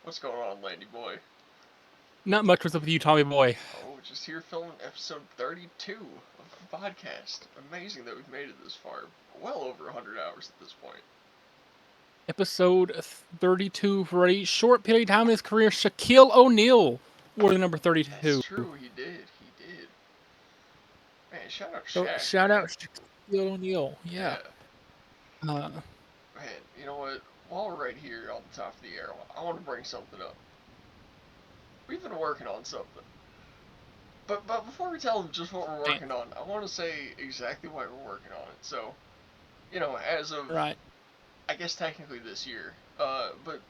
What's going on, Landy boy? Not much. What's up with you, Tommy boy? Oh, just here filming episode 32 of the podcast. Amazing that we've made it this far. Well over 100 hours at this point. Episode 32 for a short period of time in his career. Shaquille O'Neal wore the number That's 32. true, he did. He did. Man, shout out So Shaq, shout man. out Shaquille O'Neal. Yeah. Yeah. Uh, Man, you know what? While we're right here on the top of the air, I want to bring something up. We've been working on something. But before we tell them just what we're man, working on, I want to say exactly why we're working on it. So, as of right. I guess technically this year, but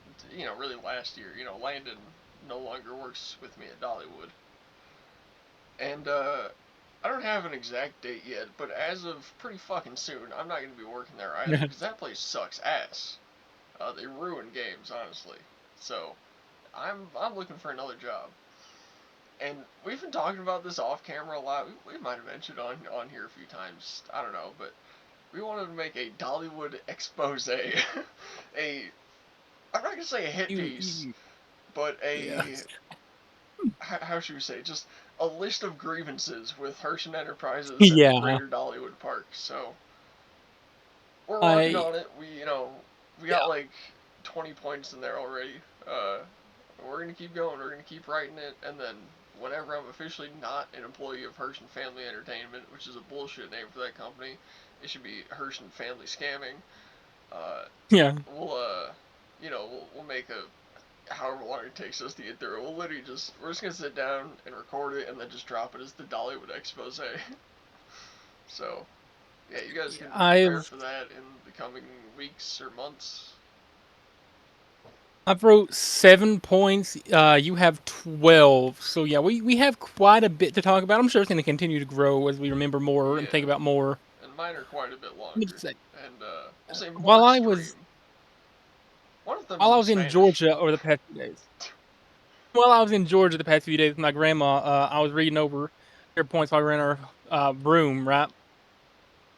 really last year. Landon no longer works with me at Dollywood, and I don't have an exact date yet, but as of pretty fucking soon, I'm not gonna be working there either because that place sucks ass. They ruin games, honestly. So I'm looking for another job, and we've been talking about this off camera a lot. We might have mentioned on here a few times. I don't know, but we wanted to make a Dollywood expose. A I'm not gonna say a hit You, piece, you, but yeah. how should we say, just a list of grievances with Hershen Enterprises and the Yeah. Greater Dollywood Park. So we're working I, on it. We got yeah. like 20 points in there already. Uh, we're gonna keep going. We're gonna keep writing it, and then whenever I'm officially not an employee of Hershen Family Entertainment, which is a bullshit name for that company, it should be Hershen Family Scamming. Uh, Yeah. we'll make a however long it takes us to get through it. We're just gonna sit down and record it and then just drop it as the Dollywood expose. So yeah, you guys can prepare I've for that in the coming weeks or months. I've wrote 7 points. You have 12. So yeah, we have quite a bit to talk about. I'm sure it's going to continue to grow as we remember more and think Yeah, about more. and mine are quite a bit Let me longer, just say, and we'll say more while I extreme. was One of them's while I in was in Spanish. Georgia over the past few days. While I was in Georgia the past few days with my grandma, I was reading over her points while we were in our room, right?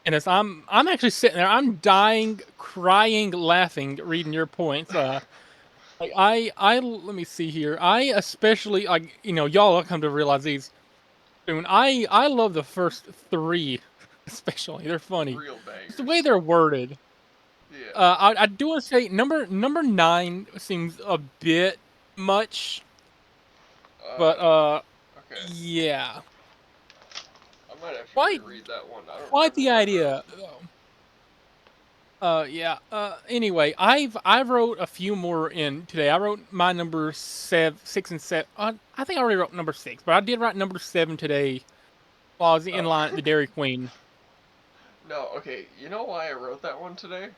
And as I'm actually sitting there, I'm dying, crying, laughing, reading your points. Like I let me see here. I especially like y'all will come to realize these soon. I love the first three, especially. They're funny. Real It's the way bangers. they're worded. Yeah. I do want to say number nine seems a bit much, but Okay. yeah, I might have to quite reread that one. I don't quite remember the what I wrote. idea. Yeah. Anyway, I wrote a few more in today. I wrote my number 6 and 7. I think I already wrote number 6, but I did write number 7 today while I was in Oh. line at the Dairy Queen. No, okay. You know why I wrote that one today?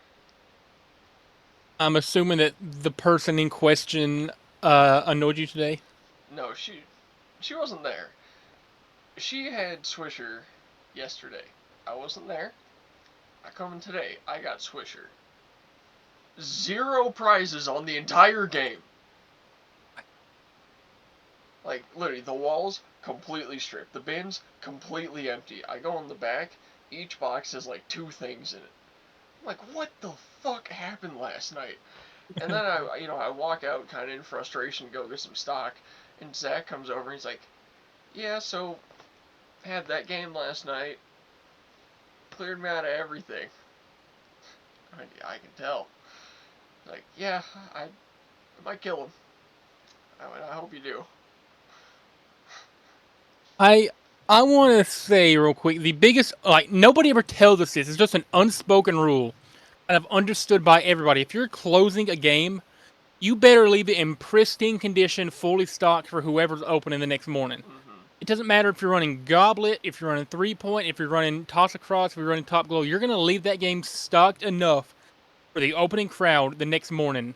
I'm assuming that the person in question annoyed you today. No, she wasn't there. She had Swisher yesterday. I wasn't there. I come in today. I got Swisher. Zero prizes on the entire game. Like, literally, the walls completely stripped. The bins completely empty. I go in the back. Each box has like two things in it. I'm like, what the fuck happened last night? And then I walk out kind of in frustration, go get some stock, and Zach comes over and he's like, yeah, so had that game last night, cleared me out of everything. I can tell. Like, yeah, I might kill him. I hope you do. I I want to say real quick, the biggest like nobody ever tells us this. It's just an unspoken rule, and I've understood by everybody. If you're closing a game, you better leave it in pristine condition, fully stocked for whoever's opening the next morning. Mm-hmm. It doesn't matter if you're running goblet, if you're running 3 point, if you're running toss across, if you're running top glow. You're gonna leave that game stocked enough for the opening crowd the next morning.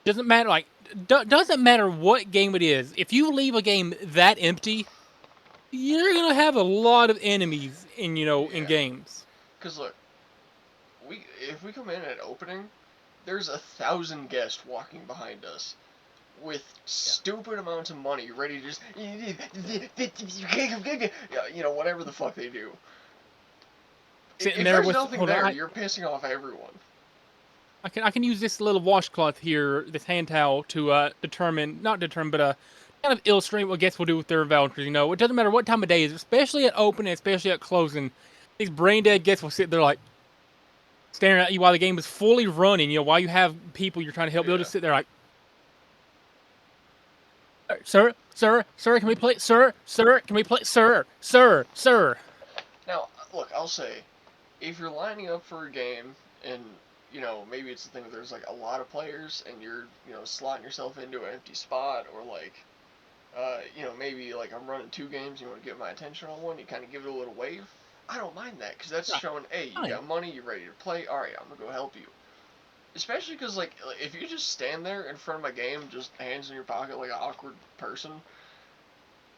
Doesn't matter doesn't matter what game it is. If you leave a game that empty, you're gonna have a lot of enemies in Yeah. games. Cause look, if we come in at opening, there's 1,000 guests walking behind us with Yeah. stupid amounts of money ready to just whatever the fuck they do. Sitting If there there's with nothing hold on, there, you're pissing off everyone. I can use this little washcloth here, this hand towel, to not determine, but kind of illustrate what guests will do with their vouchers. You know, it doesn't matter what time of day it is, especially at opening, especially at closing. These brain dead guests will sit there like staring at you while the game is fully running. You know, while you have people you're trying to help, they'll just sit there like, sir, can we play, sir, can we play, sir. Now, look, I'll say, if you're lining up for a game and maybe it's the thing where there's like a lot of players and you're slotting yourself into an empty spot, or like maybe like I'm running two games, you want to get my attention on one, you kind of give it a little wave. I don't mind that because that's showing, hey, you got money, you're ready to play. All right, I'm gonna go help you. Especially because like if you just stand there in front of my game, just hands in your pocket like an awkward person,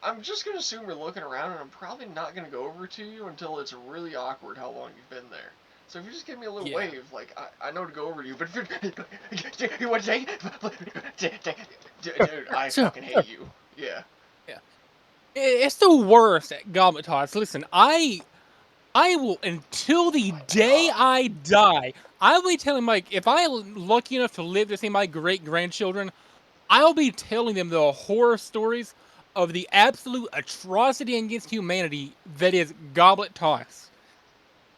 I'm just gonna assume you're looking around, and I'm probably not gonna go over to you until it's really awkward how long you've been there. So if you just give me a little wave, like I know to go over to you, but if you're what say, dude, I fucking hate you. Yeah. Yeah. It's the worst at Goblet Toss. Listen, I will, until the day I die, I will be telling Mike, if I'm lucky enough to live to see my great grandchildren, I'll be telling them the horror stories of the absolute atrocity against humanity that is Goblet Toss.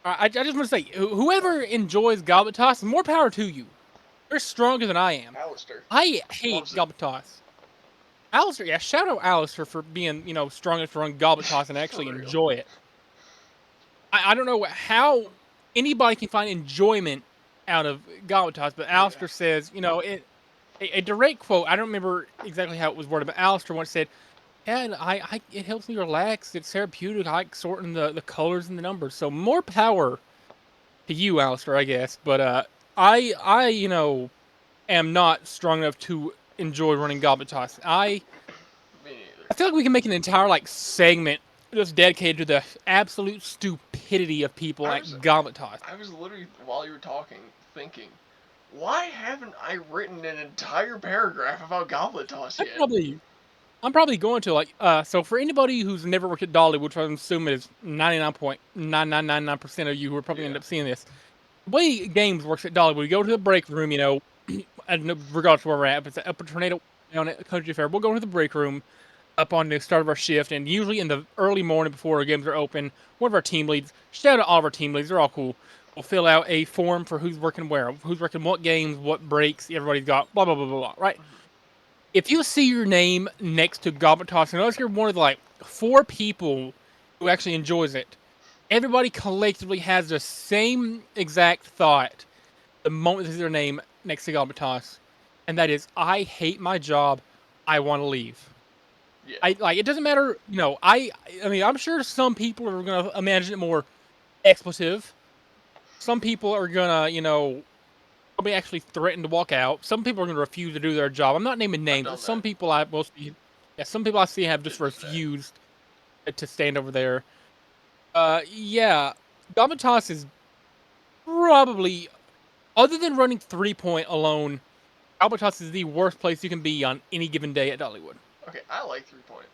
I just want to say, whoever enjoys Goblet Toss, more power to you. You're stronger than I am. Alistair I hate Goblet Toss. Alistair, yeah, shout out Alistair for being, strong enough to run Goblet Toss and actually enjoy it. I don't know how anybody can find enjoyment out of Goblet Toss, but Alistair says, a direct quote, I don't remember exactly how it was worded, but Alistair once said, yeah, it helps me relax. It's therapeutic. I like sorting the colors and the numbers. So more power to you, Alistair, I guess. But I am not strong enough to enjoy running Goblet Toss. Me I feel like we can make an entire segment just dedicated to the absolute stupidity of people at Goblet Toss. I was literally, while you were talking, thinking, why haven't I written an entire paragraph about Goblet Toss yet? I'm probably going to so for anybody who's never worked at Dollywood, which I'm assuming is 99.9999% of you who are probably end up seeing this. The way games works at Dollywood, we go to the break room, and regardless of where we're at, if it's up a tornado down at Country Fair, we'll go to the break room up on the start of our shift, and usually in the early morning before our games are open, one of our team leads, shout out all of our team leads, they're all cool, we'll fill out a form for who's working where, who's working what games, what breaks, everybody's got, blah, blah, blah, blah, blah, right? If you see your name next to Goblet Toss, unless you're one of the 4 people who actually enjoys it, everybody collectively has the same exact thought the moment they see their name next to Goblet Toss, and that is, I hate my job, I want to leave. Yeah. It doesn't matter, I mean, I'm sure some people are going to imagine it more expletive. Some people are going to, probably actually threaten to walk out. Some people are going to refuse to do their job. I'm not naming names, but some people I see have just refused to stand over there. Yeah, Goblet Toss is probably, other than running 3-point alone, Goblet Toss is the worst place you can be on any given day at Dollywood. Okay, I like 3-point.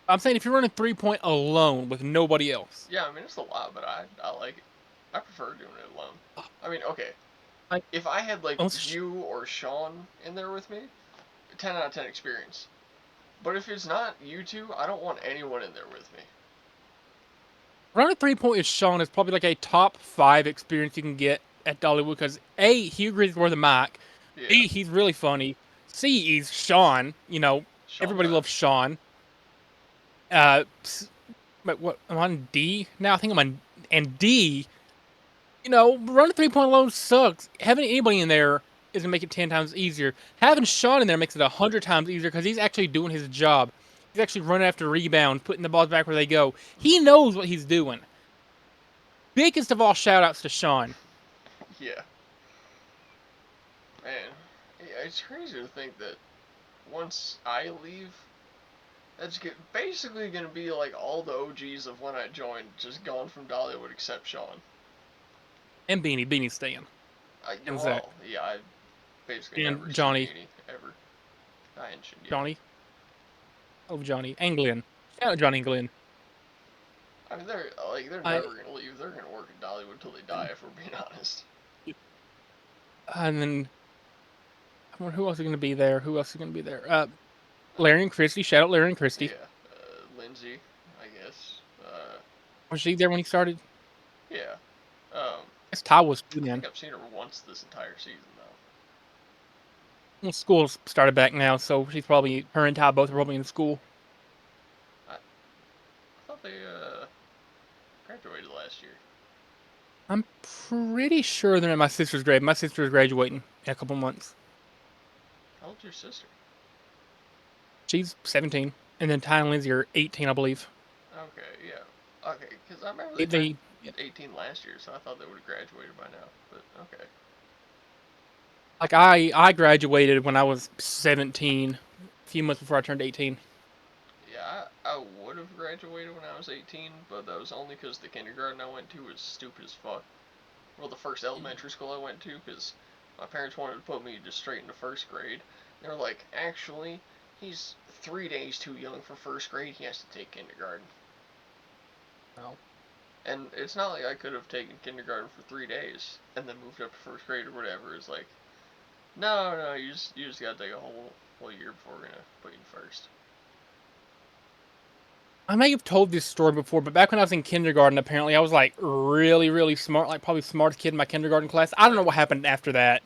I'm saying if you're running 3-point alone with nobody else. Yeah, I mean, it's a lot, but I like it. I prefer doing it alone. I mean, okay. If I had you or Shawn in there with me, 10 out of 10 experience. But if it's not you two, I don't want anyone in there with me. Running 3-point with Shawn is probably a top 5 experience you can get at Dollywood because A, he agrees with the mic. Yeah. B, he's really funny. C, he's Shawn. Everybody loves Shawn. But what, I'm on D now? I think I'm on, and D, running 3-point alone sucks. Having anybody in there is going to make it 10 times easier. Having Shawn in there makes it 100 times easier because he's actually doing his job. He's actually running after rebounds, putting the balls back where they go. He knows what he's doing. Biggest of all shout-outs to Shawn. Yeah. Man, it's crazy to think that once I leave, that's basically going to be all the OGs of when I joined just gone from Dollywood except Shawn. And Beanie's staying. And Zach. Yeah, I basically and never Johnny. seen Beanie, ever. I mentioned Johnny. Oh, Johnny. And Glenn. Shout out Johnny and Glenn. I mean, they're never going to leave. They're going to work at Dollywood until they die, if we're being honest. And then I wonder who else is going to be there. Who else is going to be there? Larry and Christy. Shout out Larry and Christy. Yeah, Lindsay, I guess. Was she there when he started? Yeah. Um, I guess Ty was too I think then. I've seen her once this entire season though. Well, school's started back now, so she's probably her and Ty both are probably in school. I thought they graduated last year. I'm pretty sure they're in my sister's grade. My sister is graduating in a couple months. How old's your sister? She's 17, and then Ty and Lindsay are 18, I believe. Okay, yeah. Okay, because I remember they turned They 18 last year, so I thought they would have graduated by now. But okay. like I graduated when I was 17, a few months before I turned 18. Yeah, I would have graduated when I was 18, but that was only because the kindergarten I went to was stupid as fuck. Well, the first elementary school I went to, because my parents wanted to put me just straight into first grade. They were like, actually, he's 3 days too young for first grade. He has to take kindergarten. Oh. And it's not like I could have taken kindergarten for 3 days and then moved up to first grade or whatever. It's like, no, you just gotta take a whole year before we're gonna put you in first. I may have told this story before, but back when I was in kindergarten, apparently I was like really, really smart, like probably the smartest kid in my kindergarten class. I don't know Same, what happened after that,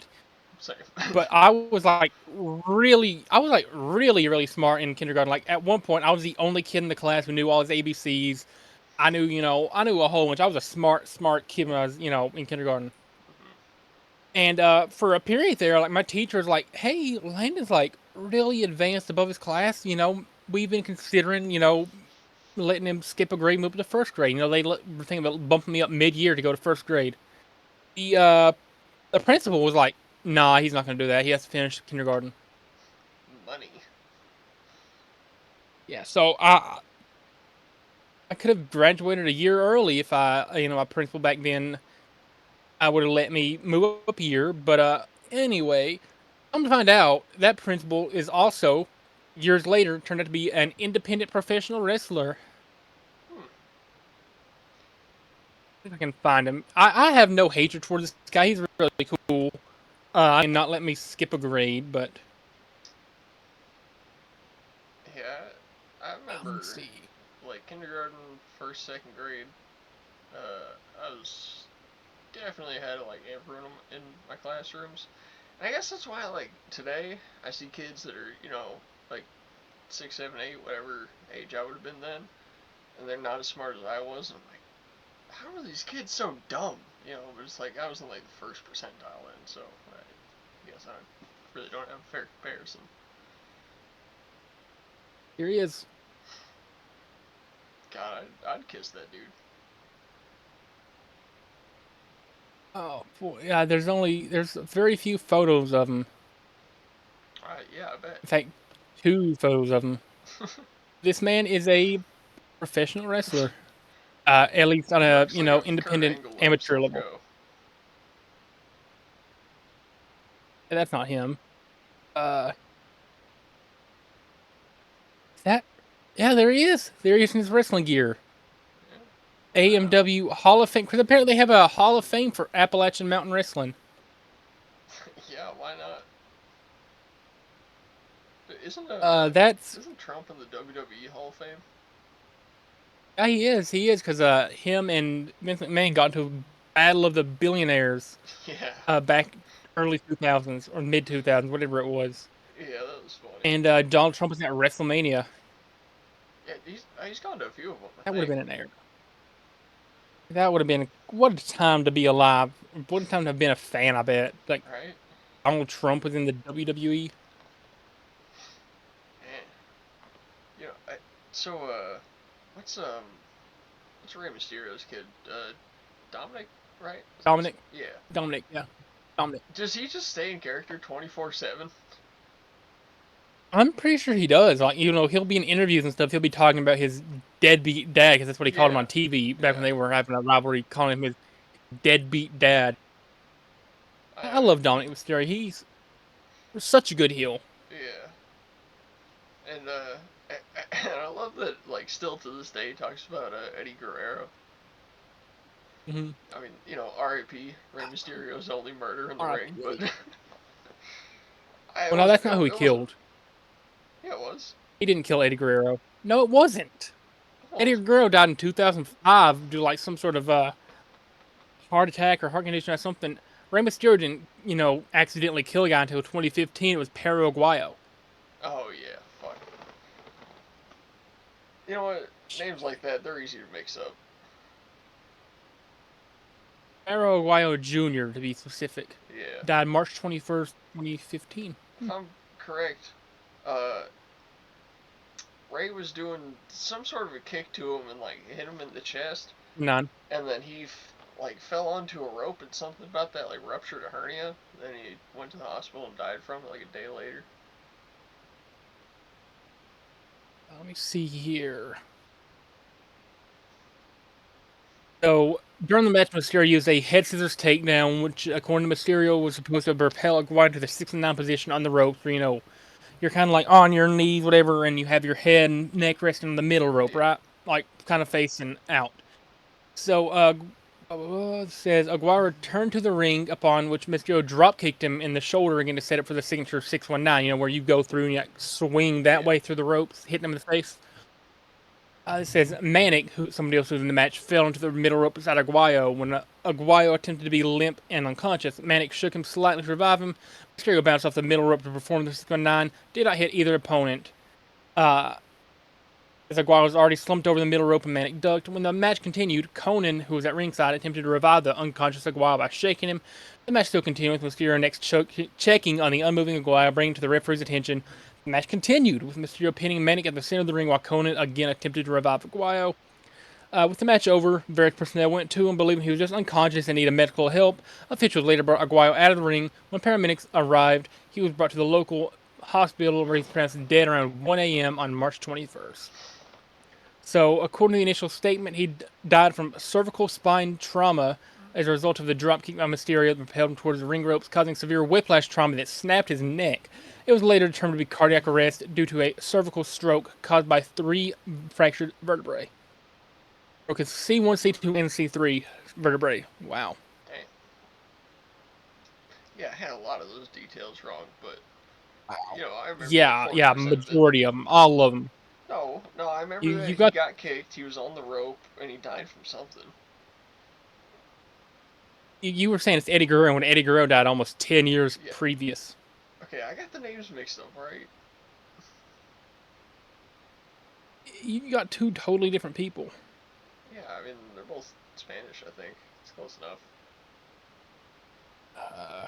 same. but I was like really, really smart in kindergarten. Like at one point, I was the only kid in the class who knew all his ABCs. I knew a whole bunch. I was a smart, smart kid when I was, in kindergarten. And for a period there, like my teacher was like, "Hey, Landon's like really advanced above his class. We've been considering, letting him skip a grade, move to first grade. Were thinking about bumping me up mid-year to go to first grade." The uh, the principal was like, "Nah, he's not going to do that. He has to finish kindergarten." Money. Yeah, so I could have graduated a year early if my principal back then I would have let me move up a year. But anyway, I'm to find out that principal is also years later turned out to be an independent professional wrestler. Hmm. If I can find him. I have no hatred towards this guy. He's really cool. I not let me skip a grade, but Yeah, I let's remember see. like kindergarten, first, second grade. I was definitely ahead of like everyone in my classrooms. And I guess that's why like today I see kids that are like 6, 7, 8, whatever age I would have been then, and they're not as smart as I was. And I'm like, how are these kids so dumb? But it's like I was in like the first percentile in, so I guess I really don't have a fair comparison. Here he is. God, I'd kiss that dude. Oh boy, yeah. There's very few photos of him. Yeah, I bet. In fact, two photos of him. This man is a professional wrestler. At least on a Looks like a Kurt independent Angle let amateur himself level. go. And that's not him. Uh, is that Yeah, there he is. There he is in his wrestling gear. Yeah. Wow. AMW Hall of Fame, because apparently they have a Hall of Fame for Appalachian Mountain Wrestling. Yeah, why not? Isn't That's isn't Trump in the WWE Hall of Fame? Yeah, he is, because him and Vince McMahon got into a battle of the billionaires Yeah. back early 2000s or mid 2000s, whatever it was. Yeah, that was funny. And Donald Trump was at WrestleMania. Yeah, he's gone to a few of them, I That would have think. been an era. That would have been what a time to be alive. What a time to have been a fan. I bet like Right? Donald Trump was in the WWE. Man. So what's what's Rey Mysterio's kid? Dominic, right? Dominic, Yeah. Dominic, yeah, Dominic. Does he just stay in character 24/7? I'm pretty sure he does. Like, he'll be in interviews and stuff. He'll be talking about his deadbeat dad because that's what he called him Yeah. on TV back when Yeah. they were having a rivalry, calling him his deadbeat dad. I I love Dominic Mysterio. He's such a good heel. yeah. And and I love that like still to this day he talks about Eddie Guerrero. Mm-hmm. I mean, R.I.P. Rey Mysterio's only murder in the ring, R.I.P. but it Well, no, wasn't. that's not who No, he it wasn't. killed. Yeah, it was. He didn't kill Eddie Guerrero. No, it wasn't. Well, Eddie Guerrero died in 2005 due to like some sort of heart attack or heart condition or something. Rey Mysterio didn't, accidentally kill a guy until 2015. It was Perro Aguayo. oh yeah, fuck. You know what? Names like that, they're easy to mix up. Perro Aguayo Jr. to be specific. Yeah. Died March 21st, 2015. If I'm correct, uh, Ray was doing some sort of a kick to him and like hit him in the chest, None. and then he like fell onto a rope and something about that like ruptured a hernia. Then he went to the hospital and died from it like a day later. Let me see here. So during the match, Mysterio used a head scissors takedown, which, according to Mysterio, was supposed to propel Aguayo to the 6 and 9 position on the ropes. Where, you're kind of like on your knees, whatever, and you have your head and neck resting on the middle rope, Yeah. right? Like kind of facing out. So, says Aguirre returned to the ring, upon which Mysterio drop kicked him in the shoulder again to set up for the signature 619. Where you go through and you like, swing that Yeah. way through the ropes, hitting him in the face. It says Manic, who somebody else who was in the match, fell into the middle rope beside Aguayo. When Aguayo attempted to be limp and unconscious, Manic shook him slightly to revive him. Mysterio bounced off the middle rope to perform the 619. Did not hit either opponent. Uh, as Aguayo was already slumped over the middle rope and Manic ducked. When the match continued, Conan, who was at ringside, attempted to revive the unconscious Aguayo by shaking him. The match still continued, with Mysterio next checking on the unmoving Aguayo, bringing to the referee's attention. The match continued, with Mysterio pinning Manic at the center of the ring while Conan again attempted to revive Aguayo. With the match over, various personnel went to him, believing he was just unconscious and needed medical help. Officials later brought Aguayo out of the ring. When paramedics arrived, he was brought to the local hospital where he was pronounced dead around 1 a.m. on March 21st. So, according to the initial statement, he died from cervical spine trauma as a result of the drop kick by Mysterio that propelled him towards the ring ropes, causing severe whiplash trauma that snapped his neck. It was later determined to be cardiac arrest due to a cervical stroke caused by 3 fractured vertebrae. Okay, C1, C2, and C3 vertebrae. Wow. Dang. Yeah, I had a lot of those details wrong, but Wow. I remember Yeah, like yeah, 40% of it. majority of them, all of them. No, no, I You remember that you he got got kicked, he was on the rope, and he died from something. you were saying it's Eddie Guerrero when Eddie Guerrero died almost 10 years Yeah. previous. Okay, I got the names mixed up, right? You got two totally different people. Yeah, I mean, they're both Spanish, I think. It's close enough. Uh,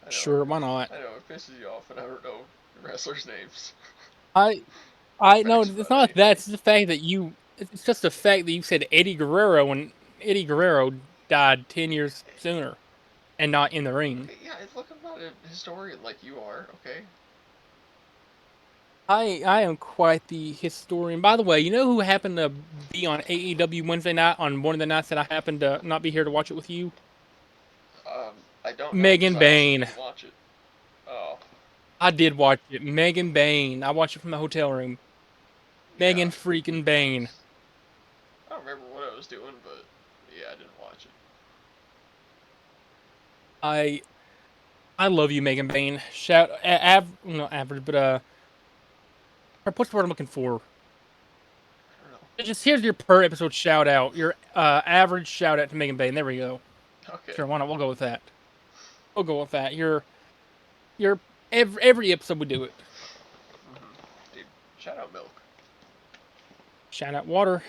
I know, sure, why not? I know, it pisses you off, and I don't know wrestlers' names. I Or I know facts it's about not that. anything. It's the fact that it's just the fact that you said Eddie Guerrero when Eddie Guerrero died 10 years sooner and not in the ring. Okay, yeah, look, I'm not a historian like you are, okay? I am quite the historian. By the way, you know who happened to be on AEW Wednesday night on one of the nights that I happened to not be here to watch it with you? I don't know because Megan I also Bain. didn't watch it. Oh, I did watch it. Megan Bain. I watched it from the hotel room. yeah. Megan freaking Bain. I don't remember what I was doing, but yeah, I didn't watch it. I I love you, Megan Bain. Not average, but what's the word I'm looking for? I don't know. Just here's your per episode shout out. Your average shout out to Megan Bain. There we go. Okay. Sure, why not? We'll go with that. We'll go with that. Your every episode we do it. Dude, shout out Milk. Shout out Water.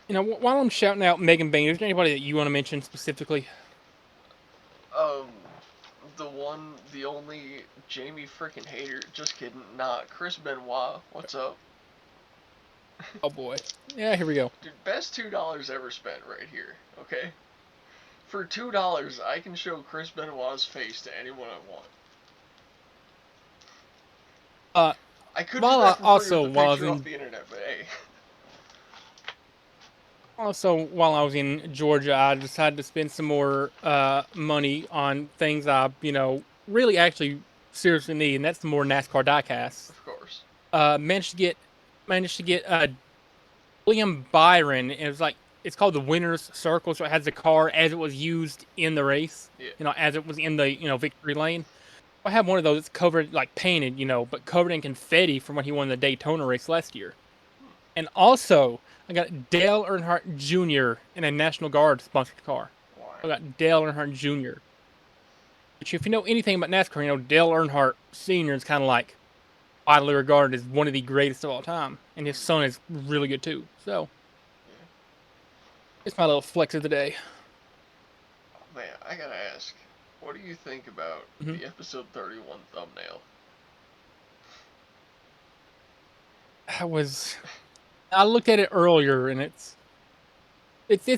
While I'm shouting out Megan Bain, is there anybody that you want to mention specifically? Um, the only Jamie freaking hater. Just kidding. Not Chris Benoit. What's up? Oh boy. Yeah, here we go. Dude, best $2 ever spent right here. Okay. For $2, I can show Chris Benoit's face to anyone I want. Uh, I could do while that I, for free with also the while I was picture off in the internet, but hey. Also, while I was in Georgia, I decided to spend some more money on things I, really actually seriously need, and that's the more NASCAR diecasts. Of course. Managed to get William Byron. And it's called the winner's circle, so it has the car as it was used in the race. Yeah. As it was in the victory lane. I have one of those. It's covered like painted, but covered in confetti from when he won the Daytona race last year. And also, I got Dale Earnhardt Jr. in a National Guard sponsored car. Wow. I got Dale Earnhardt Jr. Which, if you know anything about NASCAR, Dale Earnhardt Sr. is kind of like widely regarded as one of the greatest of all time, and his son is really good too. So, Yeah. it's my little flex of the day. Man, I gotta ask, what do you think about Mm-hmm. the episode 31 thumbnail? I looked at it earlier, and it's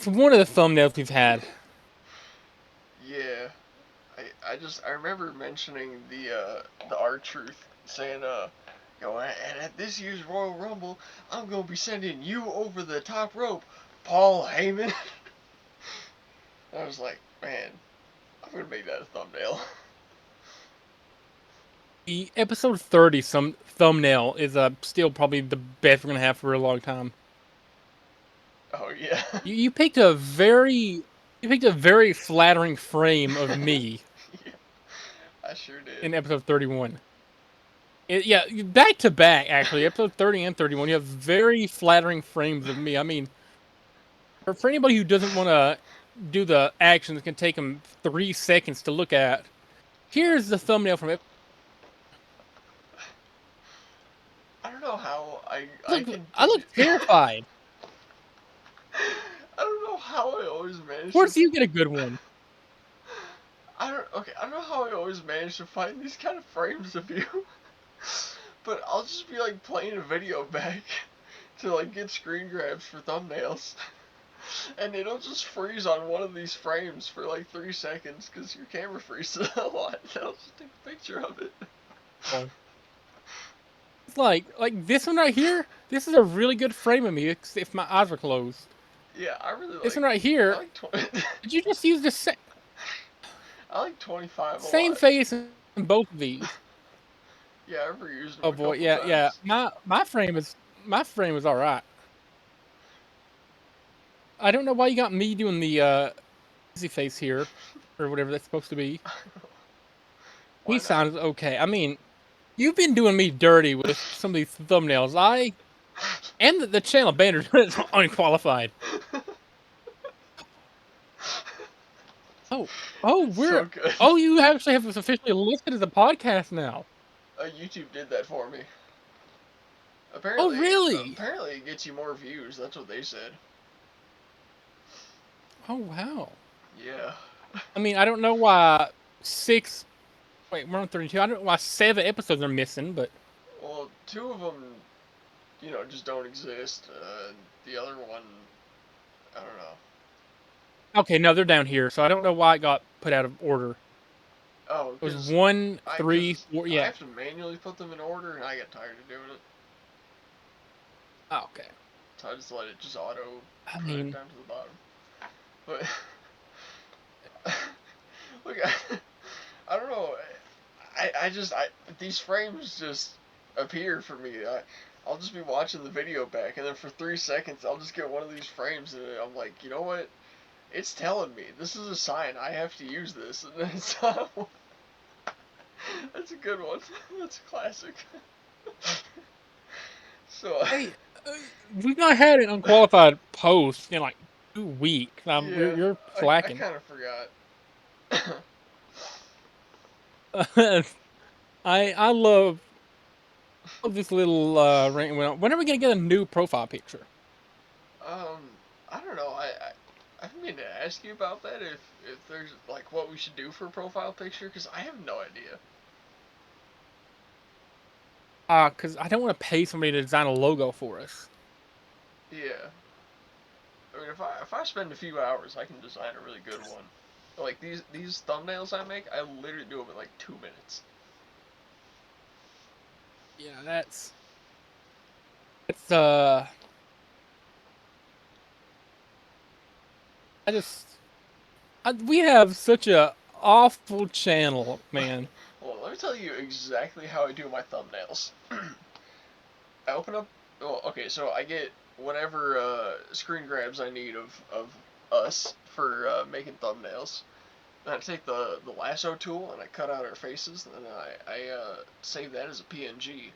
one of the thumbnails we've had. Yeah, I remember mentioning the R-Truth saying and at this year's Royal Rumble I'm gonna be sending you over the top rope, Paul Heyman. I was like, man, I'm gonna make that a thumbnail. The episode 30 some thumbnail is still probably the best we're gonna have for a long time. Oh yeah. You picked a very flattering frame of me Yeah, I sure did. in episode 31. Yeah, back to back actually, episode 30 and 31. You have very flattering frames of me. I mean, for anybody who doesn't want to do the action that can take them 3 seconds to look at, here's the thumbnail from it. I don't know how I can I look terrified. I don't know how I always manage Of course, to. you get a good one. I don't know how I always manage to find these kind of frames of you. But I'll just be like playing a video back to like get screen grabs for thumbnails. And it'll just freeze on one of these frames for like 3 seconds because your camera freezes a lot. And I'll just take a picture of it. Oh. It's like this one right here. This is a really good frame of me if my eyes were closed. Yeah, I really like This one right here. I like 20. Did you just use the I like 25 a same lot. face in both of these? Yeah, I've reused them Oh a boy, couple yeah. times. My frame is all right. I don't know why you got me doing the easy face here, or whatever that's supposed to be. Why He not? sounds okay. I mean, you've been doing me dirty with some of these thumbnails. And the channel banner is unqualified. Oh, It's so good. you actually have this officially listed as a podcast now. YouTube did that for me. Oh, really? Apparently it gets you more views. That's what they said. Oh, wow. Yeah. I mean, I don't know why we're on 32. I don't know why 7 episodes are missing, but Well, 2 of them, just don't exist. The other one, I don't know. okay, no, they're down here, so I don't know why it got put out of order. Oh, It was because 1, I, 3, cause 4, I yeah. have to manually put them in order, and I get tired of doing it. Oh, okay. So I just let it just auto I put it mean, down to the bottom. But look, I don't know. These frames just appear for me. I'll just be watching the video back, and then for 3 seconds, I'll just get one of these frames, and I'm like, you know what? It's telling me this is a sign. I have to use this, and then it's that's a good one. That's a classic. So hey, we've not had an unqualified post in like 2 weeks. yeah, You're I slacking. kind of forgot. I love this little ring. When are we gonna get a new profile picture? um, I don't know. I've been to ask you about that. If there's like what we should do for a profile picture, because I have no idea. Because I don't want to pay somebody to design a logo for us. Yeah. I mean, if I spend a few hours, I can design a really good one. Like these thumbnails I make, I literally do them in like 2 minutes. Yeah, it's I just we have such a awful channel, man. Well, let me tell you exactly how I do my thumbnails. I open up. Well, okay, so I get whatever screen grabs I need of us for making thumbnails. And I take the lasso tool and I cut out our faces, and then I save that as a PNG.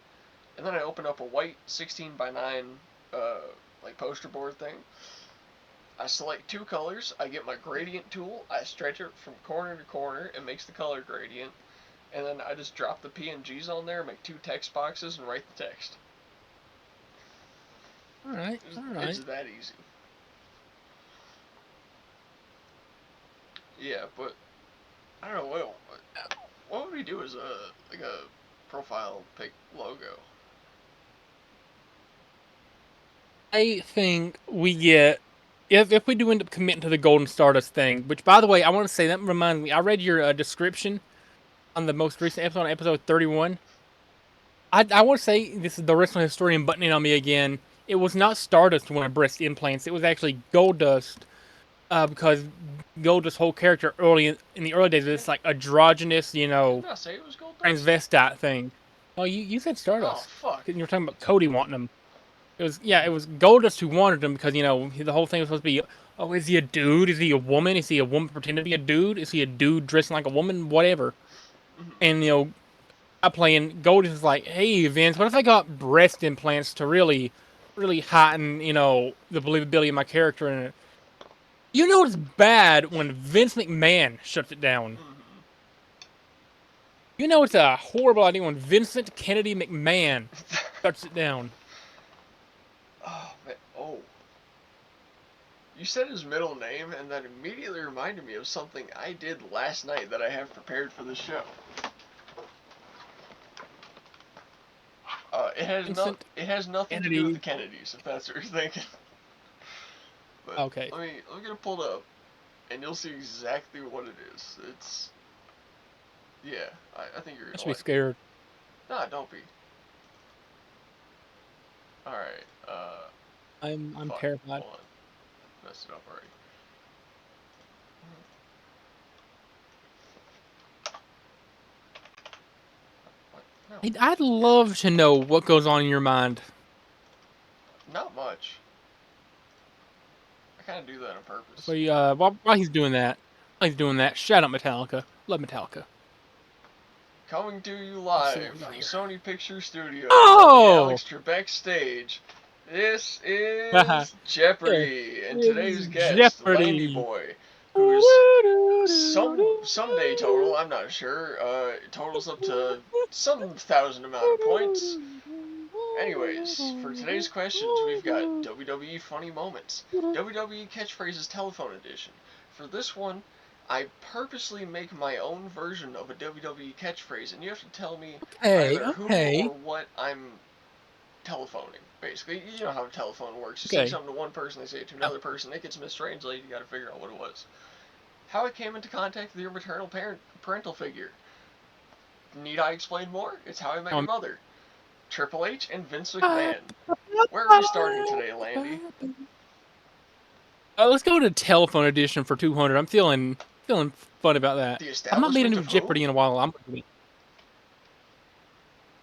And then I open up a white 16 by 9 uh, like poster board thing. I select two colors. I get my gradient tool. I stretch it from corner to corner. It makes the color gradient. And then I just drop the PNGs on there, make two text boxes, and write the text. All right, all right. It's that easy. Yeah, but I don't know what would we do as a profile pic logo? I think we get if we do end up committing to the Golden Stardust thing. Which, by the way, I want to say that reminds me. I read your description on the most recent episode, on episode 31. I want to say this is the original historian buttoning on me again. It was not Stardust who wanted breast implants. It was actually Goldust, because Goldust's whole character in the early days of this like androgynous, Didn't I say it was gold dust? transvestite thing. Oh, you said Oh Stardust. fuck. You were talking about Cody wanting them. It was Goldust who wanted him because the whole thing was supposed to be, oh, is he a dude? Is he a woman? Is he a woman pretending to be a dude? Is he a dude dressing like a woman? Whatever. And I playing Goldust is like, hey Vince, what if I got breast implants to really, really heighten the believability of my character in it? It's bad when Vince McMahon shuts it down. It's a horrible idea when Vincent Kennedy McMahon shuts it down. Oh man. Oh. You said his middle name, and that immediately reminded me of something I did last night that I have prepared for the show. It has nothing to do with the Kennedys, if that's what you're thinking. But Okay. let me get it pulled up, and you'll see exactly what it is. It's yeah. I think you're gonna I should be like scared. it. Nah, don't be. All right. I'm Fuck. terrified. Hold on. Messed it up already. What? No. I'd love to know what goes on in your mind. Not much. I kind of do that on purpose. So while he's doing that, shout out Metallica. Love Metallica. Coming to you live from here. Sony Picture Studios on the Oh! Alex Trebek stage. This is Jeopardy, and today's guest, Landy Jeopardy. Boy, who's someday total, I'm not sure, totals up to some thousand amount of points. Anyways, for today's questions, we've got WWE Funny Moments, WWE Catchphrases Telephone Edition. For this one, I purposely make my own version of a WWE catchphrase, and you have to tell me either who or what I'm telephoning. Basically, you know how a telephone works. You say something to one person, they say it to another person, it gets mistranslated, you gotta figure out what it was. How I came into contact with your maternal parental figure. Need I explain more? It's how I met your mother. Triple H and Vince McMahon. Where are we starting today, Landy? Let's go to telephone edition for 200. I'm feeling fun about that. The I've not made a establishment new of Jeopardy who? in a while.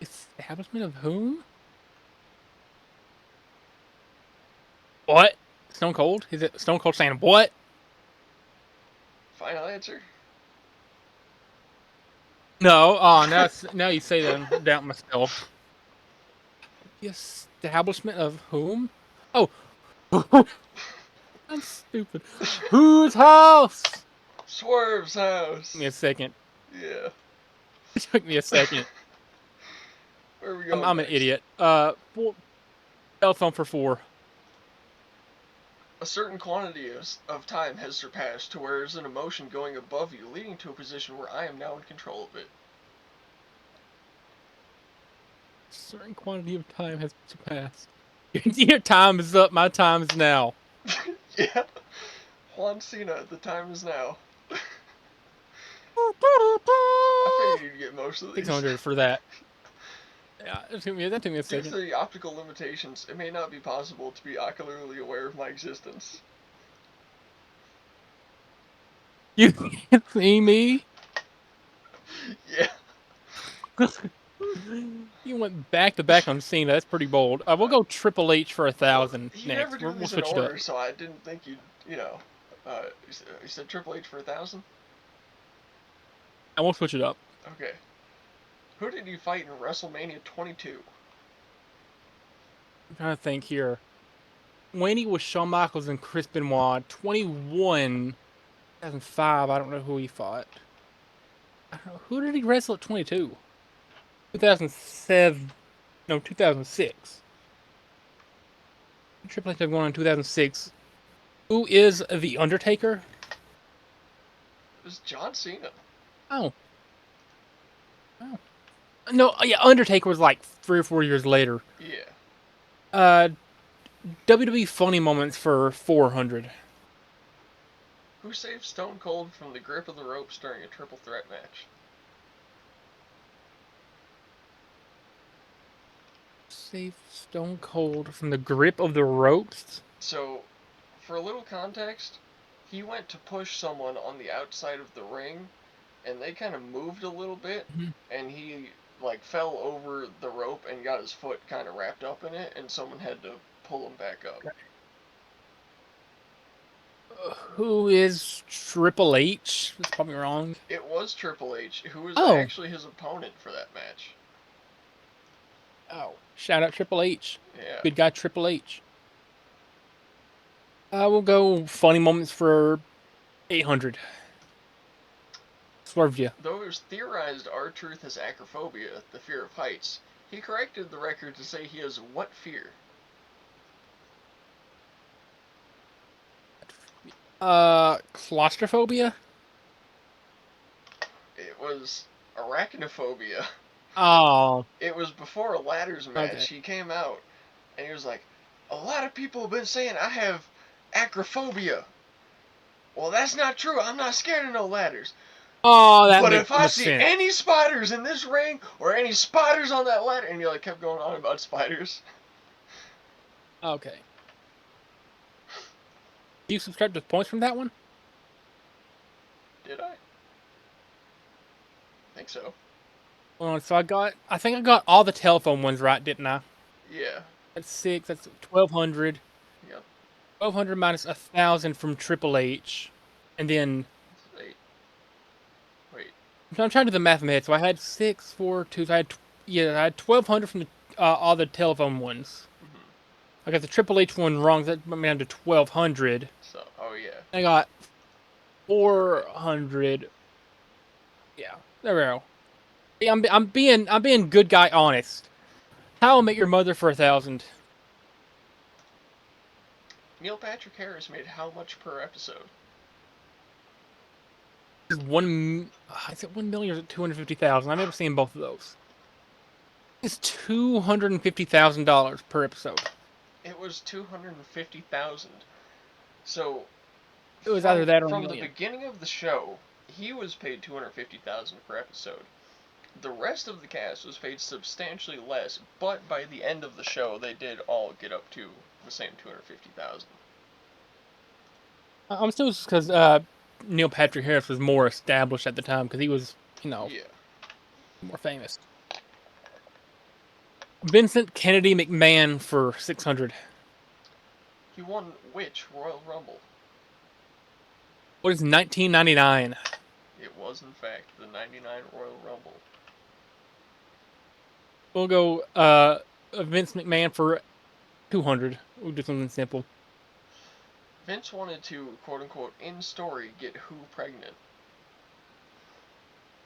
Establishment of whom? What? Stone Cold? Is it Stone Cold saying what? Final answer? No. Oh, now you say that, I'm doubting myself. The establishment of whom? Oh. I'm stupid. Whose house? Swerve's house. Give me a second. Yeah. It took me a second. Where are we going I'm next? an idiot. Telephone for 4. A certain quantity of time has surpassed to where there's an emotion going above you, leading to a position where I am now in control of it. A certain quantity of time has surpassed. Your time is up, my time is now. Yeah. Juan Cena, the time is now. I figured you'd get most of these. 600 for that. Yeah, that took me a Due second. to the optical limitations, it may not be possible to be ocularly aware of my existence. You can't see me? Yeah. You went back to back on Cena. That's pretty bold. We'll go Triple H for Well, 1,000 you never next. do We'll these in switch it up. order, so I didn't think you'd, you said Triple H for 1,000? And we'll switch it up. Okay. Who did he fight in WrestleMania 22? I'm trying to think here. 20 was Shawn Michaels and Chris Benoit. 21, 2005. I don't know who he fought. I don't know. Who did he wrestle at 22? 2007. No, 2006. Triple H had won in 2006. Who is The Undertaker? It was John Cena. Oh. Oh. No, yeah, Undertaker was like 3 or 4 years later. Yeah. Uh, WWE funny moments for 400. Who saved Stone Cold from the grip of the ropes during a triple threat match? Save Stone Cold from the grip of the ropes. So, for a little context, he went to push someone on the outside of the ring, and they kind of moved a little bit, Mhm. and he like fell over the rope and got his foot kind of wrapped up in it, and someone had to pull him back up. Who is Triple H? That's probably wrong. It was Triple H, who was Oh. actually his opponent for that match. Oh. Shout out Triple H. Yeah. Good guy, Triple H. We'll go funny moments for 800. Swerve you. Though it was theorized R-Truth has acrophobia, the fear of heights, he corrected the record to say he has what fear? Claustrophobia? It was arachnophobia. Oh. It was before a ladders match. Okay. He came out and he was like, a lot of people have been saying I have acrophobia. Well, that's not true. I'm not scared of no ladders. Oh, that But makes if so I much see sense. any spiders in this ring or any spiders on that ladder, and he like kept going on about spiders. Okay. Do you subtract the points from that one? Did I? Think so. Hold on, so I think I got all the telephone ones right, didn't I? Yeah. That's 6, that's 1,200. Yep. 1,200 minus 1,000 from Triple H. And then, Wait. Wait. I'm trying to do the math in my head. So I had 6, 4, 2, so I had 1,200 from all the telephone ones. Mm-hmm. I got the Triple H one wrong, so that put me down to 1,200. So, oh yeah. I got 400. Yeah, there we go. Yeah, I'm being good guy honest. How I Met Your Mother for 1,000. Neil Patrick Harris made how much per episode? Is it 1 million or is it 250,000? I've never seen both of those. It's $250,000 per episode. It was 250,000. So It was either that or a from the million. beginning of the show, he was paid 250,000 per episode. The rest of the cast was paid substantially less, but by the end of the show, they did all get up to the same 250,000. I'm still because Neil Patrick Harris was more established at the time because he was, Yeah. more famous. Vincent Kennedy McMahon for 600. He won which Royal Rumble? What is 1999? It was, in fact, the 99 Royal Rumble. We'll go Vince McMahon for 200. We'll do something simple. Vince wanted to, quote unquote, in story, get who pregnant?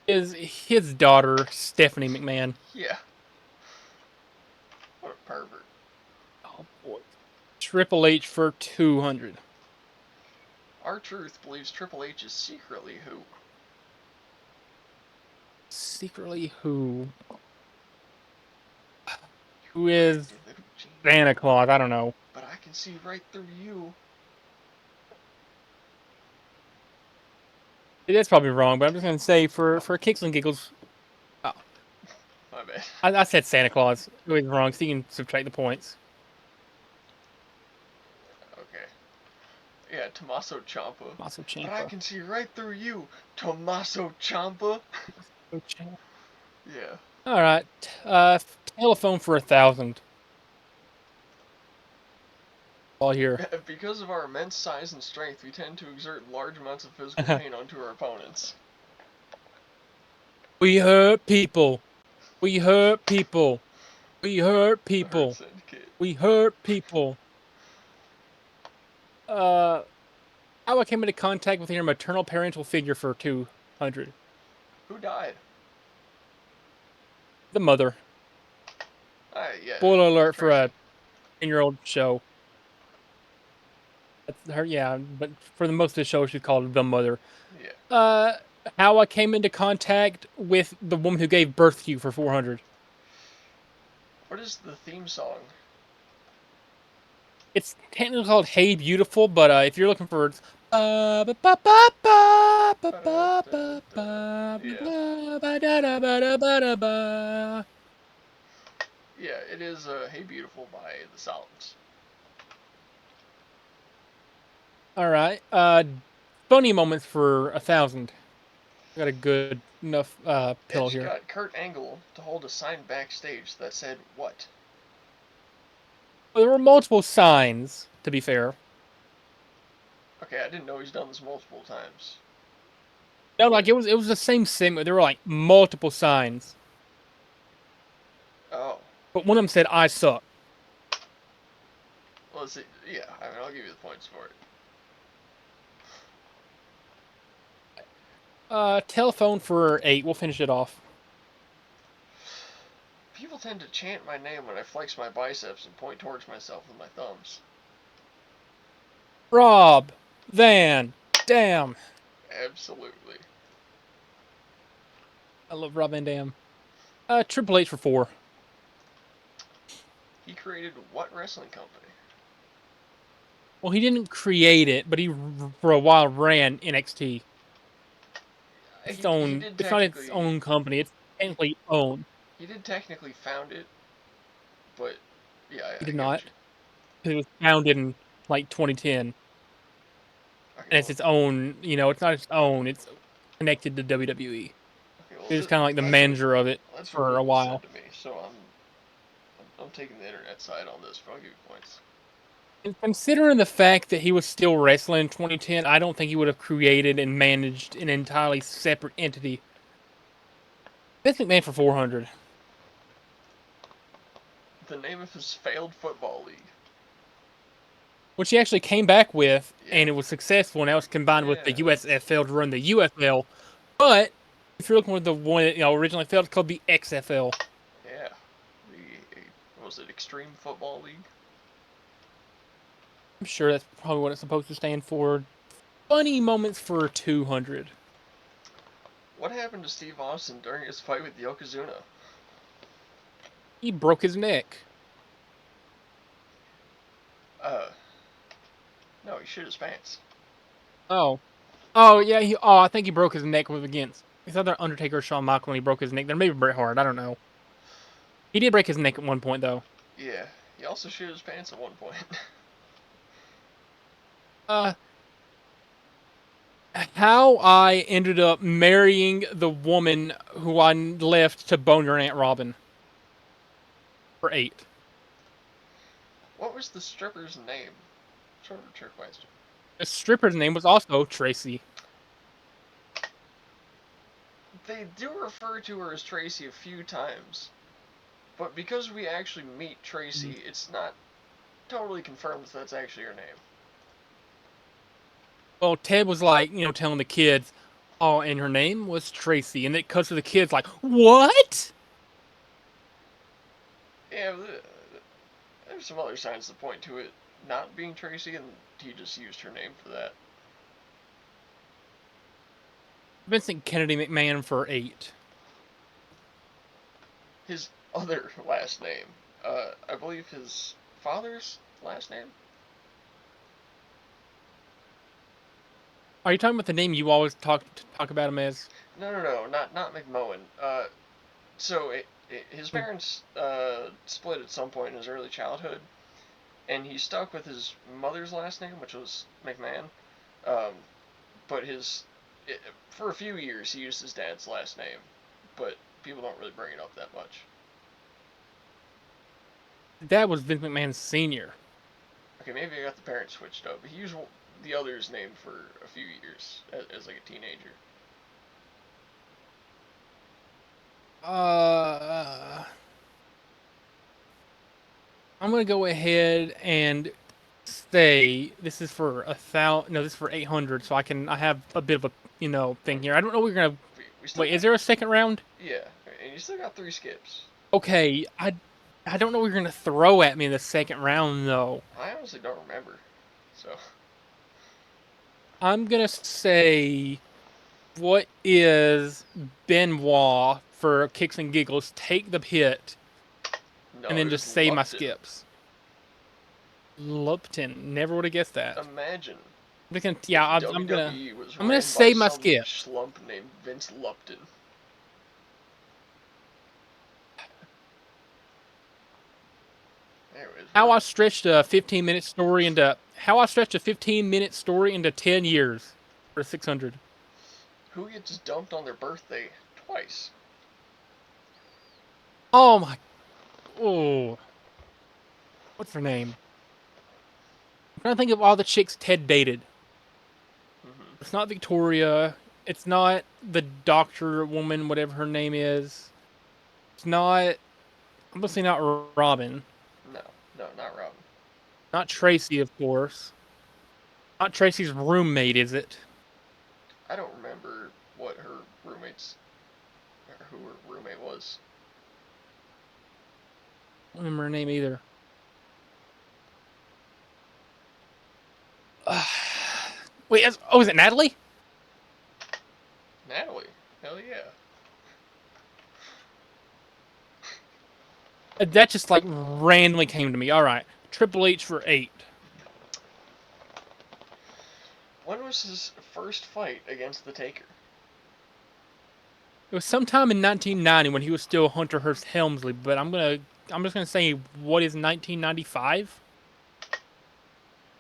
Is his daughter Stephanie McMahon? Yeah. What a pervert. Oh boy. Triple H for 200. R-Truth believes Triple H is secretly who? Secretly who? Who is Santa Claus? I don't know. But I can see right through you. That's probably wrong, but I'm just gonna say for kicks and giggles. Oh, My bad. I said Santa Claus. It was wrong, so you can subtract the points. Okay. Yeah, Tommaso Ciampa. Tommaso But I Ciampa. can see right through you, Tommaso Ciampa. Yeah. All right. Telephone for 1,000. All here. Because of our immense size and strength, we tend to exert large amounts of physical pain onto our opponents. We hurt people. We hurt people. We hurt The Hurt people. Syndicate. We hurt people. Uh, how I came into contact with your maternal parental figure for 200. Who died? The mother. Yeah. Spoiler alert for Tracy. a 10-year-old show. That's her, yeah, but for the most of the show, she's called the mother. Yeah. Uh, how I came into contact with the woman who gave birth to you for 400. What is the theme song? It's technically called Hey Beautiful, but if you're looking for Yeah. Yeah, it is Hey Beautiful by the Solemns. all right. Funny moments for 1,000. I got a good enough pillow Edge here. got Kurt Angle to hold a sign backstage that said what? Well, there were multiple signs, to be fair. Okay, I didn't know he's done this multiple times. No, But like it was the same segment. There were like multiple signs, oh, but one of them said "I suck." well, let's see. Yeah, I mean, I'll give you the points for it. Telephone for 8. We'll finish it off. People tend to chant my name when I flex my biceps and point towards myself with my thumbs. Rob Van Dam. Absolutely. I love Rob Van Dam. Triple H for 4. He created what wrestling company? Well, he didn't create it, but he for a while ran NXT. It's its He own. did It's not its technically own company. It's technically owned. he did technically found it, but yeah, He I did get what not. you. It was founded in like 2010, Okay, and it's well, its own. It's not its own. It's connected to WWE. okay, well, He was kind of like the that's what manager of it that's what for a Google said while. to me. So I'm taking the internet side on this, but I'll give you points. And considering the fact that he was still wrestling in 2010, I don't think he would have created and managed an entirely separate entity. Vince McMahon for 400. The name of his failed football league. Which he actually came back with, Yeah, and it was successful, and that was combined with the yeah, USFL to run the UFL. But if you're looking for the one that originally failed, it's called the XFL. yeah. The what was it Extreme Football League? I'm sure that's probably what it's supposed to stand for. Funny moments for 200. What happened to Steve Austin during his fight with Yokozuna? He broke his neck. Uh, no, he shit his pants. Oh. Oh, yeah. I think he broke his neck with against. It's either Undertaker or Shawn Michaels when he broke his neck. Then maybe Bret Hart. I don't know. He did break his neck at one point, though. Yeah, he also shit his pants at one point. Uh, how I ended up marrying the woman who I left to bone your Aunt Robin for 8. What was the stripper's name? Sort of a trick question. The stripper's name was also Tracy. They do refer to her as Tracy a few times, but because we actually meet Tracy, it's not totally confirmed that that's actually her name. Well, Ted was like, telling the kids, oh, and her name was Tracy. And it cuts to the kids like, what? Yeah, there's some other signs that point to it not being Tracy, and he just used her name for that. Vincent Kennedy McMahon for 8. His other last name, I believe his father's last name. Are you talking about the name you always talk about him as? No, not McMohan. So his parents split at some point in his early childhood, and he stuck with his mother's last name, which was McMahon. Um, but for a few years he used his dad's last name, but people don't really bring it up that much. That was Vince McMahon Sr. Okay, maybe I got the parents switched up. He used the other's name for a few years as like a teenager. I'm gonna go ahead and say this is for 1,000. No, this is for 800. So I have a bit of a thing here. I don't know. We're gonna We still wait. got, Is there a second round? yeah, and you still got 3 skips. Okay, I don't know what you're gonna throw at me in the second round though. I honestly don't remember. So I'm gonna say, what is Benoit for kicks and giggles? Take the hit and no, then it was just say my Lupton. skips. Lupton. Never would have guessed that. Imagine if Yeah, WWE was I'm gonna ran by say my some skips. schlump named Vince Lupton. Anyways, How I stretched a 15-minute story into 10 years for 600. who gets dumped on their birthday twice? Oh my. Oh, what's her name? I'm trying to think of all the chicks Ted dated. Mm-hmm. It's not Victoria. It's not the doctor woman, whatever her name is. It's not. I'm gonna say not Robin. No, no, not Robin. Not Tracy, of course. Not Tracy's roommate, is it? I don't remember what her roommate's or who her roommate was. I don't remember her name either. Wait, is it Natalie? Natalie. Hell yeah. That just like randomly came to me. All right, Triple H for 8. When was his first fight against the Taker? It was sometime in 1990 when he was still Hunter Hearst Helmsley, but I'm just gonna say, what is 1995?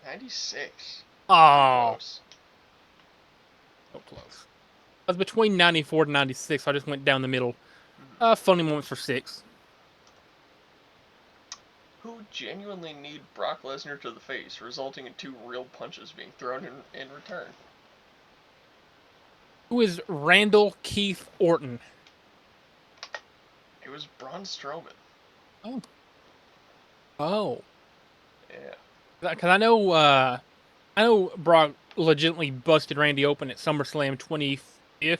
96. Pretty Oh, close. so close. I was between 94 and 96, so I just went down the middle. Mm-hmm. Funny moments for 6. Who genuinely kneed Brock Lesnar to the face, resulting in 2 real punches being thrown in return? Who is Randall Keith Orton? It was Braun Strowman. Oh, oh, Yeah. because I know Brock legitimately busted Randy open at SummerSlam 2015,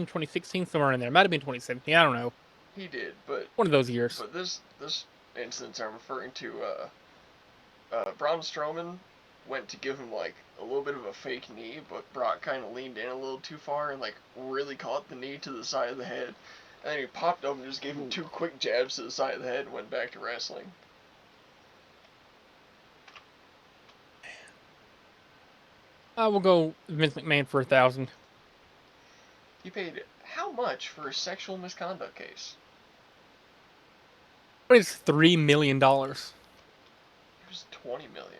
2016, somewhere in there. It might have been 2017. I don't know. He did, but One of those years. this instance I'm referring to, Braun Strowman went to give him like a little bit of a fake knee, but Brock kind of leaned in a little too far and like really caught the knee to the side of the head, and then he popped up and just gave him 2 quick jabs to the side of the head and went back to wrestling. I will go Vince McMahon for 1,000. He paid how much for a sexual misconduct case? What is $3 million? It was 20 million.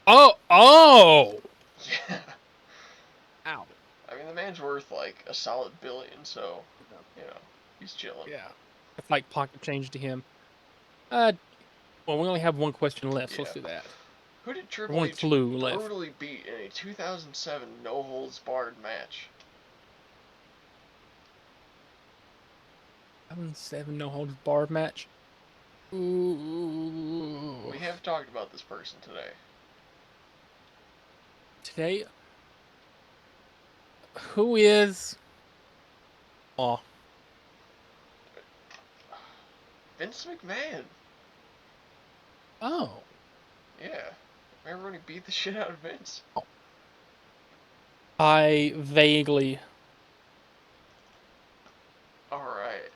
Oh! Yeah. Ow. I mean, the man's worth like a solid billion, so you know he's chilling. Yeah. It's like pocket change to him. Well, we only have one question left, so Yeah. let's do that. Who did Or Triple one H clue left. brutally beat in a 2007 no holds barred match? 7 no holds barred match. Ooh. We have talked about this person today. Today, who is? Oh, Vince McMahon. oh. Yeah. Remember when he beat the shit out of Vince? I vaguely. Alright.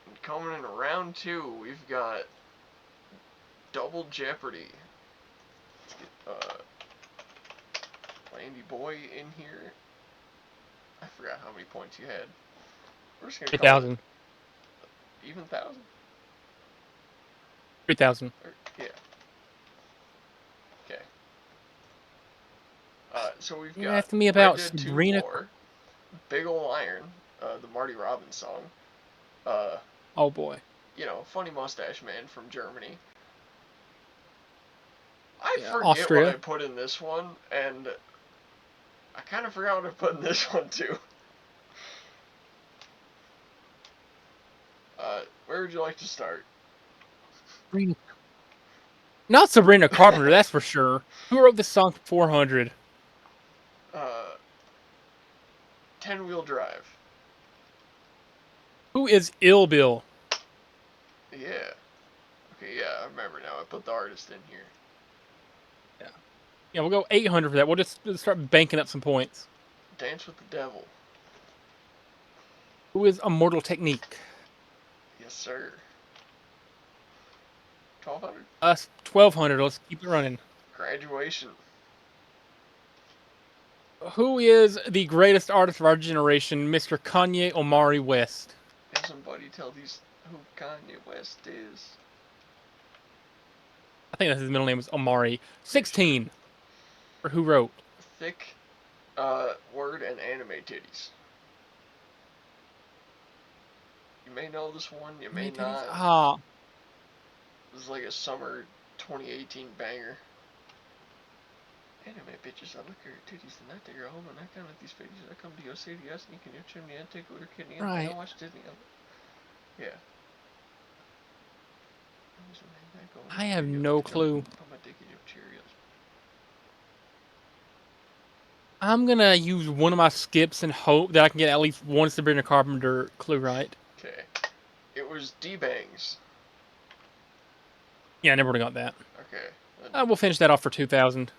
And coming in round 2, we've got Double Jeopardy. Let's get Landy Boy in here. I forgot how many points you had. We're just gonna call 3,000. it even thousand. 3,000. Yeah. Okay. So we've You're got asking me Red about Dead 2 Sabrina. lore, Big Ol' Iron, the Marty Robbins song, Uh, Oh boy. funny mustache man from Germany. I Yeah, forget what I Austria. put in this one, and I kind of forgot what I put in this one too. Where would you like to start? Not Sabrina Carpenter, that's for sure. Who wrote this song for 400? uh, 10-wheel drive. Who is Ill Bill? Yeah. Okay, yeah, I remember now. I put the artist in here. Yeah. Yeah, we'll go 800 for that. We'll just start banking up some points. Dance with the Devil. Who is Immortal Technique? Yes, sir. 1200. Us, 1200. Let's keep it running. Graduation. Who is the greatest artist of our generation, Mr. Kanye Omari West? Can somebody tell these who Kanye West is? I think that's his middle name is Omari. Pretty sure. 16. For who wrote? Thick, word and anime titties. You may know this one, you may Anime titties? not. Ah, This is like a summer 2018 banger. Anime bitches, I look at your titties the night that you're home, and I count at these figures. I come to your city, I sneak in your chimney, I take with her kidney, and I right. watch Disney. Yeah. I have no clue. Put my dick in your Cheerios. I'm gonna use one of my skips and hope that I can get at least one Sabrina Carpenter clue right. Okay. It was D-Bangs. Yeah, I never would have got that. Okay. We'll finish that off for 2000.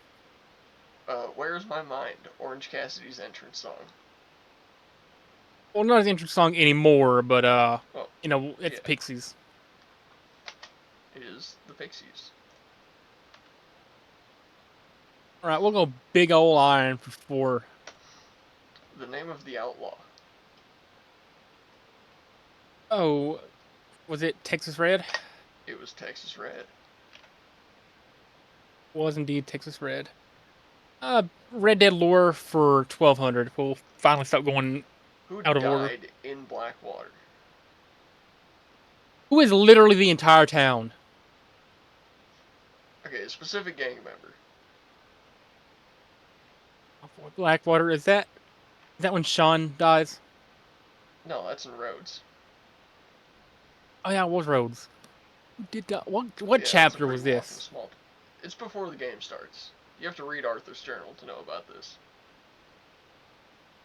Where's My Mind? Orange Cassidy's entrance song. Well, not his intro song anymore, but Well, it's yeah. Pixies. It is the Pixies. All right, we'll go Big Ol' Iron for 4. The Name of the Outlaw. Oh, was it Texas Red? It was Texas Red. Was indeed Texas Red. Red Dead Lore for 1200. We'll finally stop going Who out of order. died in Blackwater? Who is literally the entire town? Okay, a specific gang member. Blackwater, is that when Shawn dies? No, that's in Rhodes. Oh yeah, it was Rhodes. What Yeah, that's a chapter pretty was walking this? small. It's before the game starts. You have to read Arthur's journal to know about this.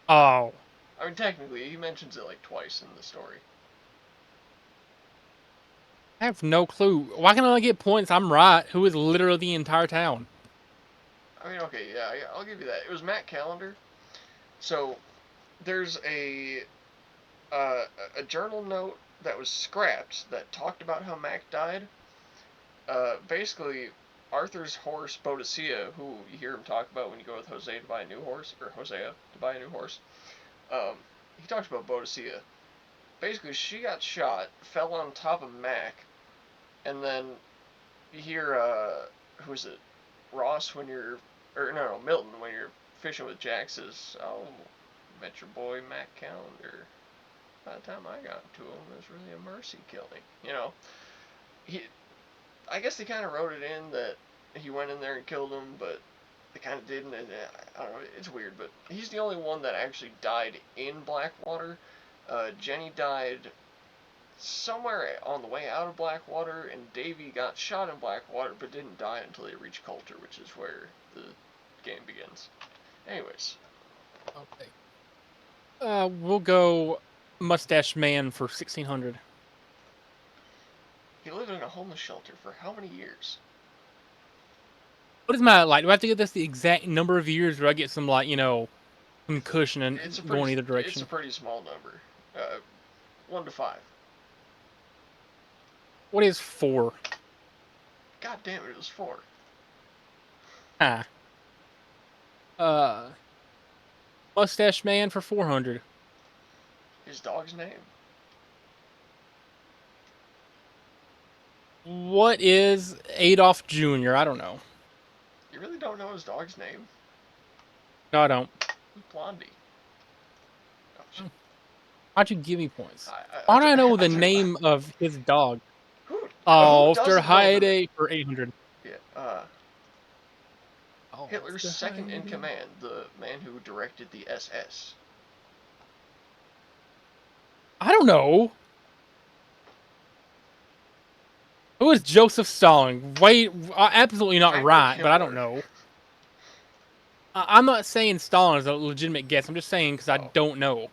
Oh, I mean, technically, he mentions it like twice in the story. I have no clue. Why can I only get points? I'm right. Who is literally the entire town? I mean, okay, yeah, I'll give you that. It was Matt Callender. So there's uh, a journal note that was scrapped that talked about how Mac died. Basically, Arthur's horse Boadicea, who you hear him talk about when you go with Jose to buy a new horse, or Hosea to buy a new horse. Um, he talks about Boadicea. Basically, she got shot, fell on top of Mac, and then you hear who is it? Ross when you're, or no, Milton when you're fishing with Jack says, "Oh, met your boy Mac Callender." By the time I got to him, it was really a mercy killing. He, I guess they kind of wrote it in that he went in there and killed him, but they kind of didn't. And I don't know. It's weird, but he's the only one that actually died in Blackwater. Jenny died somewhere on the way out of Blackwater, and Davy got shot in Blackwater, but didn't die until they reached Coulter, which is where the game begins. Anyways, Okay. We'll go Mustache Man for 1600. he lived in a homeless shelter for how many years? What is my like? Do I have to get this the exact number of years, or do I get some some It's cushion it's a and pretty going either it's a direction? pretty small number. 1 to 5. What is 4? God damn it, it was 4. Ah. Uh, Mustache Man for 400. His dog's name. What is Adolf Jr.? I don't know. You really don't know his dog's name? No, I don't. Blondie. Oh, shit. Why Why'd you give me points? I, Why do I know the I tell you what, name of his dog? who doesn't know the Heide for 800. yeah, Hitler's second in Heide. command, the man who directed the SS. I don't know. Who is Joseph Stalin? Wait, absolutely not Heinrich right, but I don't Himmler. know. I'm not saying Stalin is a legitimate guess. I'm just saying because I Oh, don't know.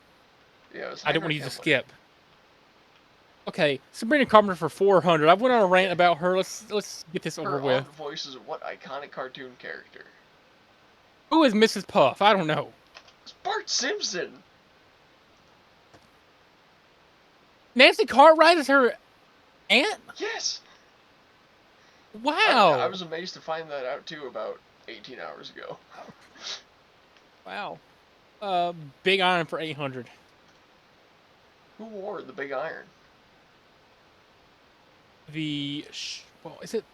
yeah, it was I don't want Heinrich to use a Himmler. skip. Okay, Sabrina Carpenter for 400. I went on a rant Yeah. about her. Let's get this over Her with. odd voice is what iconic cartoon character? Who is Mrs. Puff? I don't know. It's Bart Simpson. Nancy Cartwright is her aunt? Yes. I Wow. was amazed to find that out too about 18 hours ago. Wow. Big Iron for 800. Who wore the big iron? Well, is it?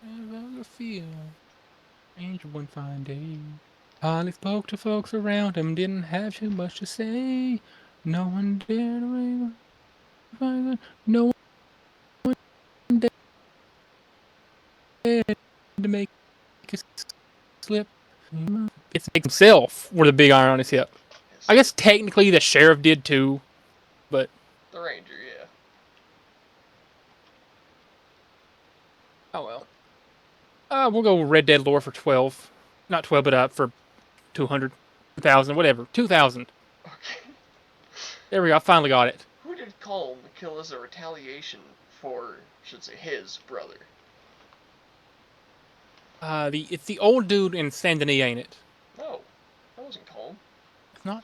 I feel angel one fine day. Holly spoke to folks around him, didn't have too much to say. No one dared to ring, no one dared to make a slip. It's himself with a big iron on his hip. Yes. I guess technically the sheriff did too, but The Ranger, yeah. oh well. We'll go Red Dead lore for 12. Not 12, but for 200, 2,000, whatever. 2,000. Okay. There we go. I finally got it. Who did Colm kill as a retaliation for, should say, his brother? It's the old dude in Saint Denis, ain't it? No, that wasn't Colm. It's not.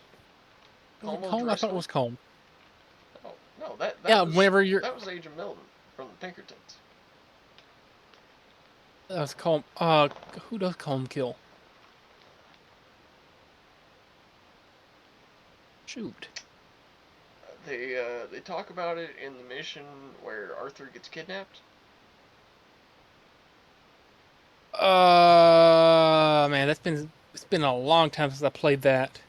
Was it Colm Combe? I thought it O'Driscoll? was Combe. Oh, no, that Yeah, whenever you're. that was Agent Milton from the Pinkertons. That was Combe. Who does Combe kill? Shoot. They talk about it in the mission where Arthur gets kidnapped. Man, it's been a long time since I played that.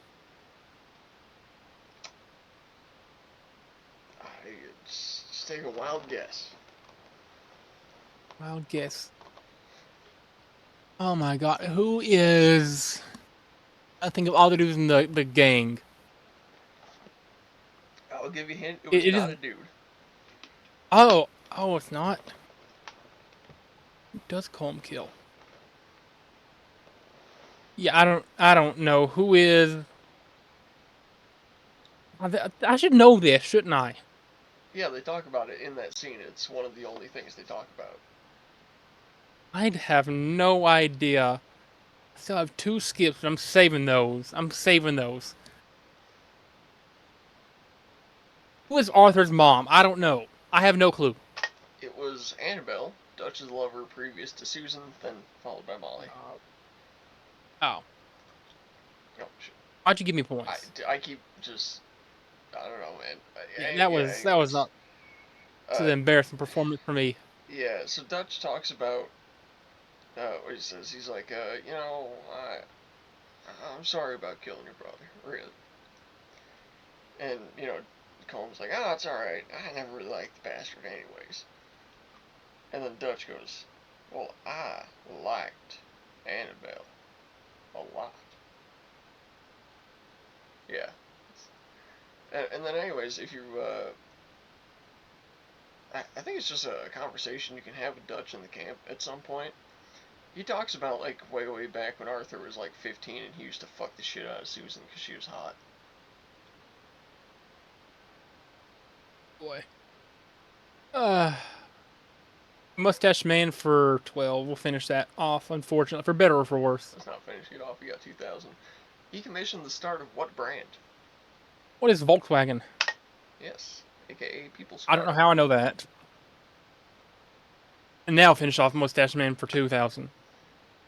Just take a wild guess. Wild guess. Oh my god, who is? I think of all the dudes in the gang. I'll give you a hint. It was It not is. a dude. Oh, it's not. Who does Combe kill? Yeah, I don't know who is. I should know this, shouldn't I? Yeah, they talk about it in that scene. It's one of the only things they talk about. I'd have no idea. I still have two skips, but I'm saving those. I'm saving those. Who is Arthur's mom? I don't know. I have no clue. It was Annabelle, Dutch's lover previous to Susan, then followed by Molly. Oh. Oh, shit. Why'd you give me points? I keep just. I don't know, man. Yeah, that was Anyways. not. This is an embarrassing performance for me. Yeah, so Dutch talks about. What he says. He's like, I'm sorry about killing your brother. Really. And, Combs like, oh, it's alright. I never really liked the bastard anyways. And then Dutch goes, well, I liked Annabelle a lot. Yeah. And then anyways, if you, I think it's just a conversation you can have with Dutch in the camp at some point. He talks about, like, way back when Arthur was, like, 15 and he used to fuck the shit out of Susan because she was hot. Boy. Mustache Man for 12. We'll finish that off, unfortunately, for better or for worse. Let's not finish it off. We got 2,000. He commissioned the start of what brand? What is Volkswagen? Yes, aka People's I don't Car. know how I know that. And now finish off Mustache Man for 2,000.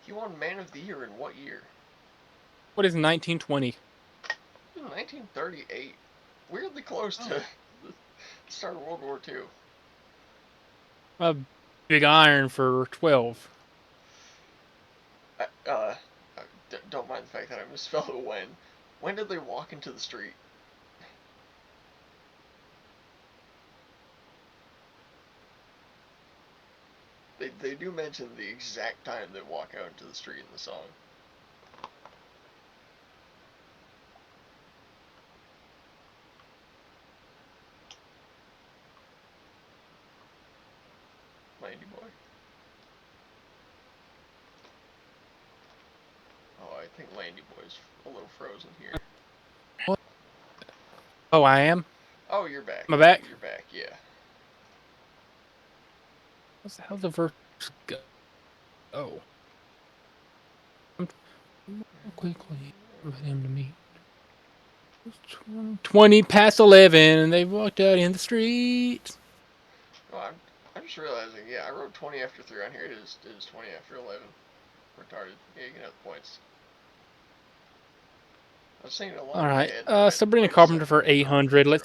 He won Man of the Year in what year? What is 1920? 1938. Weirdly close to the start of World War II. Big Iron for 12. Don't mind the fact that I misspelled it when. When did they walk into the street? They do mention the exact time they walk out into the street in the song. Landy Boy. Oh, I think Landy Boy's a little frozen here. What? Oh, I am? Oh, you're back. Am I back? You're back, yeah. How's the verse go? Oh. Quickly for him to meet. 20 past 11, and they walked out in the street. Oh, I'm just realizing, yeah, I wrote 20 after 3 on here. It is 20 after 11. Retarded. Yeah, you can have the points. I was saying it a lot All in my right. head. And I went, Sabrina wait a Carpenter second. for Oh, 800. zero.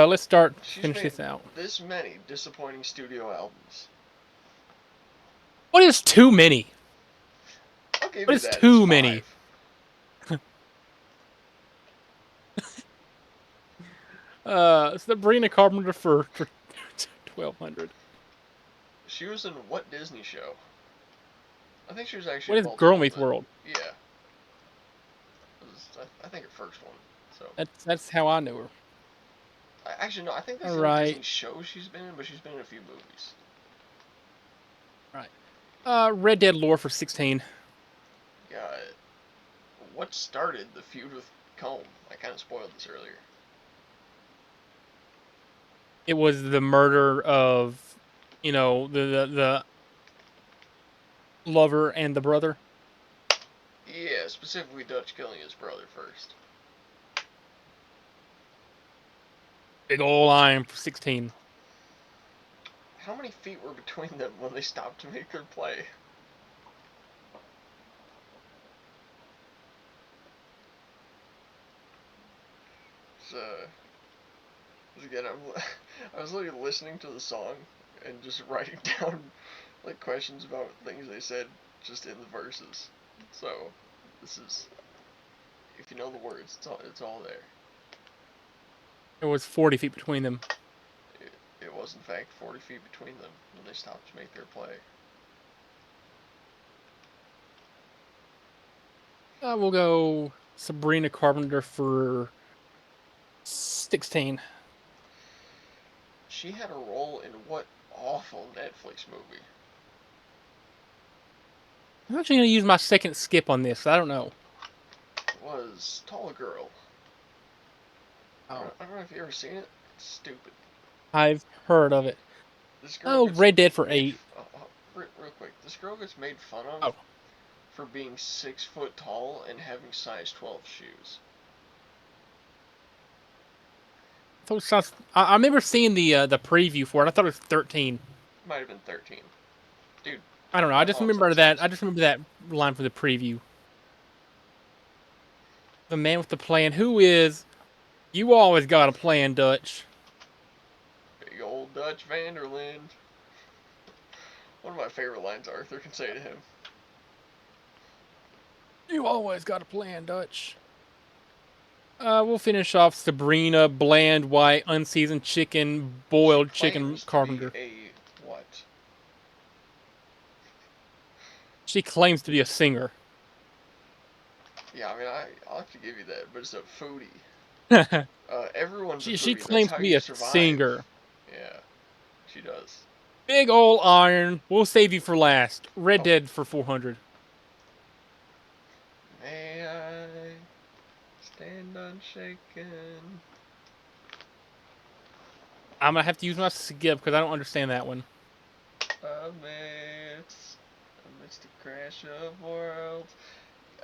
Let's start She's finish made this out. this many disappointing studio albums. What is too many? I'll give What you is that. It's too many? 5. Sabrina Carpenter for 1200. She was in what Disney show? I think she was actually What in is Girl multiple of Meets them. World? Yeah. I think her first one. So That's how I knew her. actually no, I think All that's the only right. Disney show she's been in, but she's been in a few movies. All right. Red Dead lore for 16. Yeah. What started the feud with Combe? I kind of spoiled this earlier. It was the murder of, the lover and the brother. Yeah, specifically Dutch killing his brother first. Big ol' iron for 16. How many feet were between them when they stopped to make their play? So, again, I was literally listening to the song and just writing down like questions about things they said just in the verses. So, this is, if you know the words, it's all there. There was 40 feet between them. It was in fact 40 feet between them when they stopped to make their play. We'll go Sabrina Carpenter for 16. She had a role in what awful Netflix movie? I'm actually going to use my second skip on this. I don't know. It was Tall Girl. Oh. I don't know if you've ever seen it. It's stupid. I've heard of it. This girl Oh, gets Red Dead for made 8. real quick. This girl gets made fun of Oh. for being 6 foot tall and having size 12 shoes. I remember seeing the preview for it. I thought it was 13. Might have been 13. Dude, I don't know. I my just mom's remember that. upstairs. I just remember that line for the preview. The man with the plan. Who is? You always got a plan, Dutch. Big old Dutch Vanderland. One of my favorite lines Arthur can say to him. You always got a plan, Dutch. We'll finish off Sabrina, bland, white, unseasoned chicken, She boiled chicken claims to be Carpenter. a what? She claims to be a singer. Yeah, I mean, I'll have to give you that, but it's a foodie. Everyone's a she foodie. That's claims how to be you a survive. singer. Yeah, she does. Big ol' iron. We'll save you for last. Red Oh. Dead for 400. May I stand unshaken? I'm gonna have to use my skip because I don't understand that one. Amidst the crash of worlds.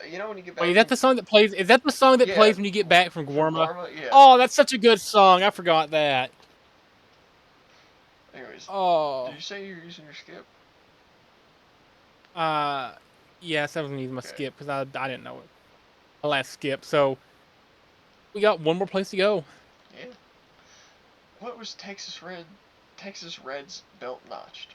You know when you get Wait, back is that from the song that plays? Is that the song that yeah plays when you get back from from Guarma? Guarma? Yeah. Oh, that's such a good song. I forgot that. Anyways, did Oh. you say you're using your skip? Yes, I was gonna use my Okay. skip because I didn't know it. My last skip. So we got one more place to go. Yeah. What was Texas Red's belt notched?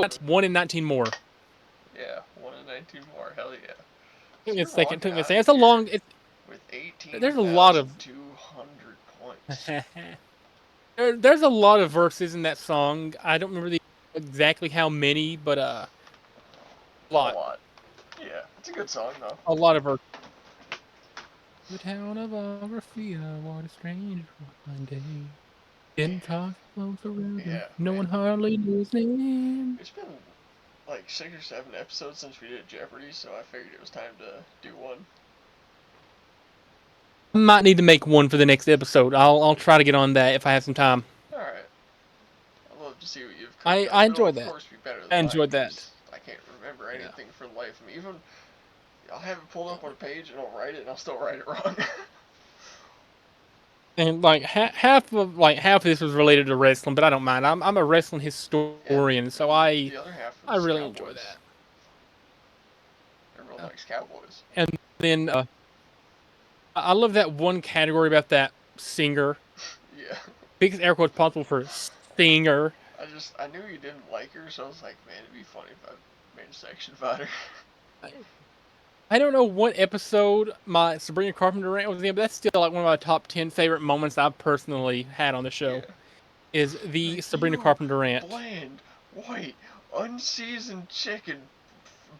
that's 1 in 19 more. Yeah, 1 in 19 more. Hell yeah. Took me a You're second. walking Took me a out second. of It's a here long. with There's a lot of. 18,200 points. There's a lot of verses in that song. I don't remember exactly how many, but a A lot. lot. Yeah, it's a good song though. A lot of verses. The town of Agrafia, what a strange one day. Didn't talk close around him. Yeah, No man. one hardly knew his name. It's been like 6 or 7 episodes since we did Jeopardy, so I figured it was time to do one. I might need to make one for the next episode. I'll try to get on that if I have some time. Alright. I'd love to see what you've cooked I up. It'll enjoyed of that. course be better I than mine, enjoyed that. because I can't remember Yeah. anything for the life of me. Even, I'll have it pulled up on a page and I'll write it and I'll still write it wrong. And like half of this was related to wrestling, but I don't mind. I'm a wrestling historian, and so the other half I was really enjoy Cowboys. that. Everyone likes Cowboys. And then I love that one category about that singer. Yeah. Biggest air quotes possible for singer. I knew you didn't like her, so I was like, man, it'd be funny if I made a section about her. I don't know what episode my Sabrina Carpenter rant was in, but that's still like one of my top 10 favorite moments I've personally had on the show. Yeah. Is the Like, Sabrina Carpenter rant. Bland, white, unseasoned chicken,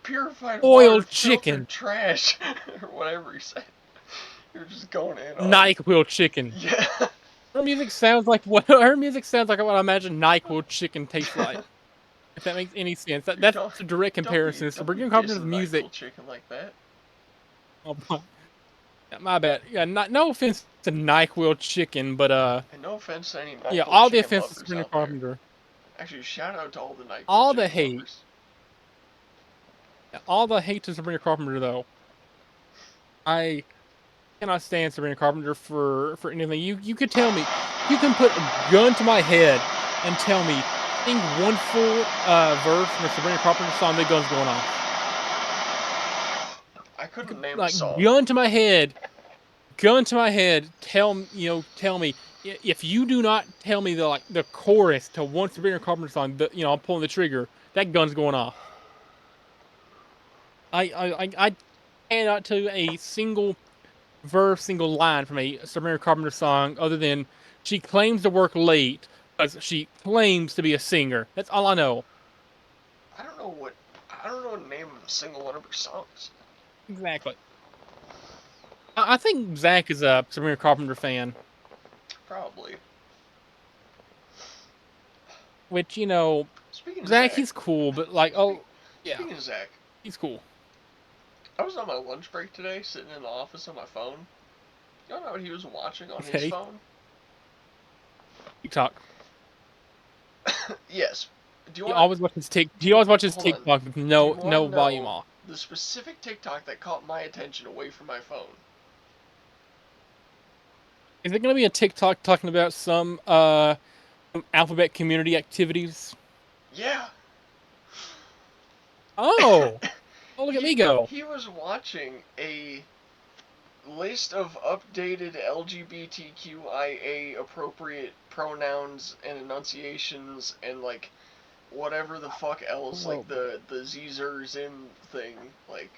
purified Oiled water, chicken. filtered trash, or whatever he said. You're just going in on NyQuil chicken. Yeah. Her music sounds like what I imagine NyQuil chicken tastes like. If that makes any sense. That's a direct comparison. Sabrina Carpenter's music. NyQuil chicken like that. Oh, my bad. Yeah, no offense to NyQuil chicken, but And no offense to any NyQuil yeah, all the chicken offense to lovers Sabrina out there. Carpenter. Actually, shout out to all the NyQuil All chicken the hate. lovers. All the hate to Sabrina Carpenter though. I cannot stand Sabrina Carpenter for anything. You could tell me, you can put a gun to my head and tell me, sing one full verse from a Sabrina Carpenter song, the gun's going off. I couldn't name a Like song. gun to my head. Tell me if you do not tell me the chorus to one Sabrina Carpenter song, I'm pulling the trigger. That gun's going off. I cannot tell you a single verse, single line from a Sabrina Carpenter song other than she claims to work late because she claims to be a singer. That's all I know. I don't know the name of a single one of her songs. Exactly. I think Zach is a Sabrina Carpenter fan. Probably. Which, Speaking of Zach, he's cool, but Speaking of Zach, he's cool. I was on my lunch break today, sitting in the office on my phone. You know what he was watching on his phone? TikTok. Yes. He always watches TikTok with no volume off. The specific TikTok that caught my attention away from my phone. Is it going to be a TikTok talking about some alphabet community activities? Yeah. Oh. Oh, look at me go. He was watching a list of updated LGBTQIA appropriate pronouns and enunciations and like whatever the fuck else, like the Zers in thing, like,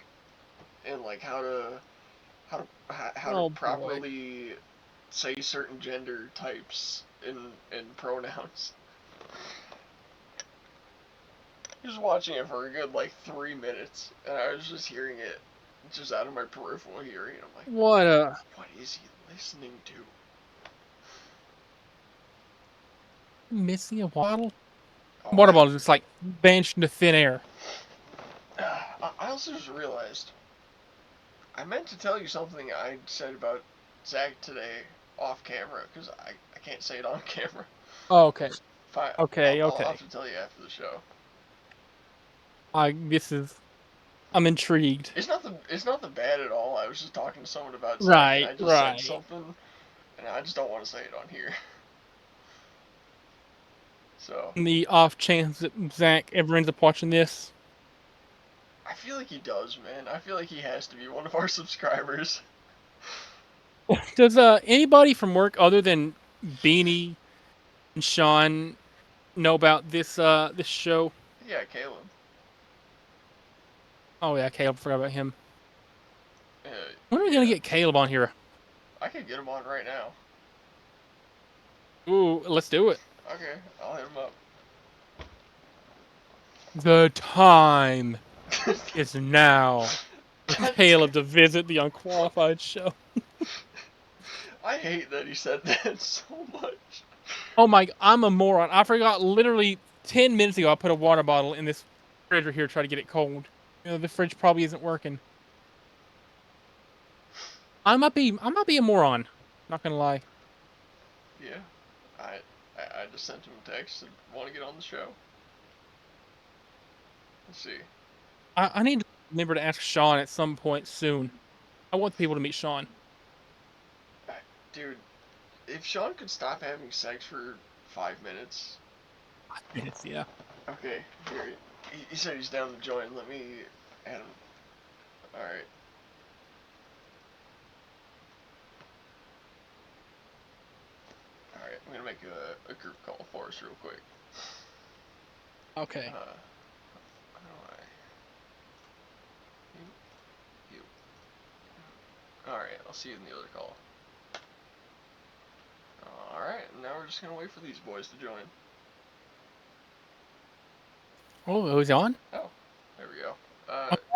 and like how to properly say certain gender types in pronouns. He was watching it for a good 3 minutes, and I was just hearing it just out of my peripheral hearing. I'm like, what is he listening to? Missing a waddle? Water bottle just vanished into thin air. I also just realized I meant to tell you something I said about Zach today off camera, because I can't say it on camera. Oh, okay. Okay. I'll have to tell you after the show. I'm intrigued. It's nothing bad at all. I was just talking to someone about Zach, right, and I just said something, and I just don't want to say it on here. So. The off chance that Zach ever ends up watching this. I feel like he does, man. I feel like he has to be one of our subscribers. Does anybody from work other than Beanie and Shawn know about this show? Yeah, Caleb. Oh yeah, Caleb. Forgot about him. Uh, When are we gonna get Caleb on here? I could get him on right now. Ooh, let's do it. Okay, I'll hit him up. The time is now for God Caleb to visit the Unqualified show. I hate that he said that so much. Oh my! I'm a moron. I forgot. Literally 10 minutes ago, I put a water bottle in this fridge right here to try to get it cold. The fridge probably isn't working. I might be a moron. Not gonna lie. Yeah, I just sent him a text and want to get on the show. Let's see. I need to remember to ask Shawn at some point soon. I want people to meet Shawn. Dude, if Shawn could stop having sex for 5 minutes. 5 minutes, yeah. Okay, here. He said he's down to join. Let me add him. Alright. Alright, I'm gonna make a group call for us real quick. Okay. How do I? You. Alright, I'll see you in the other call. Alright, now we're just gonna wait for these boys to join. Oh, he's on? Oh, there we go.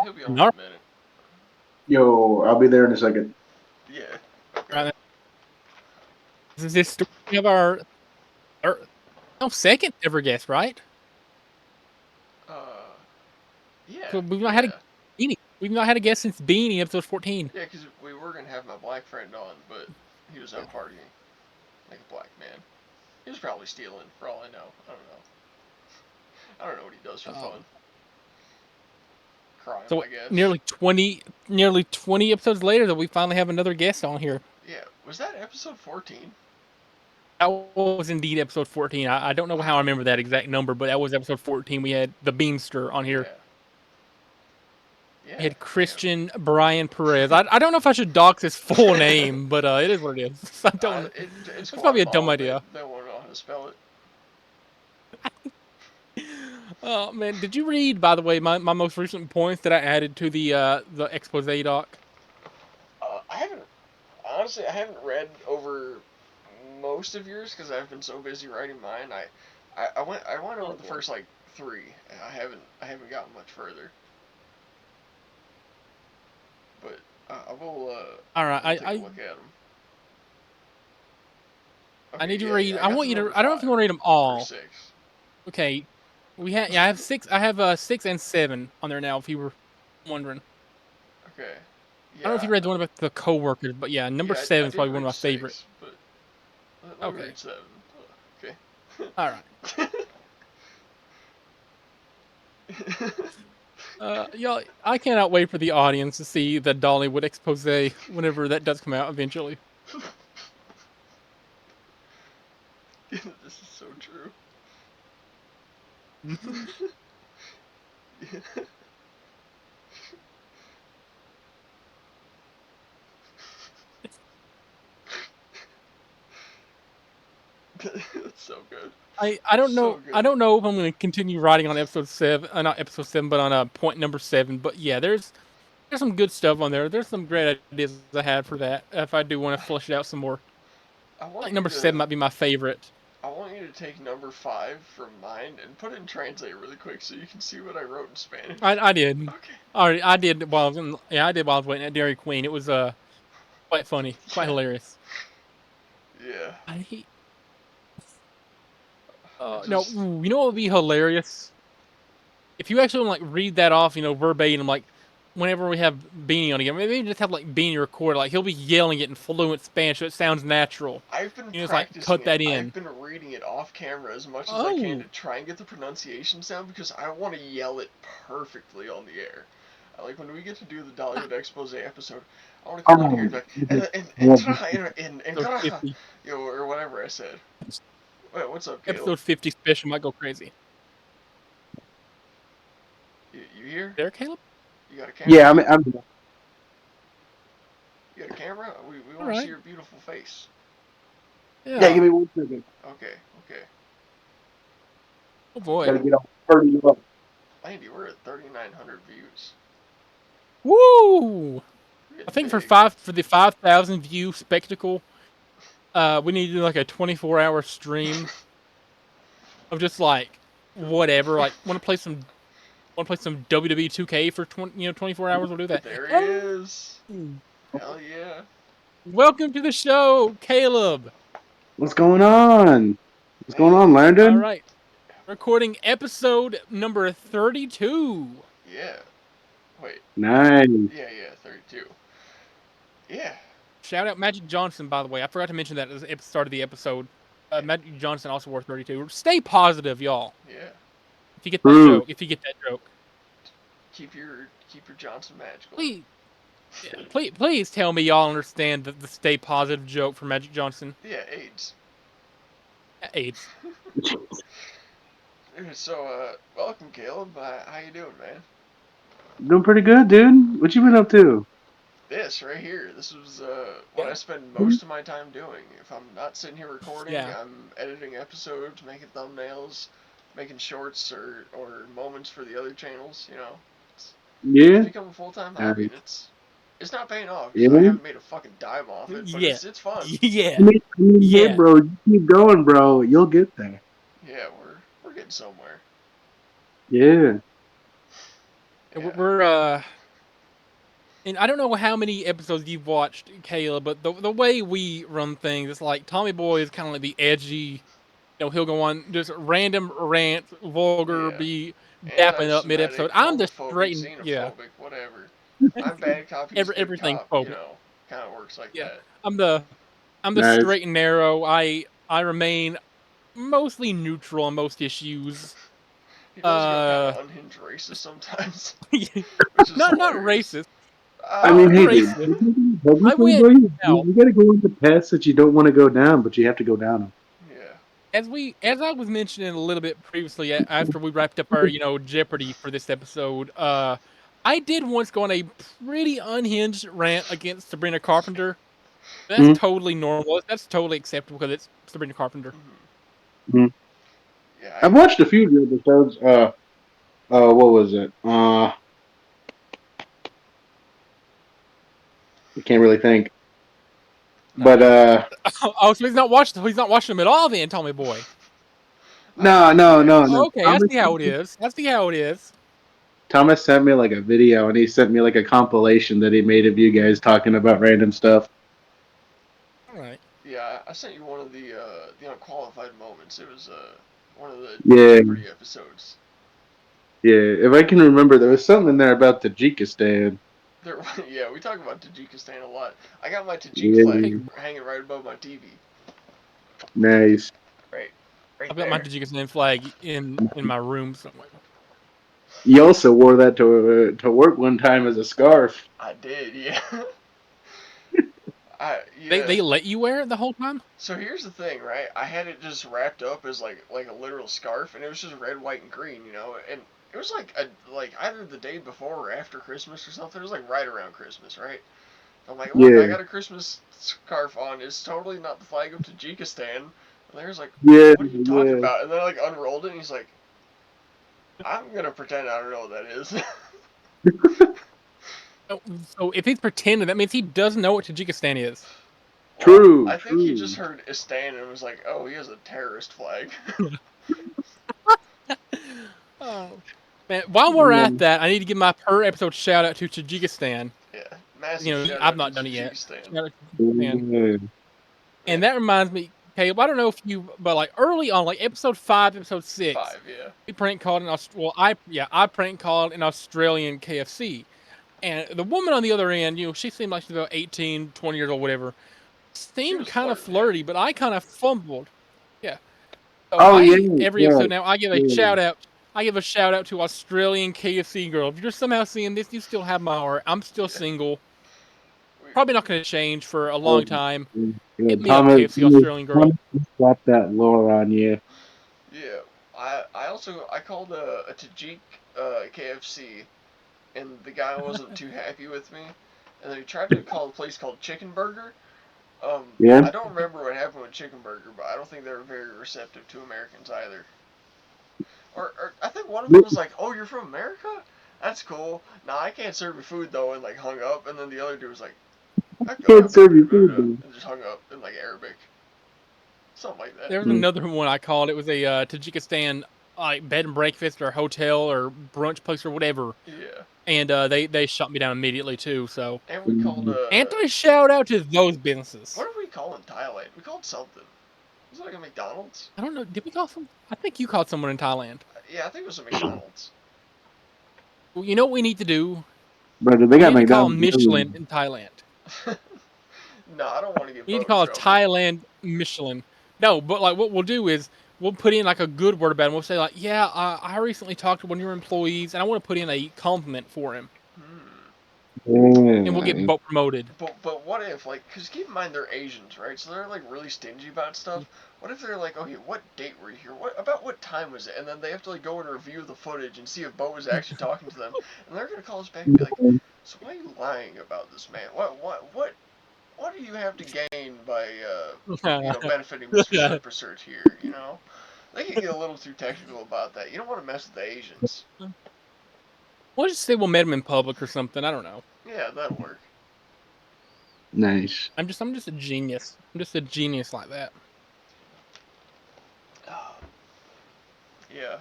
He'll be on in No. a minute. Yo, I'll be there in a second. Yeah. Okay. Right. This is this story of our second ever guest, right? Uh, yeah. So we've not Yeah. had a Beanie. We've not had a guest since Beanie episode 14. Yeah, because we were gonna have my black friend on, but he was out partying like a black man. He was probably stealing, for all I know. I don't know. I don't know what he does for fun. Crime, So I guess. nearly 20 episodes later that we finally have another guest on here. Yeah, was that episode 14? That was indeed episode 14. I don't know how I remember that exact number, but that was episode 14. We had the Beamster on here. Yeah. We had Christian Brian Perez. I don't know if I should dox his full name, but it is what it is. I don't. It's That's probably a dumb Guatemala. idea. They won't know how to spell it. Oh man, did you read, by the way, my most recent points that I added to the expose doc? I haven't, honestly, I haven't read over most of yours because I've been so busy writing mine. I went over the first like 3, and I haven't gotten much further. But I will. All right, take a look at them. Okay, I need to read. I want you to. I don't know if you want to read them or all. 6. Okay, I have 6. I have 6 and 7 on there now. If you were wondering. Okay. I don't know if you read the one about the coworkers, but yeah, number 7 is probably one of my favorites. But let me read 7. Okay. All right. Y'all, I cannot wait for the audience to see the Dollywood expose whenever that does come out eventually. This is so true. That's so good. I don't know. I don't know if I'm going to continue writing on episode 7, not episode 7, but on point number 7. But yeah, there's some good stuff on there. There's some great ideas I had for that. If I do want to flesh it out some more, like number 7 might be my favorite. I want you to take number 5 from mine and put it in translate really quick so you can see what I wrote in Spanish. I did. Okay. I did while I did while I was waiting at Dairy Queen. It was quite funny, quite hilarious. Yeah. No, you know what would be hilarious? If you actually like read that off, verbatim, like whenever we have Beanie on again, maybe just have like Beanie record, like he'll be yelling it in fluent Spanish, so it sounds natural. I've been practicing like, cut that in. I've been reading it off camera as much as I can to try and get the pronunciations down because I want to yell it perfectly on the air. Like when we get to do the Dollywood expose episode, I want to come on here and be like, or whatever I said. Wait, what's up, Caleb? Episode 50 special might go crazy. You here? There, Caleb? You got a camera? Yeah, I'm. You got a camera? We want to see your beautiful face. Yeah, give me 1 second. Okay. Oh boy. Gotta get all 30 up. Andy, we're at 3,900 views. Woo! I think big. for the 5,000 view spectacle, we need to do like a 24-hour stream of just like whatever. Like want to play some WWE 2K for 24 hours. We'll do that. There he is. Oh! Hell yeah. Welcome to the show, Caleb. What's going on? What's going on, All Landon? right, recording episode number 32. Yeah. Wait. Nice. Yeah, 32. Yeah. Shout out Magic Johnson, by the way. I forgot to mention that at the start of the episode. Magic Johnson also wore 32. Stay positive, y'all. Yeah. If you get that joke. Keep your Johnson magical. Please tell me y'all understand the stay positive joke from Magic Johnson. Yeah, AIDS. AIDS. So, welcome, Caleb. How you doing, man? Doing pretty good, dude. What you been up to? This right here. This was what I spend most of my time doing. If I'm not sitting here recording, I'm editing episodes, making thumbnails, making shorts or moments for the other channels. You know, it's become a full-time hobby, and it's not paying off because I haven't made a fucking dime off it. But it's fun. Yeah. Hey, bro, you keep going, bro. You'll get there. Yeah, we're getting somewhere. Yeah. We're and I don't know how many episodes you've watched, Caleb, but the way we run things, it's like Tommy Boy is kind of like the edgy. He'll go on just random rants, vulgar, be dapping up mid episode. I'm the straight, xenophobic, whatever. I'm bad cop, he's good everything cop. phobic. You know, kind of works like that. I'm the straight and narrow. I remain mostly neutral on most issues. He does go kind of unhinged racist sometimes, which is not hilarious. racist. I mean, hey, racist. I win. You gotta go on the paths that you don't want to go down, but you have to go down them. Yeah. As I was mentioning a little bit previously, after we wrapped up our Jeopardy for this episode, I did once go on a pretty unhinged rant against Sabrina Carpenter. That's totally normal. That's totally acceptable because it's Sabrina Carpenter. Mm-hmm. Yeah, I've watched a few of the episodes. What was it? I can't really think. But oh, so he's not watching them at all, then, Tommy Boy. No. Okay, I see how it is. Thomas sent me like a video, and he sent me like a compilation that he made of you guys talking about random stuff. All right. Yeah, I sent you one of the unqualified moments. It was one of the Jeopardy episodes. Yeah, if I can remember, there was something in there about Tajikistan. Yeah, we talk about Tajikistan a lot. I got my Tajik flag hanging right above my TV. Nice. Right I've got my Tajikistan flag in my room somewhere. You also wore that to work one time as a scarf. I did, yeah. They let you wear it the whole time? So here's the thing, right? I had it just wrapped up as like a literal scarf, and it was just red, white, and green, you know. And it was like either the day before or after Christmas or something. It was like right around Christmas, right? I'm like, look, I got a Christmas scarf on. It's totally not the flag of Tajikistan. And there's like, what are you talking about? And then I like unrolled it, and he's like, I'm gonna pretend I don't know what that is. So if he's pretending, that means he doesn't know what Tajikistan is. True. I think he just heard Istan and was like, oh, he has a terrorist flag. Oh, man, while we're at that, I need to give my per episode shout out to Tajikistan. Yeah, massive shout out I've not done it yet. Shout out to Tajikistan. And that reminds me, Caleb, I don't know if you, but like early on, like episode 5, episode 6, 5, yeah. We prank called I prank called an Australian KFC. And the woman on the other end, she seemed like she was about 18, 20 years old, whatever. Seemed kind of flirty, but I kind of fumbled. Yeah. So every episode now, I give a shout out. I give a shout out to Australian KFC girl. If you're somehow seeing this, you still have my heart. I'm still single. Probably not going to change for a long time. Hit me up, KFC Australian girl. Slap that lore on you. Yeah. I called a Tajik KFC, and the guy wasn't too happy with me. And then he tried to call a place called Chicken Burger. I don't remember what happened with Chicken Burger, but I don't think they were very receptive to Americans either. Or I think one of them was like, "Oh, you're from America? That's cool. Nah, I can't serve you food though," and like hung up. And then the other dude was like, Can't serve you food, dude. and just hung up in like Arabic, something like that. There was another one I called. It was a Tajikistan like bed and breakfast or hotel or brunch place or whatever. Yeah. And they shut me down immediately too. So And we called anti shout out to those businesses. what did we call in Thailand? We called something. Was it like a McDonald's? I don't know. Did we call some? I think you called someone in Thailand. Yeah, I think it was a McDonald's. Well, you know what we need to do? Brother, they We got need to call McDonald's. Michelin in Thailand. No, I don't want to get We need to boat call trouble. Thailand Michelin. No, but like what we'll do is we'll put in like a good word about him. We'll say like, yeah, I recently talked to one of your employees, and I want to put in a compliment for him, and we'll get boat promoted. But what if, like, because keep in mind they're Asians, right? So they're like really stingy about stuff. What if they're like, okay, what date were you here? What time was it? And then they have to like go and review the footage and see if Bo was actually talking to them, and they're gonna call us back and be like, so why are you lying about this man? What do you have to gain by benefiting Mr. Research here? You know, they can get a little too technical about that. You don't want to mess with the Asians. We'll just say we'll meet him in public or something. I don't know. Yeah, that'll work. Nice. I'm just a genius. I'm just a genius like that. Yeah.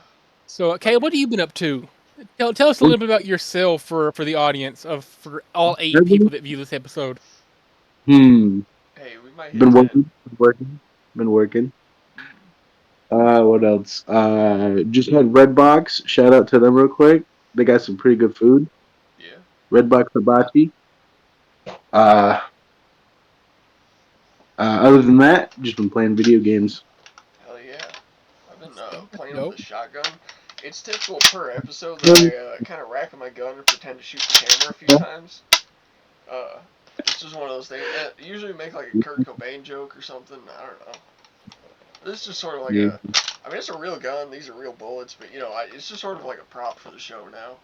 So, Caleb, what have you been up to? Tell us a little bit about yourself for the audience for all 8 people that view this episode. Hey, we might hit Been that. Been working. What else? Just had Redbox. Shout out to them real quick. They got some pretty good food. Yeah. Redbox Hibachi. Other than that, just been playing video games. Hell yeah. I've been Dope. playing with the shotgun. It's typical per episode that I kind of rack my gun and pretend to shoot the camera a few times. It's just one of those things. Usually make like a Kurt Cobain joke or something. I don't know. This is just sort of like I mean, it's a real gun. These are real bullets, but it's just sort of like a prop for the show now.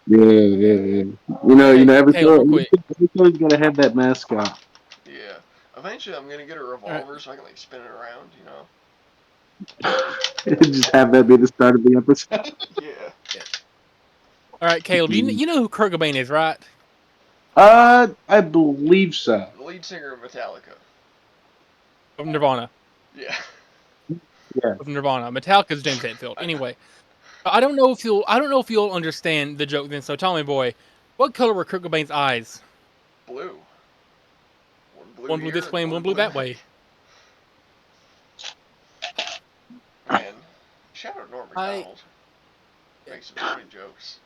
Yeah. You know, every show's gotta have that mascot. Yeah. Eventually, I'm gonna get a revolver so I can like spin it around. Just have that be the start of the episode. Yeah. All right, Caleb. You know who Kurt Cobain is, right? I believe so. The lead singer of Metallica. Of Nirvana. Yeah. Of Nirvana. Metallica's James Hetfield. Anyway, I don't know if you'll understand the joke then. So tell me, boy, what color were Kurt Cobain's eyes? Blue. One blue this way and one blue that way. Man, shout out Norm Macdonald. Makes some funny jokes.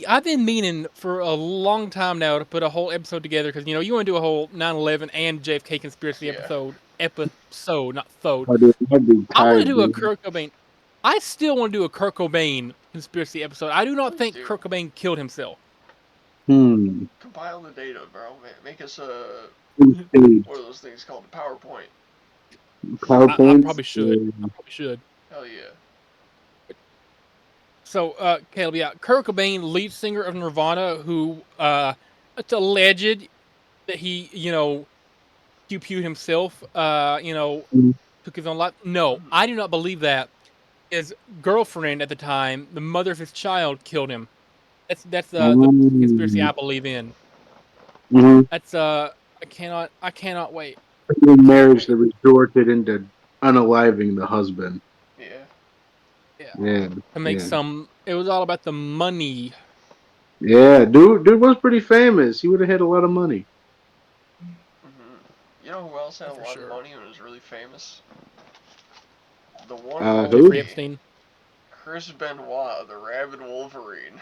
I've been meaning for a long time now to put a whole episode together because you want to do a whole 9/11 and JFK conspiracy episode, not thode. I want to do a Kurt Cobain. I still want to do a Kurt Cobain conspiracy episode. I do not think Kurt Cobain killed himself. Compile the data, bro. Make us what are those things called? A PowerPoint. I probably should. Hell yeah. So, Caleb, Kurt Cobain, lead singer of Nirvana, who it's alleged that he, pew-pewed himself, took his own life. No, I do not believe that. His girlfriend at the time, the mother of his child, killed him. That's the conspiracy I believe in. That's I cannot wait. Marriage that resorted into unaliving the husband. Yeah. To make some, it was all about the money. Yeah, dude was pretty famous. He would have had a lot of money. You know who else had a lot of money and was really famous? The one Jeffrey Epstein. Chris Benoit, the Rabid Wolverine.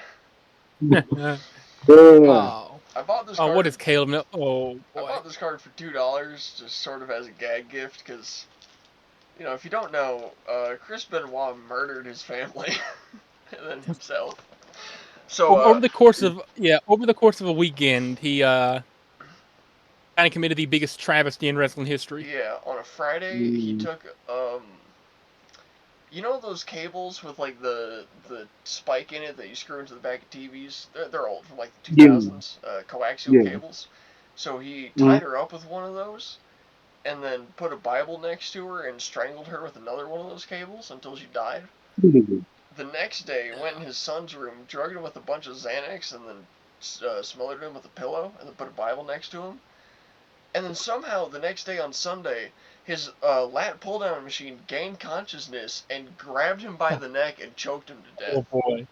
Oh. I bought this card. What is Caleb? No. Oh, boy. I bought this card for $2 just sort of as a gag gift because, if you don't know, Chris Benoit murdered his family and then himself. So over the course of a weekend, he kind of committed the biggest travesty in wrestling history. Yeah, on a Friday, he took those cables with like the spike in it that you screw into the back of TVs? They're old, from like the 2000s, coaxial cables. So he tied her up with one of those, and then put a Bible next to her and strangled her with another one of those cables until she died. The next day, went in his son's room, drugged him with a bunch of Xanax, and then smothered him with a pillow, and then put a Bible next to him. And then somehow the next day on Sunday, his lat pull-down machine gained consciousness and grabbed him by the neck and choked him to death. Oh boy.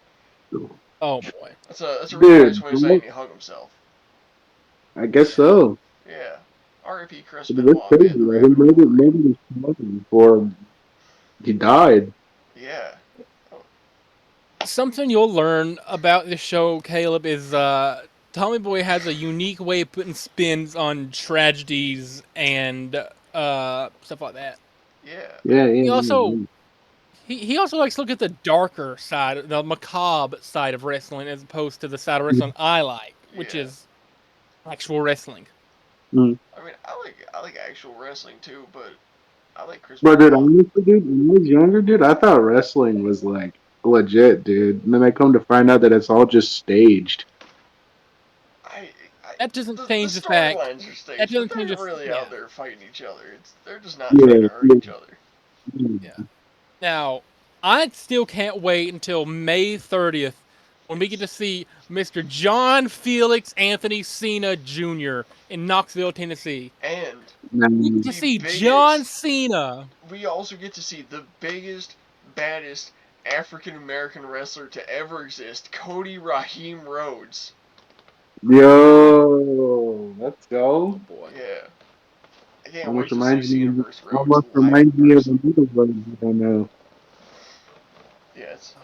Oh boy. That's a real nice Dude, way of saying he hung himself. I guess so. Yeah. R.I.P. Chris That's Benoit, crazy. man, the I think Rabbit of Wolverine. maybe he was smoking before he died. Yeah. Something you'll learn about this show, Caleb, is Tommy Boy has a unique way of putting spins on tragedies and stuff like that. Yeah. Yeah, He also yeah. he also likes to look at the darker side, the macabre side of wrestling, as opposed to the side of wrestling I like, which Yeah. is actual wrestling. Mm. I mean, I like actual wrestling too, but I like Chris But dude, Benoit. honestly, dude, when I was younger, dude, I thought wrestling was like legit, dude. And then I come to find out that it's all just staged. I, I That doesn't the change the fact. storylines are That staged, but doesn't they're change the really yeah. out there fighting each other. They're just not trying Yeah, to hurt yeah. each other. Yeah. Now, I still can't wait until May 30th when we get to see Mr. John Felix Anthony Cena Jr. in Knoxville, Tennessee. And We get to the see John biggest, Cena. we also get to see the biggest, baddest African American wrestler to ever exist, Cody Raheem Rhodes. Yo, let's go. Boy. Yeah. I can't Almost wait to see reminds Cena me. versus Rhodes Almost live in reminds me of person. another one I don't know. Yeah, it's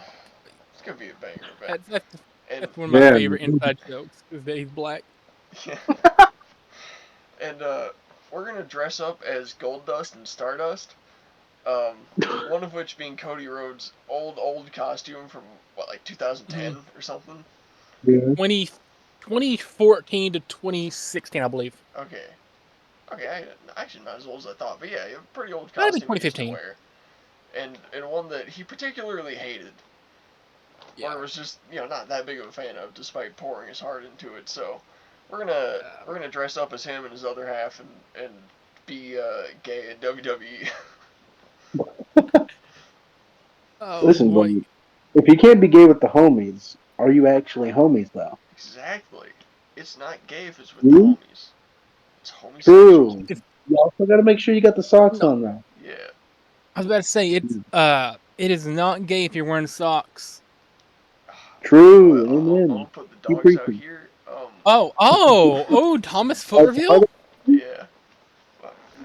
gonna be a banger event. That's, that's, And that's one of my Yeah, favorite inside jokes, is that he's black. yeah, and we're gonna dress up as Goldust and Stardust. One of which being Cody Rhodes' old costume from what, like 2010 Mhm. or something. 2014 to 2016, I believe. Okay, okay, actually not as old as I thought, but yeah, a pretty old Might have been costume he used to 2015. wear, and one that he particularly hated, or Yeah. was just not that big of a fan of, despite pouring his heart into it. So we're gonna dress up as him and his other half and be gay at WWE. Oh Listen, boy. buddy. If you can't be gay with the homies, are you actually homies though? Exactly. It's not gay if it's with the Hmm? homies. It's homosexual. True. You also got to make sure you got the socks No, on though. Yeah. I was about to say it is not gay if you're wearing socks. You know True. what? I'm Amen. gonna put the Keep dogs out preaching. here. Oh, Thomas That's part Footerville? of Yeah.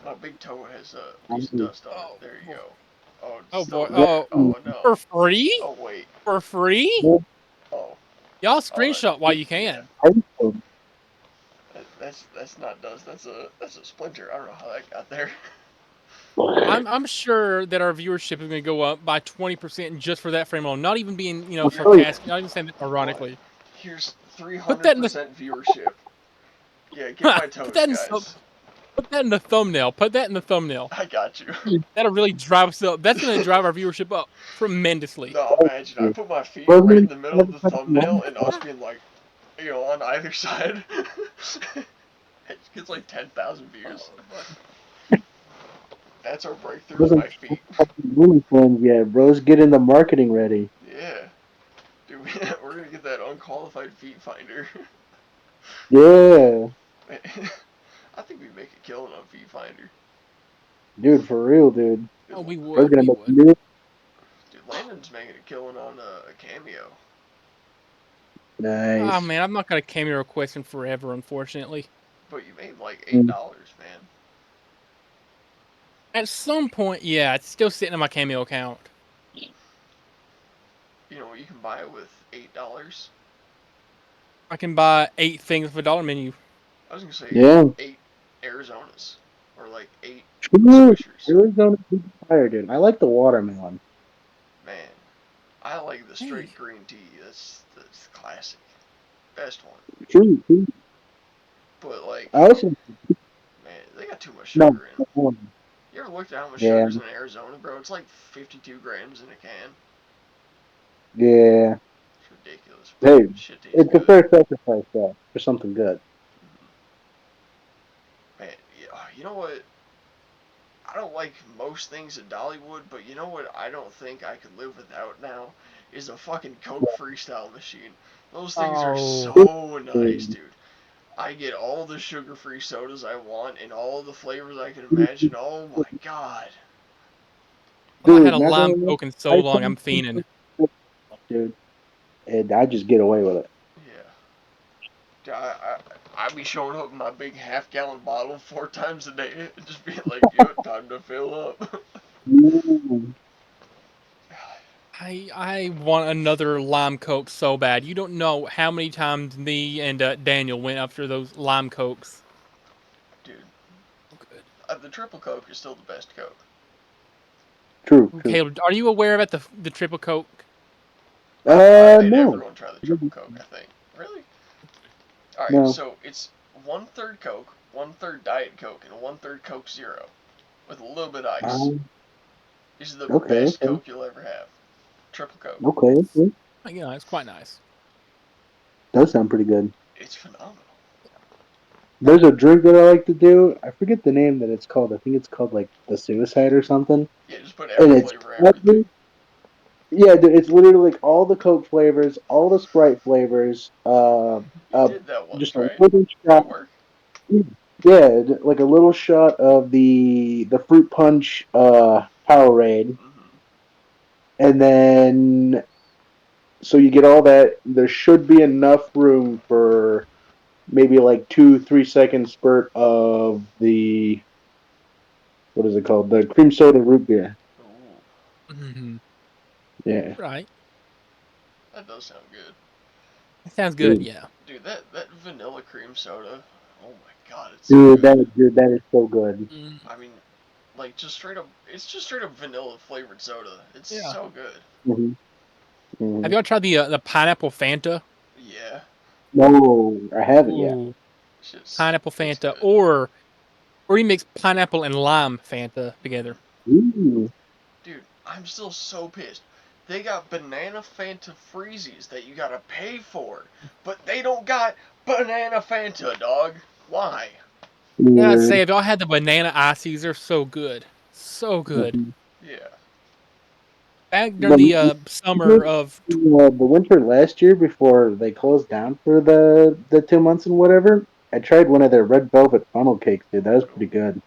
My big toe has a piece of it. dust on it. Oh, There you go. Oh, oh it's boy. still there. Oh, Oh no. for free? Oh wait. For free? Oh. Y'all Oh. screenshot while you Yeah. can. That's not dust. That's a splinter. I don't know how that got there. I'm sure that our viewership is going to go up by 20% just for that frame alone. Not even being Really? sarcastic. Not even saying that Boy. ironically. Here's Put that in the 300% viewership. Yeah. Get my put toes, that in guys. put that in the thumbnail. Put that in the thumbnail. I got you. That'll really drive us up. That's going to drive our viewership up tremendously. No, imagine I put my feet right in Roseman, the middle of the thumbnail and us being like, on either side. It gets like 10,000 views. Oh, boy. That's our breakthrough is wasn't my feet. uniforms yet. Bro's getting the marketing ready. Yeah. Dude, we're gonna get that unqualified feet finder. Yeah, I think we make a killing on feet finder. dude, for real, dude. Oh, we Bro's would. gonna We make would. new. Dude, Landon's making a killing on a cameo. Oh Nice. man, I'm not going to cameo request in forever, unfortunately. But you made like Mm. $8, man. At some point, yeah, it's still sitting in my cameo account. You know what you can buy it with $8? I can buy 8 things for $1 menu. I was gonna say Yeah. 8 Arizonas. Or like 8 True. Swishers. Arizona's fire, dude. I like the watermelon. Man, I like the Hey, straight green tea. That's classic. Best one. True. True. But like, I also man, they got too much no. sugar in them. You ever looked at how much Yeah. sugar's in Arizona, bro? It's like 52 grams in a can. Yeah. It's ridiculous. But Hey, shit tastes it's a good. fair sacrifice though for something good. Man, yeah, you know what? I don't like most things at Dollywood, but you know what I don't think I could live without now is a fucking Coke Freestyle machine. Those things are Oh, so nice, dude. I get all the sugar-free sodas I want in all the flavors I can imagine. Oh my god. well, I had Dude, a never lime mind. coke in so I long, I'm found fiending. dude, and I just get away with it. Yeah. I be showing up in my big half-gallon bottle 4 times a day and just being like, yo, time to fill up. Mm. I want another lime coke so bad. You don't know how many times me and Daniel went after those lime cokes. Dude, Oh, good. the triple Coke is still the best Coke. True, true. Caleb, are you aware about the triple coke? I made No, everyone try the triple Coke, I think. Really? Alright, no. so it's 1/3 Coke, 1/3 Diet Coke, and 1/3 Coke Zero with a little bit of ice. Um, This is the okay, best okay, Coke you'll ever have. Triple Coke. okay, okay. You know, it's quite nice. Does sound pretty good. It's phenomenal. There's a drink that I like to do. I forget the name that it's called. I think it's called like the Suicide or something. Yeah, just put And every it's flavor, everything. yeah, dude, it's literally like all the Coke flavors, all the Sprite flavors, You did that once, just a right? little Did shot. it work? Yeah, like a little shot of the fruit punch Powerade, Mm-hmm. and then so you get all that. There should be enough room for maybe like 2 3 second spurt of the what is it called? The cream soda root beer. Ooh, Hmm. Yeah. Right. that does sound good. That sounds good. Dude, Yeah. Dude, that vanilla cream soda, oh my god, it's so good. dude, that is so good. Mm, I mean, like, just straight up, it's just straight up vanilla flavored soda. It's yeah. so good. Hmm. Hmm. Have you all tried the pineapple Fanta? Yeah, No, I haven't yet. Ooh, shit's, pineapple it's Fanta, good. or you mix pineapple and lime Fanta Mm-hmm. together. Ooh. Dude, I'm still so pissed. They got banana Fanta freezies that you gotta pay for, but they don't got banana Fanta, dog. Why? Yeah, I'd Yeah. say if y'all had the banana ices, they're so good, so good. Mhm. Yeah. Back during The, the summer of the winter last year before they closed down for the 2 months and whatever, I tried one of their red velvet funnel cakes, dude. That was pretty Ooh. good.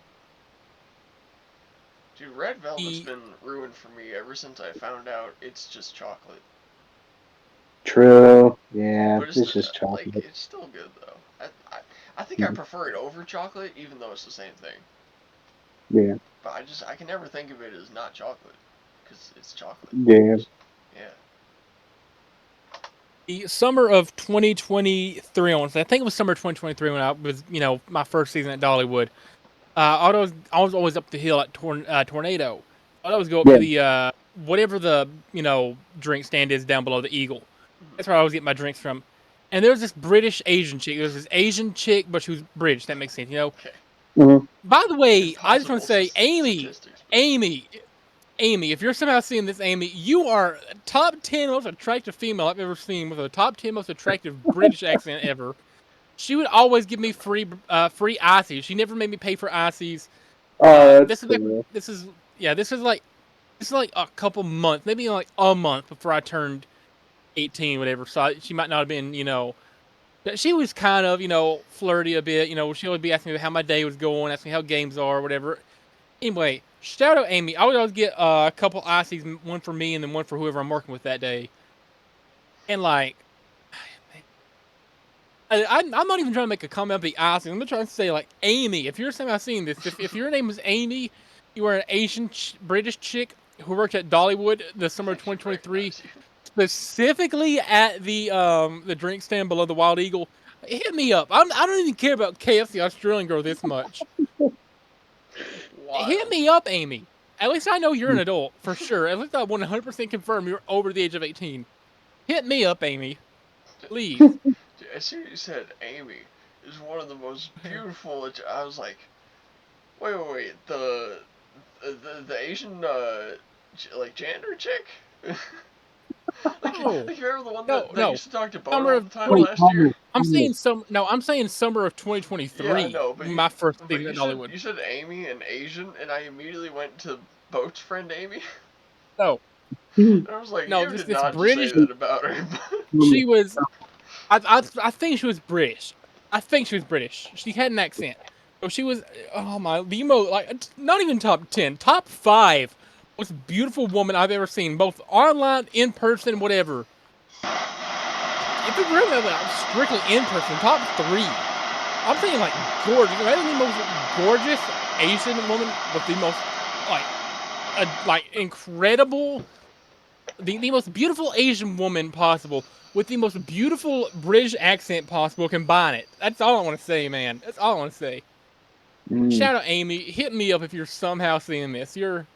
Dude, red velvet's 20, been ruined for me ever since I found out it's just chocolate. True. Yeah, But it's it's just like chocolate. it's still good though. I think I prefer it over chocolate, even though it's the same thing. Yeah. But I can never think of it as not chocolate, because it's chocolate. Yeah. Yeah. the summer of 2023, I think it was summer 2023 when I was, my first season at Dollywood. I was always up the hill at Tornado. I'd always go up Yeah. to the whatever the drink stand is down below the Eagle. Mhm. That's where I always get my drinks from. And there was this British Asian chick. There was this Asian chick, but she was British. That makes sense. Okay. Hmm. By the way, I just want Impossible to say, Amy, statistics, but Amy, Amy, if you're somehow seeing this, Amy, you are top 10 most attractive female I've ever seen with a top 10 most attractive British accent ever. She would always give me free ices. She never made me pay for ices. Oh, that's This is like cool. this is yeah, this is like a couple months, maybe like a month before I turned 18, whatever. So she might not have been, but she was kind of, flirty a bit. She would be asking me how my day was going, asking me how games are, whatever. Anyway, shout out Amy. I would always get a couple ices, one for me and then one for whoever I'm working with that day. And like, I'm not even trying to make a comment about the icing. I'm trying to say like, Amy, if you're somehow seeing this, if your name was Amy, you were an Asian British chick who worked at Dollywood the summer I of actually 2023, recognize you. specifically at the drink stand below the Wild Eagle. Hit me up. I don't even care about KFC Australian girl this much. Hit Wild. me up, Amy. At least I know you're an adult for sure. At least I 100% confirm you're over the age of 18. Hit me up, Amy. Please. Dude, as soon as you said Amy is one of the most beautiful, I was like, wait, the Asian like janitor chick. Like, No, like you remember the one no, that no. used to talk to Bono Summer all of the time 20. last year? I'm saying I'm saying summer of Yeah, I 2023. know, My first season you at said Dollywood. Amy and Asian, and I immediately went to Boat's friend Amy, No, and I was like, no. you This did this not just say British. that about her. She was. I think she was British. I think she was British. She had an accent. So she was. Oh my, the most like not even top 10, top 5 most beautiful woman I've ever seen, both online, in person, whatever. If we're really about strictly in person, top 3. I'm saying like gorgeous. Maybe the most gorgeous Asian woman with the most like incredible, the most beautiful Asian woman possible with the most beautiful British accent possible. Combine it. That's all I want to say, man. That's all I want to say. Mm, Shout out Amy. Hit me up if you're somehow seeing this. You're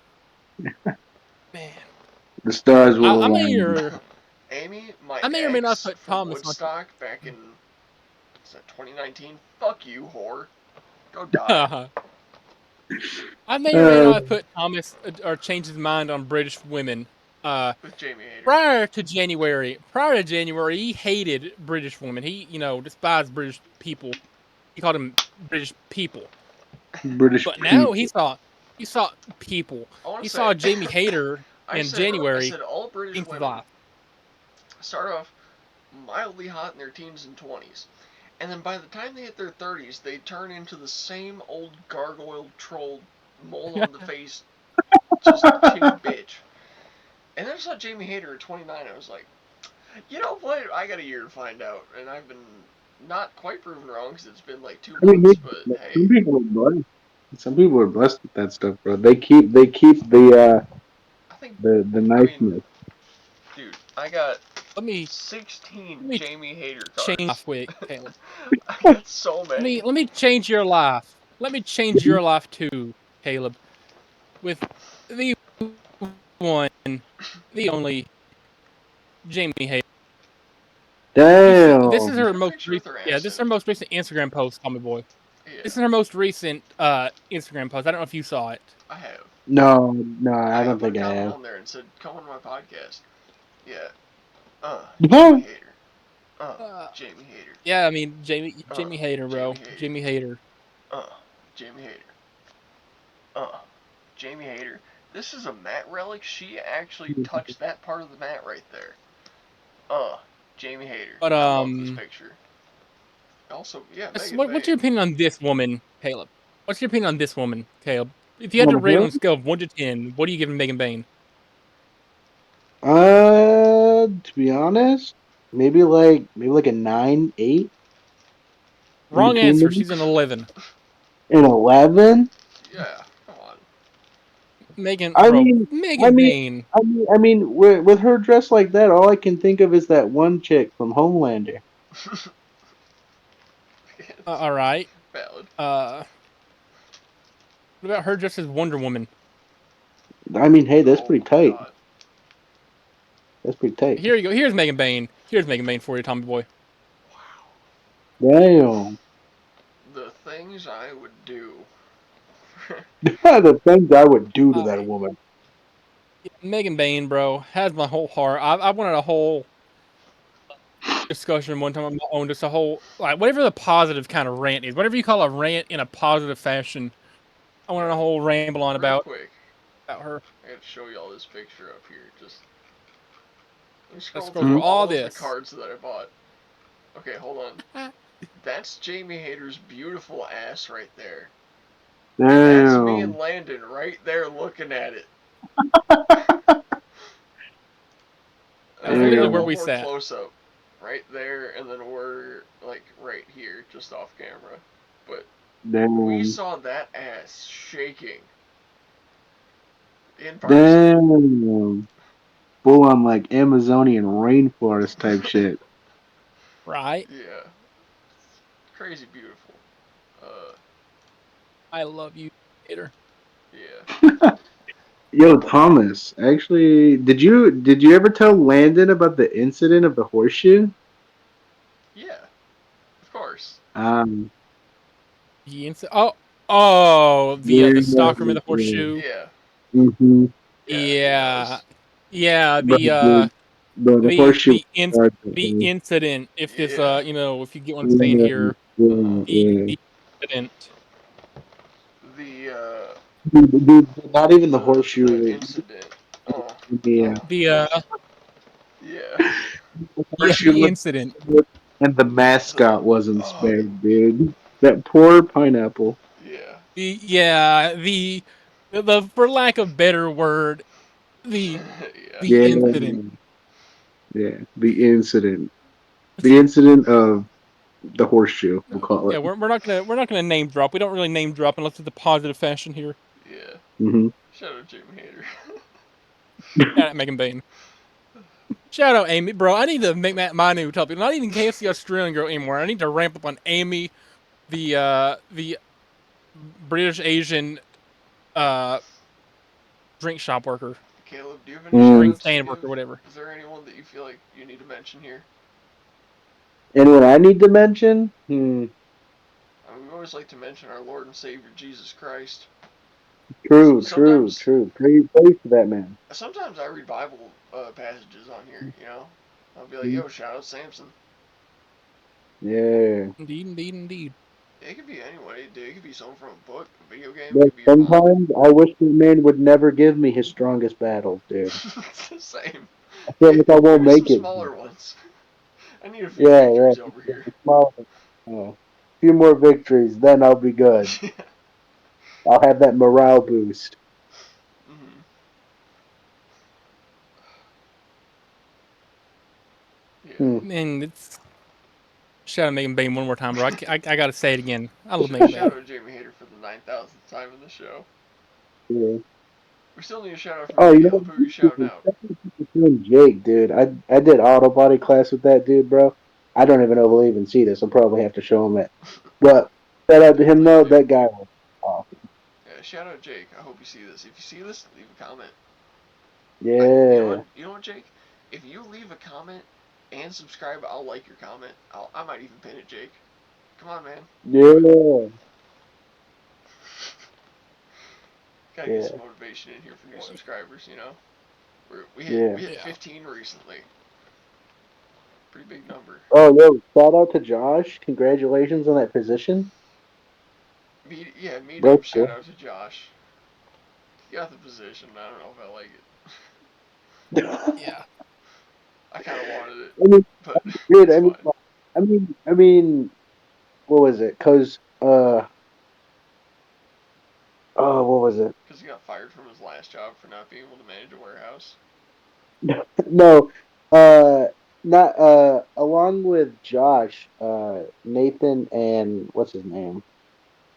man. the stars will I may align. or Amy, my I may or may not ex put from Thomas on. Woodstock back in, is that 2019? Fuck you, whore. Go die. I may or may Uh, not put Thomas or change his mind on British women. With Jamie Hayter. Prior to January, he hated British women. He, despised British people. He called them British people. British But now people. he saw people. I want He to say, saw Jamie Hayter in I January. said all British Changed his women life. start off mildly hot in their teens and 20s. And then by the time they hit their 30s, they turn into the same old gargoyle troll, mole on the face, just chitty bitch. And then I saw Jamie Hayter at 29. I was like, you know what? I got a year to find out. And I've been not quite proven wrong because it's been like 2 months, but hey. Some people are blessed. Some people are blessed with that stuff, bro. They keep I think, the I mean, niceness. dude, I got Let me 16 let me Jamie Hayter change cards. quick, Caleb. I got so Let me many. let me change your life. Let me change your life too, Caleb. With the one, the only Jamie Hayter. You see, this is Damn. Is her there a most picture with recent. her Yeah, ass this is in? her most recent Instagram post, Tommy Boy. This is Yeah, her most recent Instagram post. I don't know if you saw it. I have. No, no, I I don't put a think I comment have. on there and said, come on my podcast. Yeah. Huh? Jamie Hayter. Uh, Jamie Hayter. yeah, I mean Jamie Hayter, Jamie bro. Hayter. Jamie Hayter. Uh, Jamie Hayter. Uh, Jamie Hayter. This is a mat relic. She actually touched that part of the mat right there. Uh, Jamie Hayter. But I love this picture. Also, yeah, Megan what's your Bang. opinion on this woman, Caleb? What's your opinion on this woman, Caleb? If you had to On rate her? on a scale of 1 to 10, what are you giving Megan Bain? To be honest, maybe like a 9, 8 in Wrong between answer. them. She's an 11. An 11. Yeah, come on. I mean, I Megan mean, Bain. with her dressed like that, all I can think of is that one chick from Homelander. It's All right. valid. Uh, what about her dressed as Wonder Woman? I mean, hey, that's Oh pretty my tight. god. That's pretty tight. Here you go. Here's Megan Bain. Here's Megan Bain for you, Tommy Boy. Wow. Damn. The things I would do. The things I would do to Uh, that woman. Megan Bain, bro, has my whole heart. I wanted a whole discussion one time on my own, just a whole like whatever the positive kind of rant is, whatever you call a rant in a positive fashion. I wanted a Yo, whole ramble on real quick. about her. I gotta show y'all this picture up here. Just let me Let's scroll go through through Hmm? all all of the this. cards that I bought. Okay, hold on. That's Jamie Hayter's beautiful ass right there. That's me and Damn. Landon right there looking at it. That's I literally got where Damn. one we more sat. close up. Right there, and then we're like right here, just off camera. But we Damn. saw that ass shaking in person. Damn. Full on like Amazonian rainforest type shit. Right? Yeah, crazy beautiful. Uh, I love you, hater. yeah. Yo, Thomas, actually, did you ever tell Landon about the incident of the horseshoe? Yeah, of course. Um, The yeah, stalker in the yeah. horseshoe. Yeah, Mm-hmm. yeah, Yeah, yeah. Bro, The dude. The horseshoe. The incident. If this Yeah. if you get what I'm saying here, the incident. The Dude, not even the horseshoe. incident. Oh. Yeah. The Yeah. The yeah, horseshoe the was- incident. and the mascot wasn't Oh. spared, dude. That poor pineapple. Yeah. The for lack of better word, the Yeah. the Yeah, incident. yeah. The incident. The incident of the horseshoe, we'll call Yeah, it. we're not gonna name drop. We don't really name drop unless it's a positive fashion here. Yeah. Hmm. Shout out Jamie Hater. Shout out Megan Bain. Shout out Amy, bro. I need to make that my new topic. Not even KFC Australian girl anymore. I need to ramp up on Amy, the British Asian uh drink shop worker, Caleb, do you have any shout drink Mm. outs to stand give? worker, whatever. Is there anyone that you feel like you need to mention here? Anyone I need to mention? Hmm. I mean, we always like to mention our Lord and Savior Jesus Christ. True, true, Sometimes, true. Praise for that man. sometimes I read Bible passages on here. You know, I'll be like, Mhm. "Yo, shout out Samson." Yeah. Indeed, indeed, indeed. It could be anyone. It could be someone from a book, a video game. It But could be your mom. sometimes I wish that man would never give me his strongest battles, dude. It's the same. I feel like I Give won't me some make it. smaller ones. I need a few Yeah, yeah. victories over here. Small, few more victories, then I'll be good. Yeah. I'll have that morale boost. Mm-hmm. Yeah. Hmm. And it's shout out Megan Bain one more time, bro. I gotta say it again. I love Megan Shout Bain. out Jamie Hater for the 9,000th time in the show. Yeah. We still need a shout out from Oh, you, you know Caleb. Who are you shouting out? what? Jake, dude. I did auto body class with that dude, bro. I don't even know if he'll even see this. I'll probably have to show him it. But shout out to Yeah, him please though. do. That guy was awesome. Yeah, shout out Jake. I hope you see this. If you see this, leave a comment. You know what? Yeah. You know what, Jake? If you leave a comment and subscribe, I'll like your comment. I might even pin it, Jake. Come on, man. Do it. Yeah. Gotta get Yeah. some motivation in here for new subscribers. You know, Yeah. we hit Yeah. 15 recently. Pretty big number. Oh, yo, shout out to Josh. Congratulations on that position. Medium That's shout good. out to Josh. He got the position. I don't know if I like it. Yeah. I kind of wanted it, I mean, but dude, it's fine. I mean, what was it? What was it? Because he got fired from his last job for not being able to manage a warehouse. No, not along with Josh, Nathan and what's his name?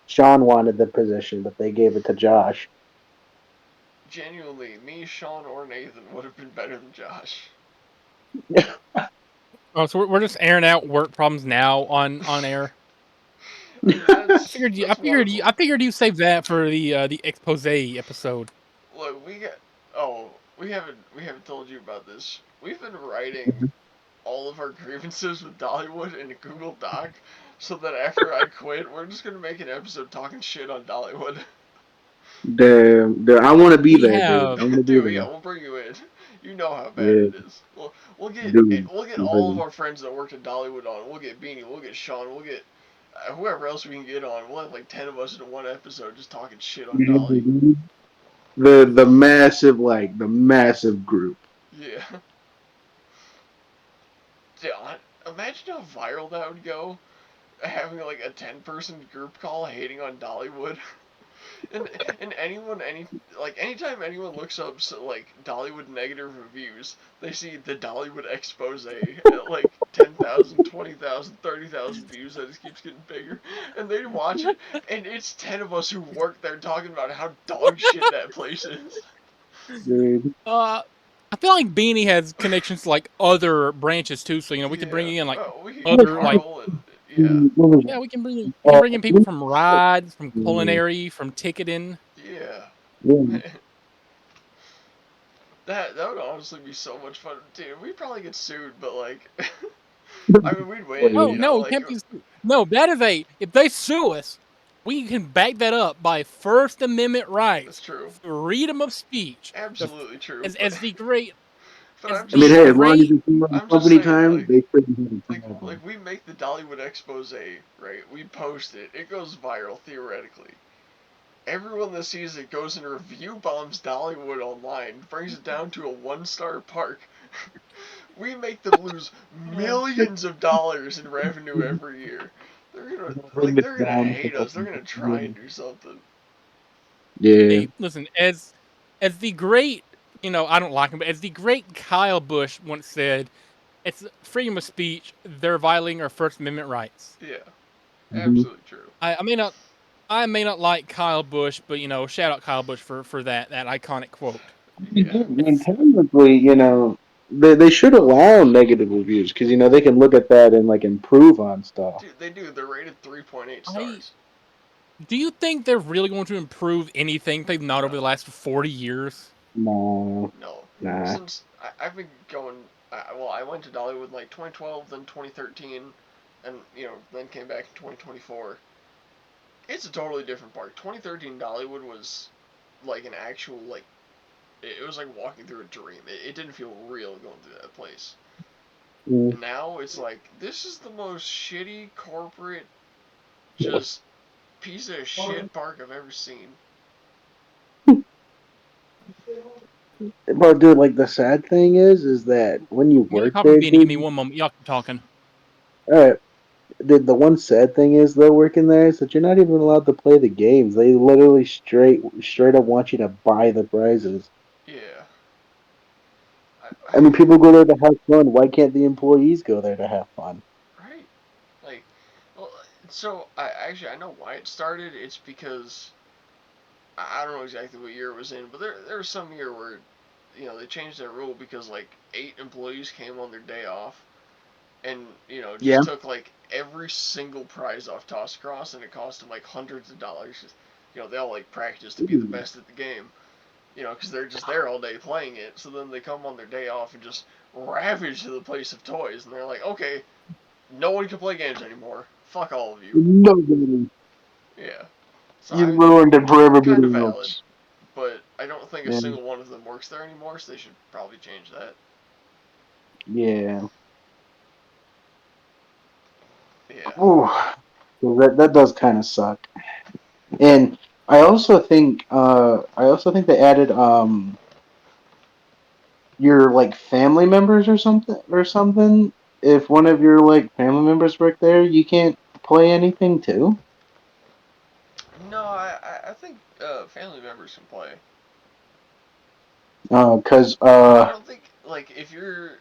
Shawn wanted the position, but they gave it to Josh. Genuinely, me, Shawn, or Nathan would have been better than Josh. Oh, so we're just airing out work problems now on air. I mean, that's one of them. I figured you saved that for the expose episode. Look, we haven't told you about this. We've been writing all of our grievances with Dollywood in a Google Doc, so that after I quit, we're just gonna make an episode talking shit on Dollywood. I want to be We there, dude. have I want to be Dude, yeah, there. we'll bring you in. You know how bad Yeah, it is. dude. We'll get all of our friends that worked at Dollywood on. We'll get Beanie. We'll get Shawn. We'll get whoever else we can get on. We'll have like 10 of us in one episode just talking shit on Dolly. The massive group. Yeah. Dude, imagine how viral that would go. Having like a 10-person group call hating on Dollywood. And anytime anyone looks up like Dollywood negative reviews, they see the Dollywood expose at like 10,000, 20,000, 30,000 views that just keeps getting bigger, and they watch it, and it's 10 of us who work there talking about how dog shit that place is. Dude. I feel like Beanie has connections to like other branches too, so we could bring Yeah, in like well, we could get other like Carl and yeah, What was yeah, it? we can bring in people from rides, from Mm, culinary, from ticketing. yeah. yeah. That would honestly be so much fun, dude. We'd probably get sued, but like, I mean, we'd win, No, you know, no, like, can't be no, that is a if they sue us, we can back that up by First Amendment that's rights, true. freedom of speech. Absolutely true, but As the great But I'm I mean, just hey, the as saying. long as great. it's on I'm just company saying, time, they shouldn't have a problem. we make the Dollywood expose, right? We post it. It goes viral theoretically. Everyone that sees it goes and review bombs Dollywood online, brings it down to a 1-star park. We make them lose millions of dollars in revenue every year. Bring it They're gonna down. hate us. They're gonna try and do something. Yeah. Hey, listen, as the great, I don't like him, but as the great Kyle Busch once said, it's freedom of speech. They're violating our First Amendment rights. Yeah, Mm-hmm. absolutely true. I may not like Kyle Busch, but shout out Kyle Busch for that iconic quote. Yeah, I mean, It's technically, they should allow negative reviews because they can look at that and like improve on stuff. dude, they do. They're rated 3.8 I stars. do you think they're really going to improve anything they've not over the No, last 40 years? No, no. nah. Since I've been going, well, I went to Dollywood like 2012, then 2013, and then came back in 2024. It's a totally different park. 2013 Dollywood was like an actual it was like walking through a dream. It didn't feel real going through that place. Mm. And now it's like this is the most shitty corporate, just piece of shit park I've ever seen. But dude, like the sad thing is that when you I'm getting a work copy of there, Benny. Give me dude. one moment. Y'all keep talking. All right, the one sad thing is though working there is that you're not even allowed to play the games. They literally straight up want you to buy the prizes. Yeah. I mean, people go there to have fun. Why can't the employees go there to have fun? Right. Like, well, so I know why it started. It's because I don't know exactly what year it was in, but there was some year where they changed that rule because like 8 employees came on their day off and Yeah. just took like every single prize off toss across, and it cost them like hundreds of dollars. They all like practice to be the Ooh. best at the game. Because they're just there all day playing it. So then they come on their day off and just ravage the place of toys, and they're like, okay, no one can play games anymore. Fuck all of you. Nobody. Yeah. So You I mean, ruined it for kind of everybody valid, else. but I don't think a Yeah. single one of them works there anymore. So they should probably change that. Yeah. Yeah. Ooh. So that does kind of suck. And I also think they added your like family members or something. If one of your like family members work there, you can't play anything too. No, I think family members can play. Cause I don't think like if you're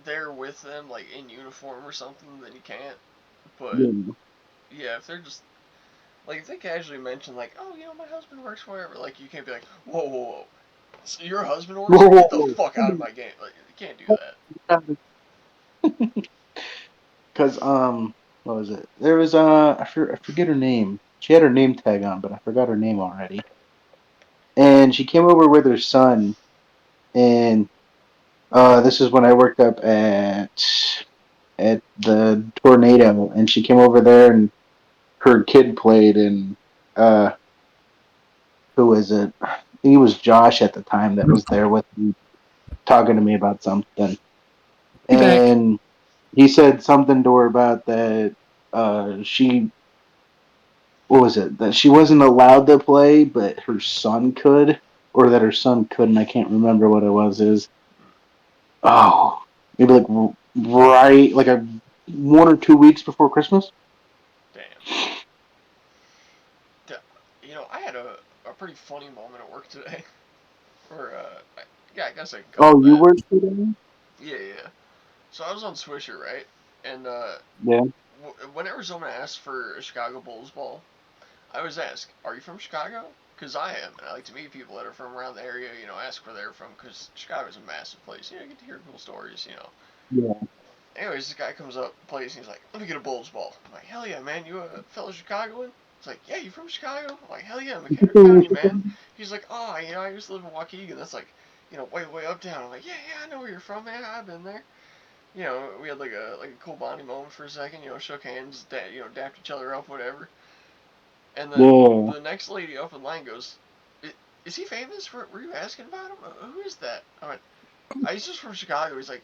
there with them like in uniform or something, then you can't. But yeah. yeah, if they're just like if they casually mention like, oh, my husband works wherever, like you can't be like, whoa, whoa, whoa. So your husband works here? Get the Whoa, fuck out of my game. Like you can't do that. whoa. Cause what was it? There was I forget her name. She had her name tag on, but I forgot her name already. And she came over with her son, and this is when I worked up at the tornado, and she came over there, and her kid played, and uh, who is it? I think it was Josh at the time that was there with me, talking to me about something, Be back. and he said something to her about that. She what was it that she wasn't allowed to play, but her son could, or that her son couldn't. I can't remember what it was. Is oh maybe like right like a 1 or 2 weeks before Christmas. Damn. I had a pretty funny moment at work today. Or yeah, I guess I can call it Oh, you that. were today? Yeah, yeah. So I was on Swisher, right? And Yeah. whenever someone asks for a Chicago Bulls ball, I always ask, "Are you from Chicago?" Because I am, and I like to meet people that are from around the area. Ask where they're from, because Chicago's a massive place. You get to hear cool stories. Yeah. Anyways, this guy comes up, plays, and he's like, "Let me get a Bulls ball." I'm like, "Hell yeah, man! You a fellow Chicagoan?" He's like, "Yeah, you from Chicago?" I'm like, "Hell yeah, McHenry County, man." He's like, "Oh, I used to live in Waukegan. That's like, way uptown." I'm like, "Yeah, yeah, I know where you're from, man. I've been there." We had like a cool bonding moment for a second. Shook hands, dapped each other up, whatever. And then Yeah. the next lady up in line goes, "Is he famous? Were you asking about him? Who is that?" I went, He's just from Chicago. He's like,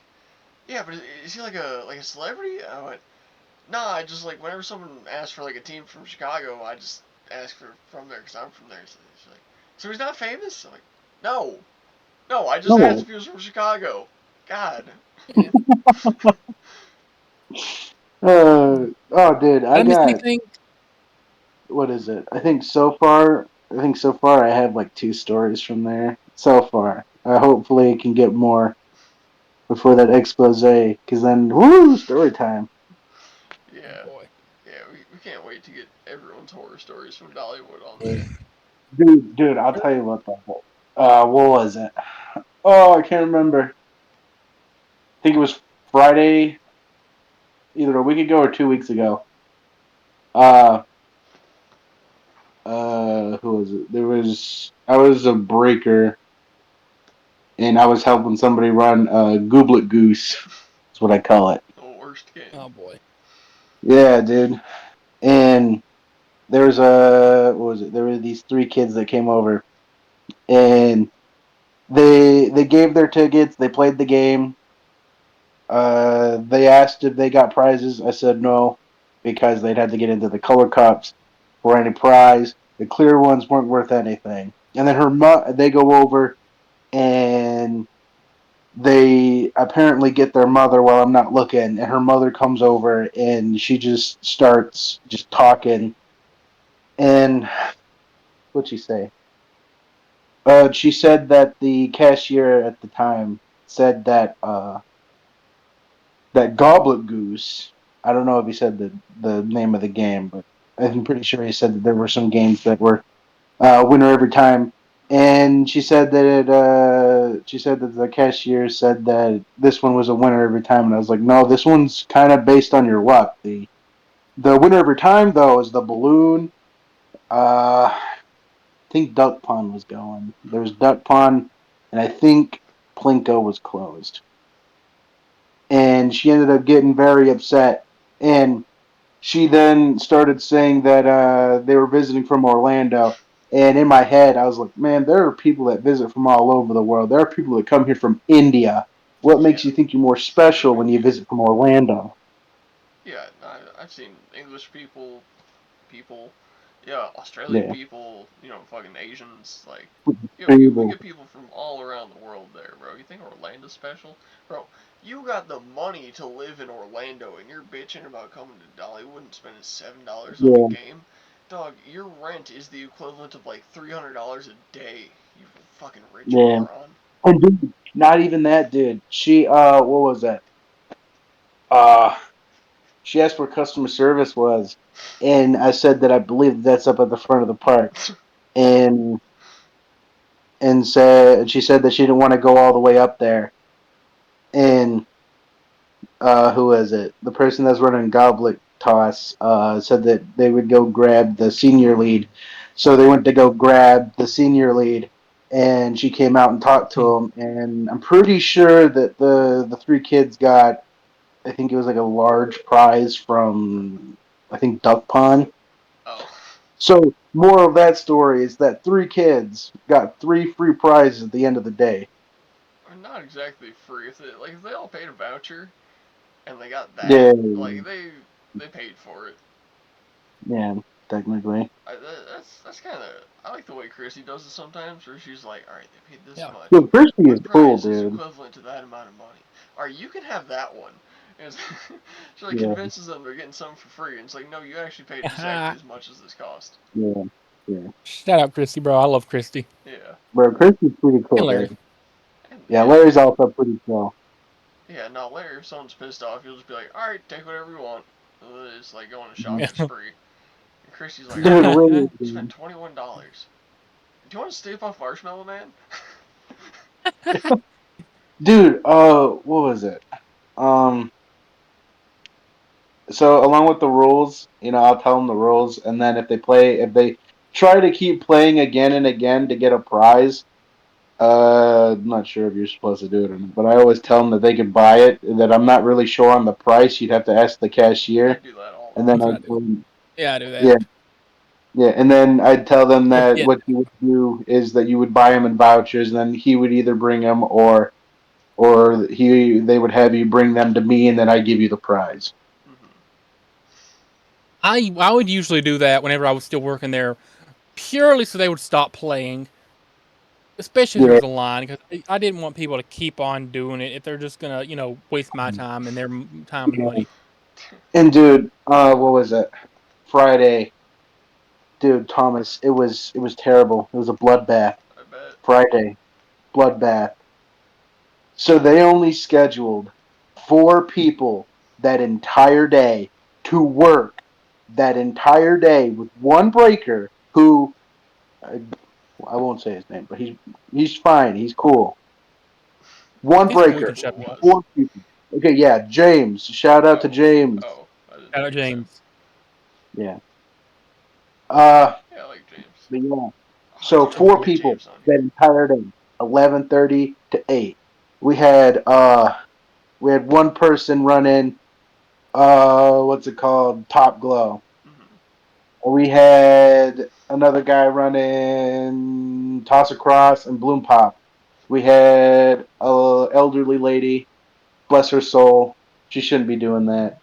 yeah, but is he like a celebrity? I went, nah. I just like whenever someone asks for like a team from Chicago, I just ask for from there because I'm from there. So he's like, so he's not famous. I'm like, no, no. I just asked No. if he was from Chicago. God. Oh, dude, I Did I miss got anything? what is it? I think so far I have like two stories from there. So far, hopefully I can get more before that expose, because then woo, story time. Oh Yeah, boy. yeah. We can't wait to get everyone's horror stories from Dollywood on there. Dude, I'll tell you what though. What was it? Oh, I can't remember. I think it was Friday, either a week ago or 2 weeks ago. Uh, who was it? I was a breaker, and I was helping somebody run a gooblet goose. That's what I call it. The worst game. Oh boy. Yeah, dude. And there was what was it? There were these three kids that came over, and they gave their tickets. They played the game. They asked if they got prizes. I said no, because they'd had to get into the color cups for any prize. The clear ones weren't worth anything. And then they go over and they apparently get their mother while I'm not looking, and her mother comes over and she just starts just talking. And what'd she say? She said that the cashier at the time said that Goblet Goose. I don't know if he said the name of the game, but I'm pretty sure he said that there were some games that were winner every time. And she said that the cashier said that this one was a winner every time, and I was like, no, this one's kind of based on your luck. The winner every time though is the balloon. I think Duck Pond was going. There was Duck Pond, and I think Plinko was closed. And she ended up getting very upset. And she then started saying that they were visiting from Orlando. And in my head, I was like, man, there are people that visit from all over the world. There are people that come here from India. What Yeah, makes you think you're more special when you visit from Orlando? yeah. I've seen English people, yeah, Australian Yeah. people, fucking Asians, like, we People. get people from all around the world there, bro. You think Orlando's special? Bro, you got the money to live in Orlando and you're bitching about coming to Dollywood and spending $7 on Yeah. a game? Dog, your rent is the equivalent of like $300 a day, you fucking rich Yeah. moron. And dude, not even that, dude. What was that? Uh, she asked where customer service was, and I said that I believe that's up at the front of the park. And she said that she didn't want to go all the way up there. And who was it? The person that's running Goblet Toss said that they would go grab the senior lead. So they went to go grab the senior lead, and she came out and talked to him. And I'm pretty sure that the three kids got, I think it was like a large prize from, I think, Duck Pond. Oh. So moral of that story is that three kids got three free prizes at the end of the day. Not exactly free. If they all paid a voucher and they got that, Yeah, like they paid for it. yeah, technically. That's kind of I like the way Chrissy does it sometimes, where she's like, all right, they paid this Yeah. much. Dude, Frisbee My is cool, prize is dude. equivalent to that amount of money. All right, you can have that one. And she like Yeah, convinces them they're getting something for free, and it's like, no, you actually paid exactly Shout as much as this cost. yeah, yeah. out Christy, bro. I love Christy. Yeah, Bro, Frisbee's pretty And cool, Larry. dude. and Yeah, yeah, Larry's also pretty cool. yeah. No, later if someone's pissed off, you'll just be like, all right, take whatever you want. It's like going on a Mhm. shopping spree. And Christy's like, all Dude, right, Larry, you spent dude. $21. Do you want to stay off Marshmallow Man? Dude, what was it? Um, so along with the rules, I'll tell them the rules, and then if they try to keep playing again and again to get a prize, I'm not sure if you're supposed to do it or not, but I always tell them that they can buy it, and that I'm not really sure on the price. You'd have to ask the I cashier, do that all and the then That's time. what I do. Yeah, I do yeah, that. yeah, and then I'd tell them But that yeah, what you would do is that you would buy him in vouchers, and then he would either bring them, or or they would have you bring them to me, and then I give you the prize. Mm-hmm. I would usually do that whenever I was still working there, purely so they would stop playing, especially if there Yeah, was a line, because I didn't want people to keep on doing it if they're just gonna, waste my time and their time and yeah. money. And dude, what was it? Friday, dude, Thomas. It was terrible. It was a bloodbath. I bet. Friday, bloodbath. So they only scheduled 4 people that entire day to work that entire day with one breaker who I won't say his name, but he's fine. He's cool. One He's cool. You breaker, can Who shut me up. was? 4 people. Okay, yeah, James. Shout out to Oh. James. Oh. I didn't Shout know out it was him. James. Yeah. Uh, Yeah, I like James. but yeah. Oh, So dude, we need to four get people James on that here. entire day, 11:30 to 8. We had uh we had one person run in what's it called? Top Glow. Mm-hmm. We had another guy running Toss Across and Bloom Pop. We had a elderly lady, bless her soul. She shouldn't be doing that.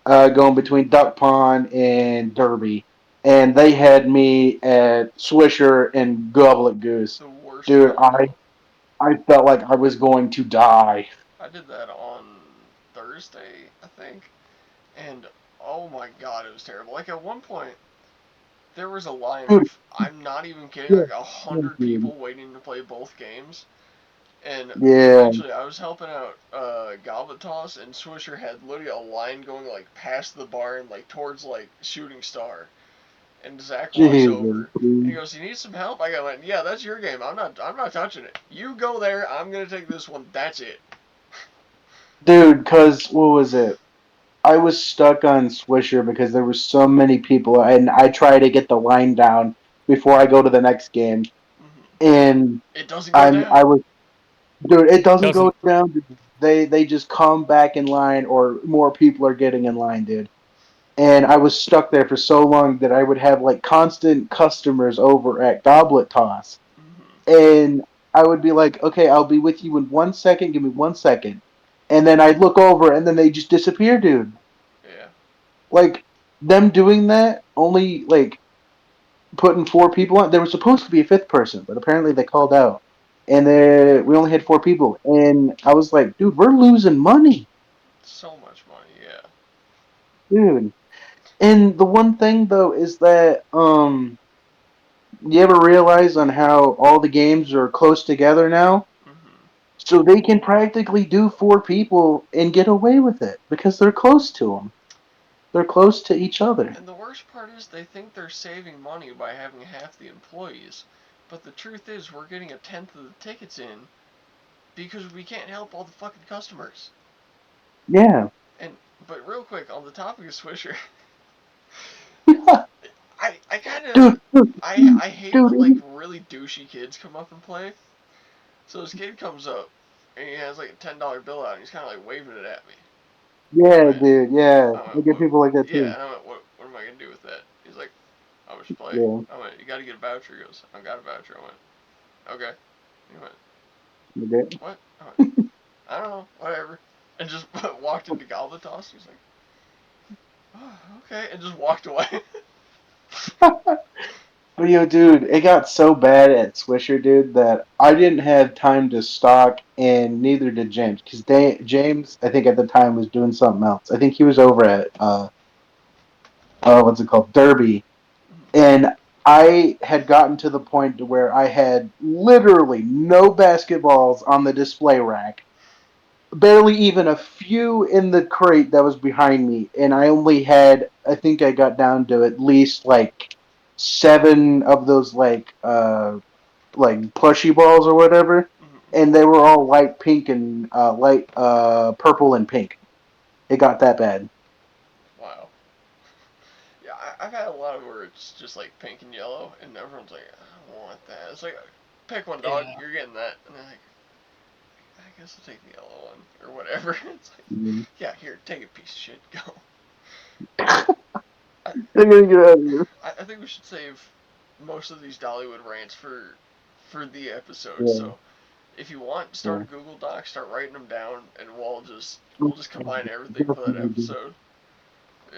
Going between Duck Pond and Derby. And they had me at Swisher and Goblet Goose. The worst Dude, cardio. I felt like I was going to die. I did that on Thursday, I think, and oh my god, it was terrible. Like at one point, there was a line Dude, of I'm not even kidding, yeah, like 100 dude. people waiting to play both games, and Yeah, eventually I was helping out Goblet Toss, and Swisher had literally a line going like past the barn, like towards like Shooting Star, and Zach walks Jesus, over. And he goes, "You need some help?" I go, "Yeah, that's your game. I'm not touching it. You go there. I'm gonna take this one. That's it." dude. Cause what was it? I was stuck on Swisher because there were so many people, and I try to get the line down before I go to the next game. Mm-hmm. And It doesn't go I down. was, dude. It doesn't go Doesn't. down. They just come back in line, or more people are getting in line, dude. And I was stuck there for so long that I would have like constant customers over at Goblet Toss, Mm-hmm. and I would be like, "Okay, I'll be with you in 1 second. Give me 1 second," and then I'd look over, and then they just disappear, dude. Yeah. Like them doing that, only like putting 4 people on. There was supposed to be a fifth person, but apparently they called out, and we only had 4 people. And I was like, "Dude, we're losing money, So much money. Yeah. dude." And the one thing though is that you ever realize on how all the games are close together now? Mm-hmm. So they can practically do 4 people and get away with it because they're close to them. They're close to each other. And the worst part is they think they're saving money by having half the employees, but the truth is we're getting a tenth of the tickets in because we can't help all the fucking customers. Yeah. And but real quick on the topic of Swisher, dude, I kind of dude, dude, I hate when like dude. really douchey kids come up and play. So this kid comes up and he has like a $10 bill out and he's kind of like waving it at me. I Yeah, went, dude. Yeah. I I went, get what? people like that Yeah, too. and I went, what am I gonna do with that? He's like, how much to play? Yeah. I went, you gotta get a voucher. He goes, I got a voucher. I went, okay. He went, Okay. what? I went, I don't know, whatever. And just walked into Goblet Toss. He's like, oh, okay, and just walked away. But dude, it got so bad at Swisher, dude, that I didn't have time to stock, and neither did James, because James, I think at the time was doing something else. I think he was over at what's it called, Derby, and I had gotten to the point to where I had literally no basketballs on the display rack, barely even a few in the crate that was behind me, and I only had, I think I got down to at least like 7 of those like plushy balls or whatever, and they were all light pink and light purple and pink. It got that bad. Wow. Yeah, I've had a lot of where it's just like pink and yellow, and everyone's like, I don't want that. It's like, pick one, dog. Yeah. You're getting that. And they're like, I guess I'll take the yellow one or whatever. It's like, Mhm. yeah, here, take it, piece of shit. Go. I, They're gonna get out of here. I think we should save most of these Dollywood rants for the episode. Yeah. So If you want, start Yeah. a Google Doc, start writing them down, and we'll just combine everything for that Definitely, dude. episode.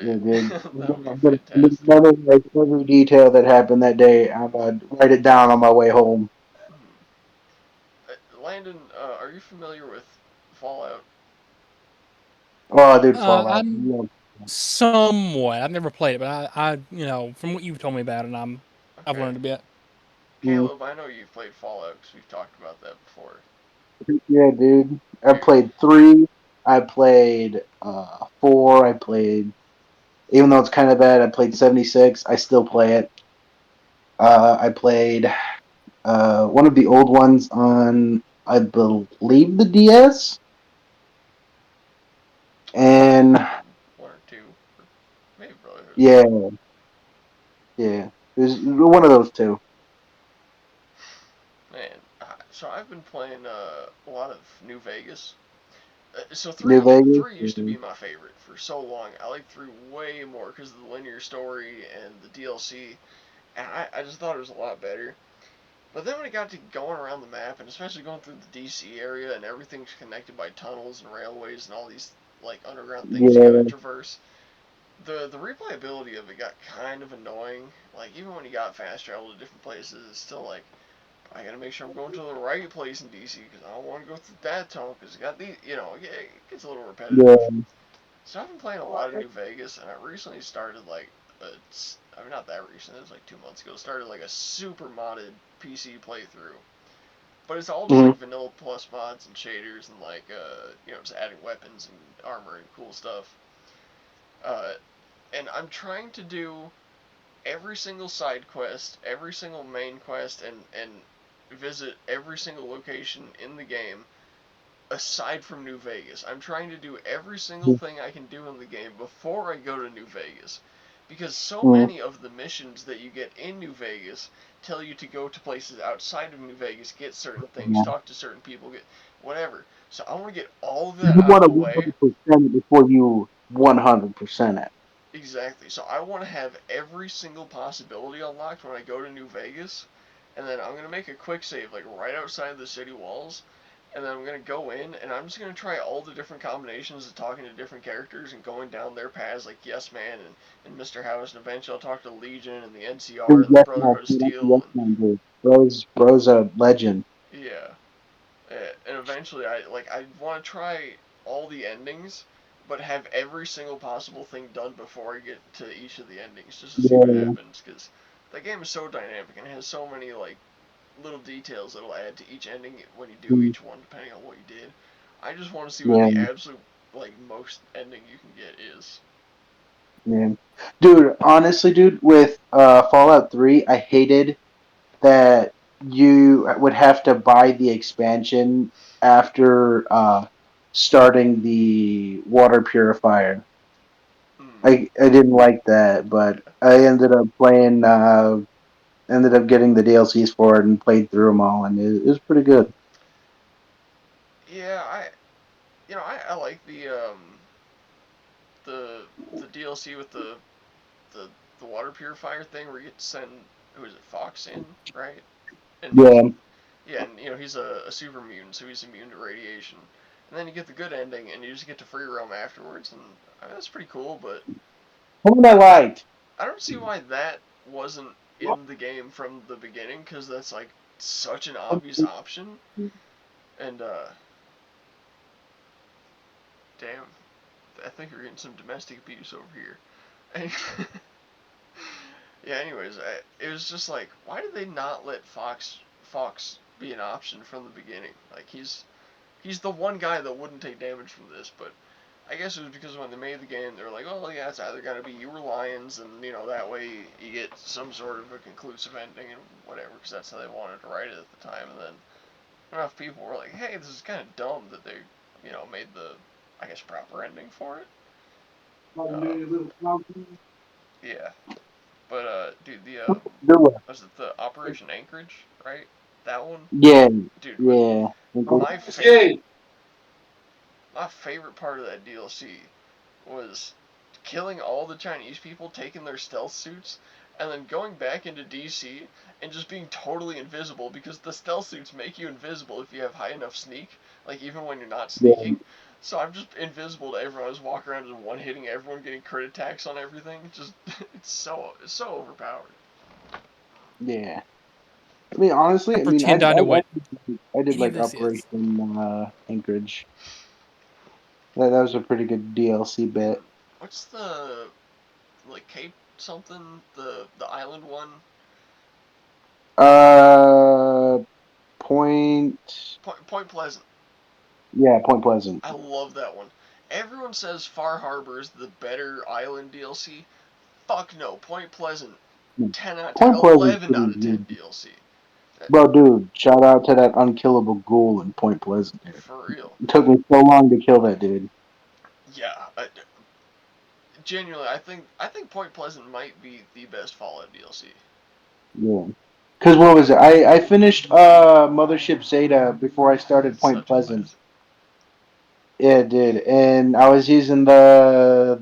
Yeah, dude. That would be I'm gonna fantastic. remember like every detail that happened that day. I'm gonna write it down on my way home. Landon, are you familiar with Fallout? Oh, dude, Fallout. I'm Yeah. somewhat. I've never played it, but from what you've told me about it, I've Okay. learned a bit. Mm. Caleb, I know you've played Fallout because we've talked about that before. Yeah, dude. I Are played 3. I played 4. I played, even though it's kind of bad, I played 76. I still play it. I played one of the old ones on, I believe, the DS. And Brotherhood 1 or 2, or maybe Brotherhood 1. yeah, yeah. It was one of those two. Man, so I've been playing a lot of New Vegas. So New Vegas. three used to be my favorite for so long. I like 3 way more because of the linear story and the DLC, and I just thought it was a lot better. But then when it got to going around the map, and especially going through the DC area, and everything's connected by tunnels and railways and all these like underground things you gotta Yeah, traverse, the replayability of it got kind of annoying. Like even when you got fast travel to different places, it's still like I gotta make sure I'm going to the right place in DC because I don't want to go through that tunnel because it got these. It gets a little repetitive. yeah. So I've been playing a lot of New Vegas, and I recently started like, I mean not that recent. It was like 2 months ago. Started like a super modded PC playthrough, but it's all just Mm-hmm. like vanilla plus mods and shaders and like just adding weapons and armor and cool stuff. Uh, and I'm trying to do every single side quest, every single main quest, and visit every single location in the game aside from New Vegas. I'm trying to do every single thing I can do in the game before I go to New Vegas. Because so Mm-hmm. many of the missions that you get in New Vegas tell you to go to places outside of New Vegas, get certain things, Yeah. talk to certain people, get whatever. So I want to get all of that You out of want to the way. 100% before you 100% it. Exactly. So I want to have every single possibility unlocked when I go to New Vegas, and then I'm gonna make a quick save like right outside the city walls, and then I'm gonna go in and I'm just gonna try all the different combinations of talking to different characters and going down their paths like Yes Man and Mr. House, and eventually I'll talk to Legion and the NCR Dude, and the yes, man. Brotherhood of Dude, that's a yes, Steel man, dude. Bro's a legend. and yeah. And eventually I want to try all the endings, but have every single possible thing done before I get to each of the endings, just to see what Yeah, happens. Because that game is so dynamic and has so many like little details that'll add to each ending when you do mm, each one, depending on what you did. I just want to see what yeah, the absolute like most ending you can get is. yeah. Dude, honestly, dude, with Fallout 3, I hated that you would have to buy the expansion after starting the water purifier. Mm, I didn't like that, but yeah, I ended up getting the DLCs for it and played through them all, and it was pretty good. yeah. I like the the DLC with the the water purifier thing where you get to send who is it Fox in, right? And he's Yeah. yeah, and he's a super mutant, so he's immune to radiation. And then you get the good ending, and you just get to free roam afterwards, and I mean, that's pretty cool. But What I I, I liked. I don't see why that wasn't in the game from the beginning, because that's like such an obvious option. And damn, I think we're getting some domestic abuse over here. Yeah. Anyways, it was just like, why did they not let Fox be an option from the beginning? Like he's the one guy that wouldn't take damage from this, but I guess it was because when they made the game, they were like, oh yeah, it's either gonna be you or Lions, and that way you get some sort of a conclusive ending and whatever, because that's how they wanted to write it at the time. And then enough people were like, hey, this is kind of dumb that they made the I guess proper ending for it. Um, yeah, but dude, was it the Operation Anchorage, right? That one, Yeah, dude, with yeah. my favorite my favorite part of that DLC was killing all the Chinese people, taking their stealth suits, and then going back into DC and just being totally invisible, because the stealth suits make you invisible if you have high enough sneak, like even when you're not Yeah. sneaking. So I'm just invisible to everyone. I just walk around just one hitting everyone, getting crit attacks on everything. Just it's so overpowered. Yeah. I mean, honestly, I pretend I know what I did any of like this is. Operation Anchorage. That was a pretty good DLC bit. What's the like Cape something, the island one? Uh, Point. Point Pleasant. Yeah, Point Pleasant. I love that one. Everyone says Far Harbor is the better island DLC. Fuck no. Point Pleasant, 10 out of 10, Point Pleasant's 11 pretty out of 10 good. DLC. Bro, dude, shout out to that unkillable ghoul in Point Pleasant, dude. For real. It took me so long to kill that dude. Yeah. Genuinely, I think Point Pleasant might be the best Fallout DLC. Yeah. Cause what was it? I finished Mothership Zeta before I started It's Point such a Pleasant. classic. Yeah, it did, and I was using the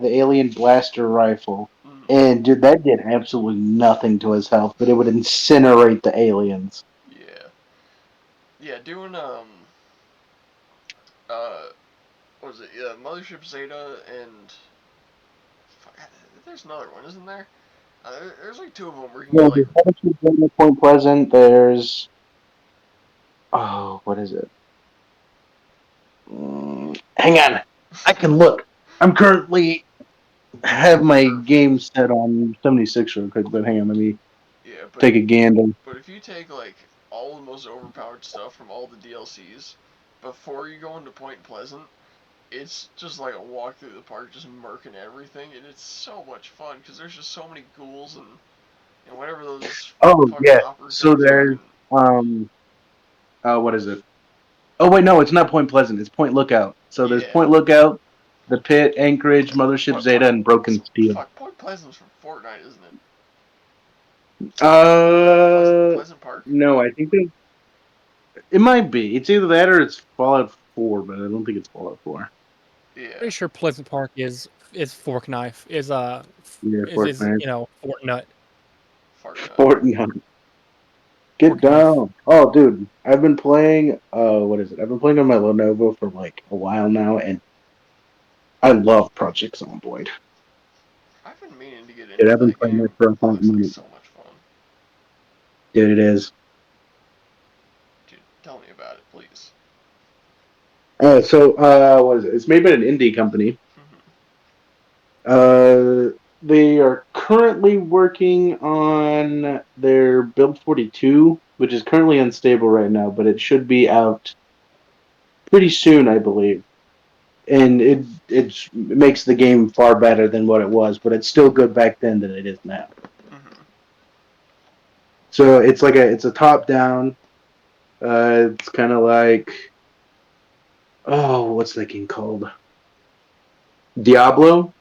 alien blaster rifle, Mm, and dude, that did absolutely nothing to his health, but it would incinerate the aliens. yeah. Yeah, doing uh what was it? Yeah, Mothership Zeta and there's another one, isn't there? There's like two of them where you can Yeah, get like there's Mothership Zeta, Point Pleasant. There's what is it? Hang on, I can look. I'm currently have my perfect. game set on 76 real quick, but hang on, let me Yeah, but take a gander. But if you take like all the most overpowered stuff from all the DLCs before you go into Point Pleasant, it's just like a walk through the park, just murking everything, and it's so much fun because there's just so many ghouls and whatever those Oh fucking yeah, hopper so things are, there's and um what is it? Oh wait, no, it's not Point Pleasant. It's Point Lookout. So there's yeah. Point Lookout, the Pit, Anchorage, Mothership What Zeta, Point? and Broken So Steel. fuck, Point Pleasant's from Fortnite, isn't it? Uh, Pleasant Park. no, I think it might be. It's either that or it's Fallout 4, but I don't think it's Fallout 4. Yeah, Pretty sure Pleasant Park is Fork Knife Yeah, is Fortnite. Fort Nut. Fortnite. Fortnite. Get Fork Knife. down. Oh, dude, I've been playing. What is it? I've been playing on my Lenovo for like a while now, and I love Project Zomboid. I've been meaning to get Dude, into I've been that playing game. that for a It hot looks like minute. so much fun. Dude, it is. Dude, tell me about it, please. What is it? It's made by an indie company. Uh, they are currently working on their Build 42, which is currently unstable right now, but it should be out pretty soon, I believe. And it makes the game far better than what it was, but it's still good back then than it is now. Mm-hmm. So it's a top down. It's kind of like what's that game called? Diablo,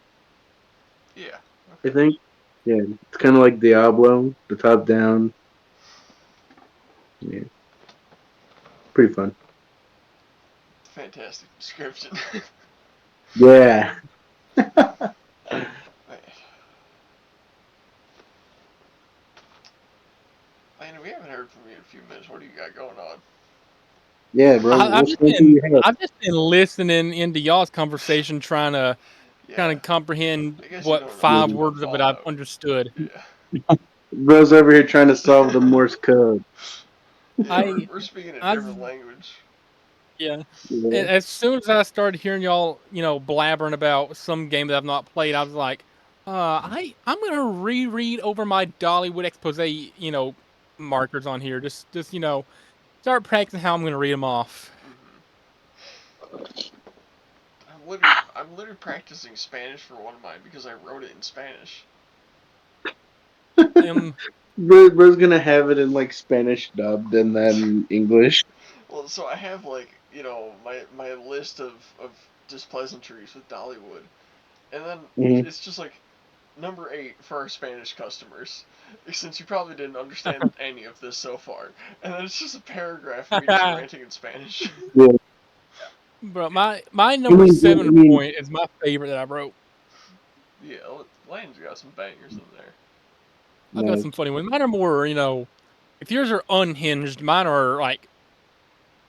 Yeah. I Okay. think. Yeah, it's kind of like Diablo, the top down. Yeah, pretty fun. Fantastic description. Yeah. Man, we haven't heard from you in a few minutes. What do you got going on? Yeah, bro. I've What's just going through been your head? I've just been listening into y'all's conversation, trying to Yeah, comprehend I guess you what don't know five much Yeah. about words of it I've Fallout. understood. Yeah. Bro's over here trying to solve the Morse code. Yeah, we're, I we're speaking a I've different language. Yeah. Yeah. As soon as I started hearing y'all, blabbering about some game that I've not played, I was like, I'm gonna reread over my Dollywood expose, markers on here. Just start practicing how I'm gonna read them off. Hmm. I'm literally practicing Spanish for one of mine because I wrote it in Spanish. Um, Bro's gonna have it in like Spanish dubbed and then English. Well, so I have like my list of displeasantries with Dollywood, and then Mhm. it's just like number 8 for our Spanish customers, since you probably didn't understand any of this so far. And then it's just a paragraph of me just ranting in Spanish. Yeah. bro, my I number mean, I 7 mean, point is my favorite that I wrote. Yeah, Lane's got some bangers in there. I've got some funny ones. Mine are more, if yours are unhinged, mine are like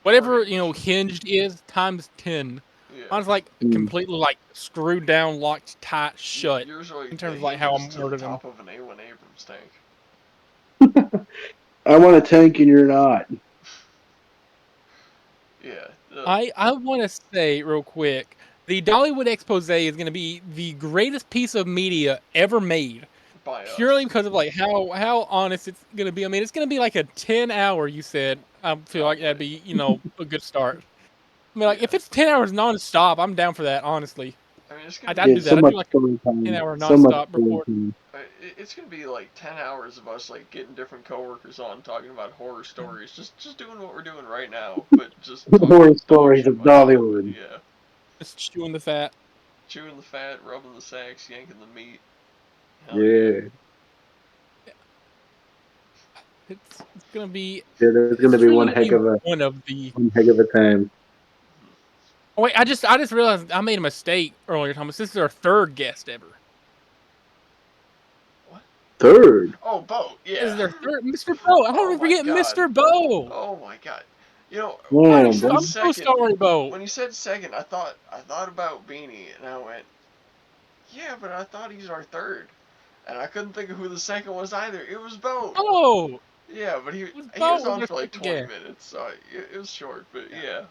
whatever hinged is times 10. Yeah. Mine's like completely like screwed down, locked tight, shut. Yours are In like the terms of like how hinges I'm to the wording them. top of an A1 Abrams tank. I want a tank and you're not. Yeah. I want to say real quick, the Dollywood expose is going to be the greatest piece of media ever made, By purely us. because of like how honest it's going to be. I mean, it's going to be like a 10-hour. You said I feel like that'd Probably. be a good start. I mean, like Yeah. if it's 10 hours nonstop, I'm down for that. Honestly, I mean, it's gonna I'd Yeah, be. do so that. I'd do much like a story time. 10-hour So much nonstop story record. time. It's gonna be like 10 hours of us like getting different coworkers on talking about horror stories, just doing what we're doing right now, but just talking Horror dog stories shit of about Dollywood. Dollywood. Yeah, Just chewing the fat. chewing the fat, rubbing the sacks, yanking the meat. Hell yeah. Yeah. It's gonna be. Yeah, there's gonna It's be really gonna be one of the. one heck of a time. Oh, wait, I just realized I made a mistake earlier, Thomas. This is our third guest ever. What? Third. Oh, Bo. This Yeah. is our third, Mr. Bo. How Oh did we my forget God. Mr. Bo? Oh my God. You know, when you Man, said I'm so second, sorry, Bo. I thought about Beanie, and I went, yeah, but I thought he's our third, and I couldn't think of who the second was either. It was Bo. Oh, Yeah, but it was he Bo was was on our for like second 20 guest. minutes, so it was short, but Yeah, yeah.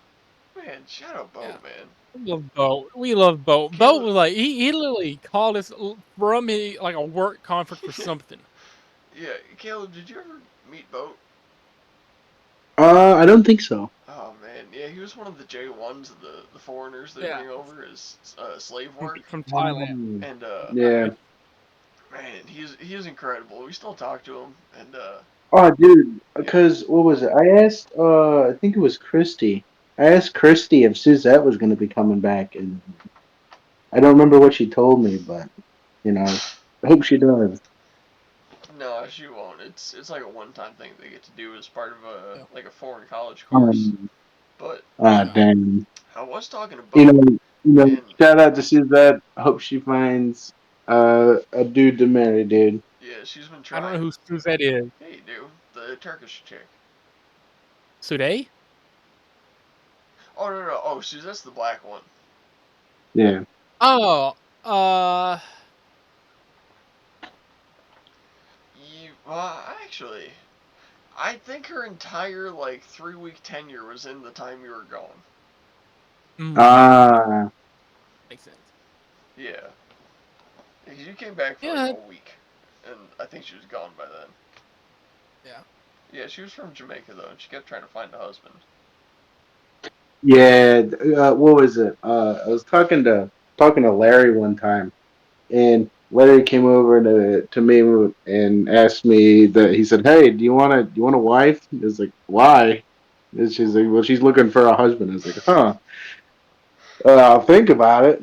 Man, shout out Bo, yeah. man. We love Bo. We love Bo. Bo Caleb, was like he literally called us from like a work conference for something. yeah, Caleb, did you ever meet Bo? I don't think so. Oh man, yeah, he was one of the J1s, the foreigners they Yeah, bring over as slave from work, from Thailand. Um, and yeah. man, he is incredible. We still talk to him, and Oh, dude, yeah. because what was it? I asked, I think it was Christy. I asked Christy if Suzette was going to be coming back, and I don't remember what she told me, but I hope she does. No, she won't. It's like a one-time thing they get to do as part of a Yeah. like a foreign college course. But Yeah. Damn. I was talking to You Bo, know, and shout out to Suzette. Hope she finds a dude to marry, dude. yeah, she's been I don't know trying. who Suzette is. Yeah, you do. The Turkish chick. Sude? Oh no no. Oh, that's the black one. Yeah. Oh, Actually, I think her entire like 3 week tenure was in the time you were gone. mm, Ah, makes sense. Yeah, you came back for like Yeah, a week, and I think she was gone by then. yeah. Yeah, she was from Jamaica though, and she kept trying to find a husband. yeah. What was it? I was talking to Larry one time, and Larry came over to me and asked me that he said, "Hey, do you want a wife?" I was like, "Why?" And she's like, "Well, she's looking for a husband." I was like, "Huh? I'll think about it."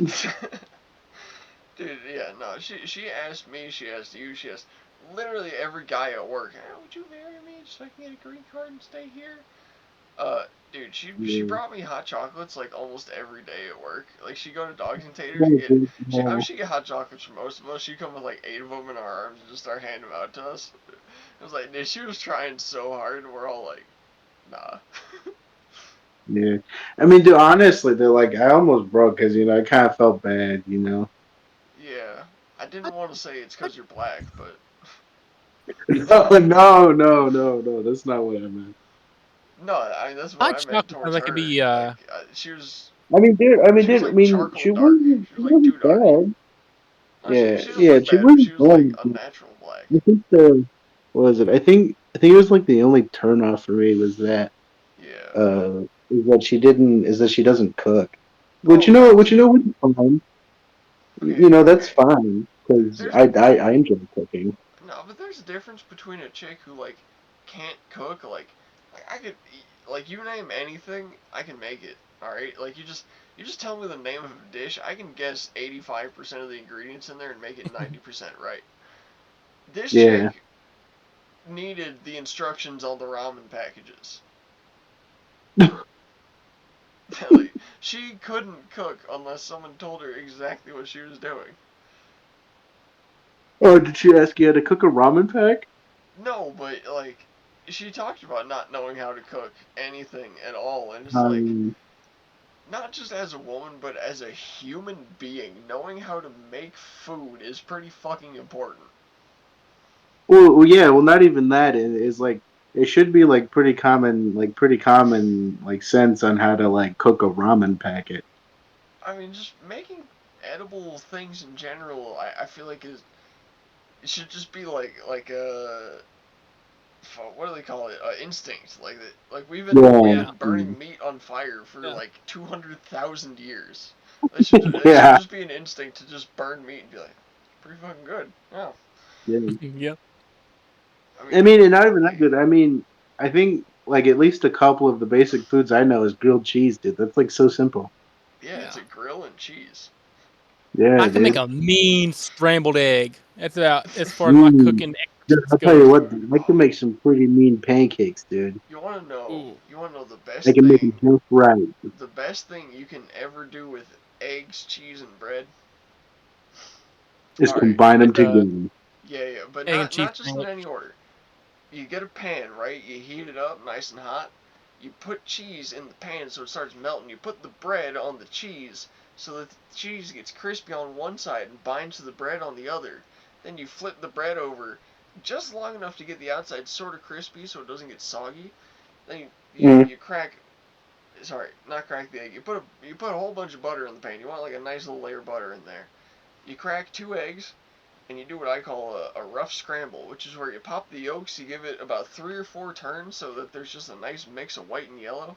Dude, yeah, no, she asked me, she asked you, she asked literally every guy at work. Hey, would you marry me just so I can get a green card and stay here? Dude, she Yeah. brought me hot chocolates like almost every day at work. Like she'd go to Dogs and Taters and What get, a I mean good- she'd get hot chocolates for most of us. She'd come with like 8 of them in our arms and just start handing them out to us. It was like, dude, she was trying so hard, and we're all like, nah. Yeah. I mean, dude, honestly, they're like, I almost broke because, I kind of felt bad. Yeah, I didn't Hot, want to say it's hot, because you're black, but No, no, no, no, no. That's not what I meant. no, I mean that's what hot I meant chocolate sounds towards like it'd her. be Like she was, I mean, she was dude, I like mean, charcoal dark. She was she like too wasn't dark. bad. No, Yeah, she didn't yeah, look she bad, but she wasn't was like bad. unnatural black. I think what was it? I think it was like the only turnoff for me was that Yeah. is that she doesn't cook. Which Oh you know, no. which you know, which is fine. Okay. That's Okay. fine because There's I enjoy cooking. no, but there's a difference between a chick who like can't cook. Like I could like you name anything, I can make it. All right. Like you just tell me the name of a dish, I can guess 85% of the ingredients in there and make it 90% right. This Yeah. chick needed the instructions on the ramen packages. Like, she couldn't cook unless someone told her exactly what she was doing. Oh, did she ask you how to cook a ramen pack? No, but like she talked about not knowing how to cook anything at all, and it's like Um, not just as a woman, but as a human being, knowing how to make food is pretty fucking important. yeah. Well, not even that. It's like it should be like pretty common like sense on how to like cook a ramen packet. I mean, just making edible things in general, I feel like is it should just be like a what do they call it? Instinct. Like we've Yeah. Yeah. been burning meat on fire for Yeah. like 200,000 years. It should Yeah. just be an instinct to just burn meat and be like, pretty fucking good. Yeah. Yeah. Yep. I I mean, mean, and not even that man, good. I mean, I think like at least a couple of the basic foods I know is grilled cheese, dude. That's like so simple. yeah, it's Yeah. a grill and cheese. Yeah, I can make dude. a mean scrambled egg. That's about as far as my Mm. cooking Dude, expertise I'll tell you goes. what, I Oh, can make some pretty mean pancakes, dude. you want to know? Ooh. You want to know I can make them just right. the best thing you can ever do with eggs, cheese, and bread? Just All right. combine them Make a together. Yeah, yeah, but egg and cheese not just in sandwich. any order. You get a pan, right? You heat it up nice and hot. You put cheese in the pan so it starts melting. You put the bread on the cheese so that the cheese gets crispy on one side and binds to the bread on the other. Then you flip the bread over just long enough to get the outside sort of crispy so it doesn't get soggy. Then Mm. you crack, sorry, not crack the egg. You put a whole bunch of butter in the pan. You want like a nice little layer of butter in there. You crack 2 eggs and you do what I call a rough scramble, which is where you pop the yolks, you give it about 3 or 4 turns so that there's just a nice mix of white and yellow,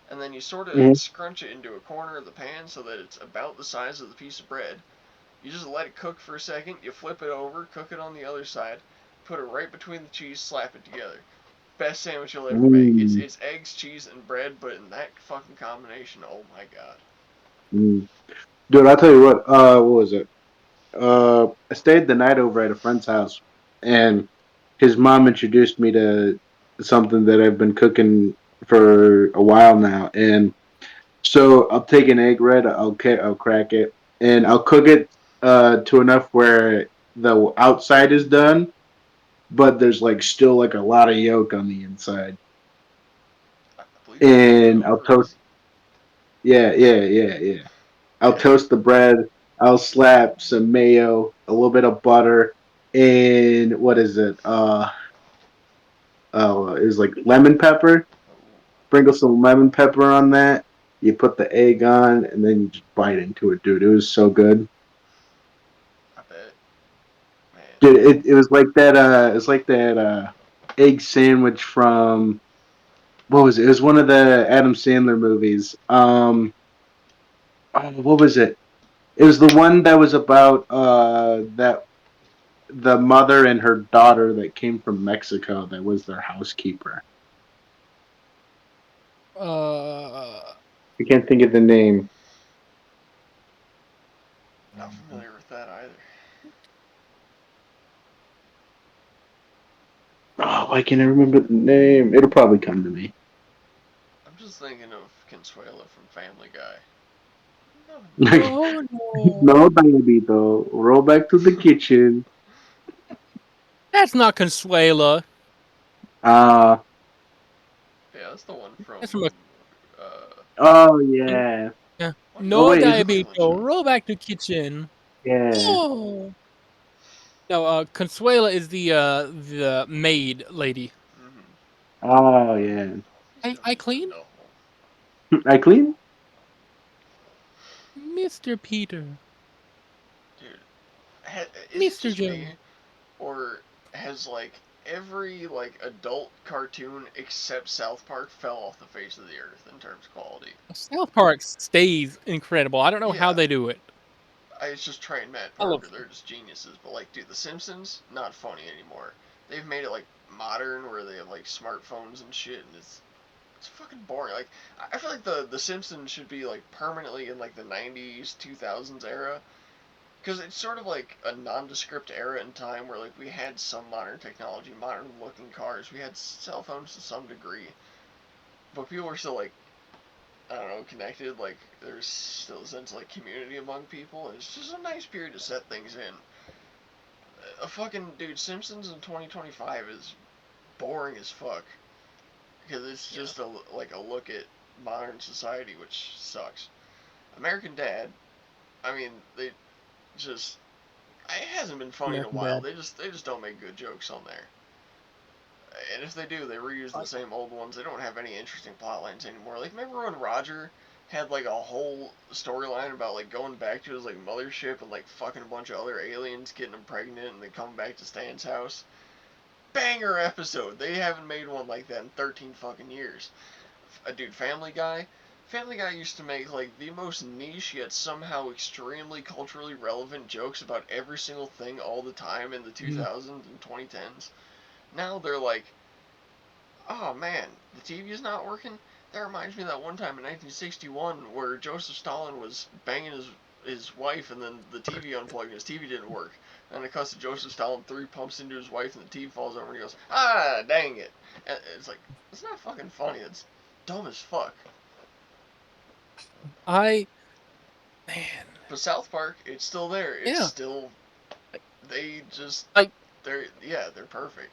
and then you sort of Mm. scrunch it into a corner of the pan so that it's about the size of the piece of bread. You just let it cook for a second, you flip it over, cook it on the other side, put it right between the cheese, slap it together. Best sandwich you'll ever make. Mm. It's eggs, cheese, and bread, but in that fucking combination, oh my god. Mm. Dude, I'll tell you what was it? I stayed the night over at a friend's house, and his mom introduced me to something that I've been cooking for a while now. And so I'll take an egg red, I'll crack it, and I'll cook it to enough where the outside is done, but there's like still like a lot of yolk on the inside. I believe that's how you And go I'll toast. crazy. Yeah. I'll Yeah, see, toast the bread. I'll slap some mayo, a little bit of butter, and what is it? Is like lemon pepper. oh, Sprinkle some lemon pepper on that. You put the egg on, and then you just bite into it, dude. It was so good, I bet, man. dude. It was like that. It's like that egg sandwich from what was it? It was one of the Adam Sandler movies. What was it? It was the one that was about that the mother and her daughter that came from Mexico that was their housekeeper. Uh, I can't think of the name. Not familiar with that either. Oh, why can't I remember the name? It'll probably come to me. I'm just thinking of Consuela from Family Guy. No, oh no, No, Diabito. Roll back to the no. kitchen. that's not Consuela. Uh, Yeah, that's the one from That's from a uh, oh, yeah. yeah. what is Oh, No wait, is it? Consuela diabito. show? Roll back to kitchen. Yeah. Oh no, Consuela is the maid lady. Mm-hmm. Oh, yeah. He I still I needs to clean, know. I clean? Mr. Peter, Dude, is it Mr. just me, Joe. or has like every like adult cartoon except South Park fell off the face of the earth in terms of quality? South Park stays incredible. I don't know how Yeah, they do it. it's just Trey and Matt I love. Parker. They're just geniuses. But like, dude, The Simpsons not funny anymore. They've made it like modern where they have like smartphones and shit, and it's fucking boring. Like, I feel like the Simpsons should be like permanently in like the '90s, 2000s era, because it's sort of like a nondescript era in time where like we had some modern technology, modern looking cars, we had cell phones to some degree, but people were still like, I don't know, connected. Like there's still a sense of like community among people. And it's just a nice period to set things in. A fucking dude, Simpsons in 2025 is boring as fuck because it's Yeah. just like a look at modern society, which sucks. American Dad, I mean, they just it hasn't been funny in a American while. Dad. They just don't make good jokes on there. And if they do, they reuse the Like, same old ones. They don't have any interesting plot lines anymore. Like, remember when Roger had like a whole storyline about like going back to his like mothership and like fucking a bunch of other aliens, getting them pregnant, and then coming back to Stan's house? Banger episode. They haven't made one like that in 13 fucking years. Dude, Family Guy. Family Guy used to make like the most niche yet somehow extremely culturally relevant jokes about every single thing all the time in the mhm. 2000s and 2010s. Now they're like, oh man, the TV is not working. That reminds me of that one time in 1961 where Joseph Stalin was banging his wife and then the TV unplugged and his TV didn't work. And it cuts to Joseph Stalin 3 pumps into his wife and the TV falls over and he goes, ah, dang it. And it's like, it's not fucking funny. It's dumb as fuck. I man, But South Park, it's still there. It's yeah. still, they just, Like, they're perfect.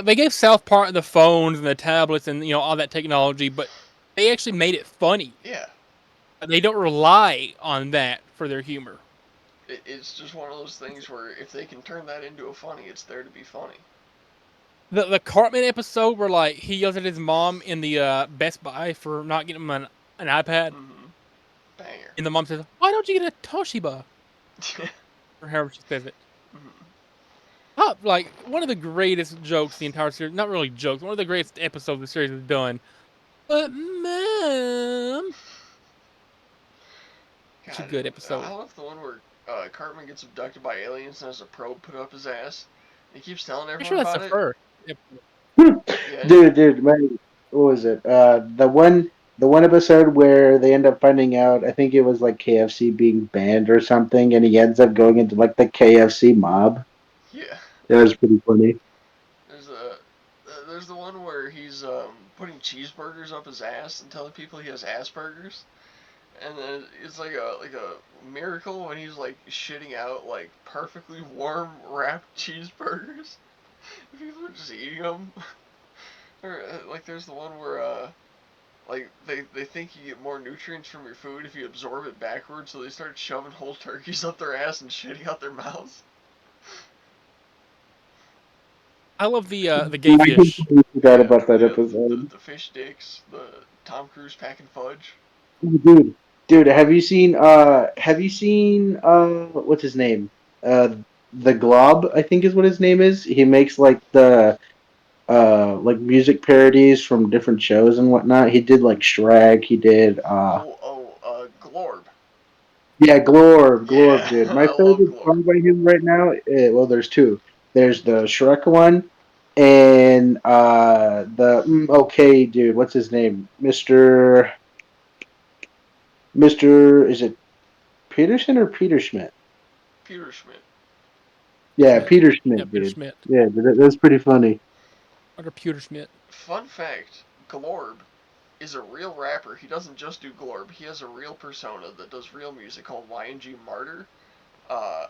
they gave South Park the phones and the tablets and all that technology, but they actually made it funny. Yeah, They don't rely on that for their humor. it's just one of those things where if they can turn that into a funny, it's there to be funny. The Cartman episode where like he yells at his mom in the Best Buy for not getting him an iPad, Mm-hmm. Banger. and the mom says, "Why don't you get a Toshiba?" mm-hmm. Or however she says it. Like one of the greatest jokes the entire series. Not really jokes. One of the greatest episodes the series has done. But mom, such a God, good I episode. love the one where Cartman gets abducted by aliens and has a probe put up his ass. He keeps telling I'm everyone sure that's the about it. first episode. Yeah. Dude, man, what was it? The one episode where they end up finding out. I think it was like KFC being banned or something, and he ends up going into like the KFC mob. Yeah. That was pretty funny. There's the one where he's putting cheeseburgers up his ass and telling people he has Asperger's, and then it's like a miracle when he's like shitting out like perfectly warm wrapped cheeseburgers. People are just eating them. Or like there's the one where like they think you get more nutrients from your food if you absorb it backwards, so they start shoving whole turkeys up their ass and shitting out their mouths. I love the gay I fish. completely forgot Yeah, about that yeah. The episode. the fish dicks, the Tom Cruise packing fudge. Dude, dude, have you seen what's his name? The Glob, I think is what his name is. He makes like music parodies from different shows and whatnot. He did like Shrek, he did Glorb. yeah, Glorb, Yeah, dude. My I love favorite Glorb. song by him right now, well, there's two. There's the Shrek one, and the okay, dude. What's his name? Mister. Is it Peterson or Peter Schmidt? Peter Schmidt. Yeah, Schmidt. Peter Yeah, Schmidt, Peter dude. Schmidt. Yeah, that's pretty funny. Under Peter Schmidt. Fun fact: Glorb is a real rapper. He doesn't just do Glorb. He has a real persona that does real music called YNG Martyr. Uh,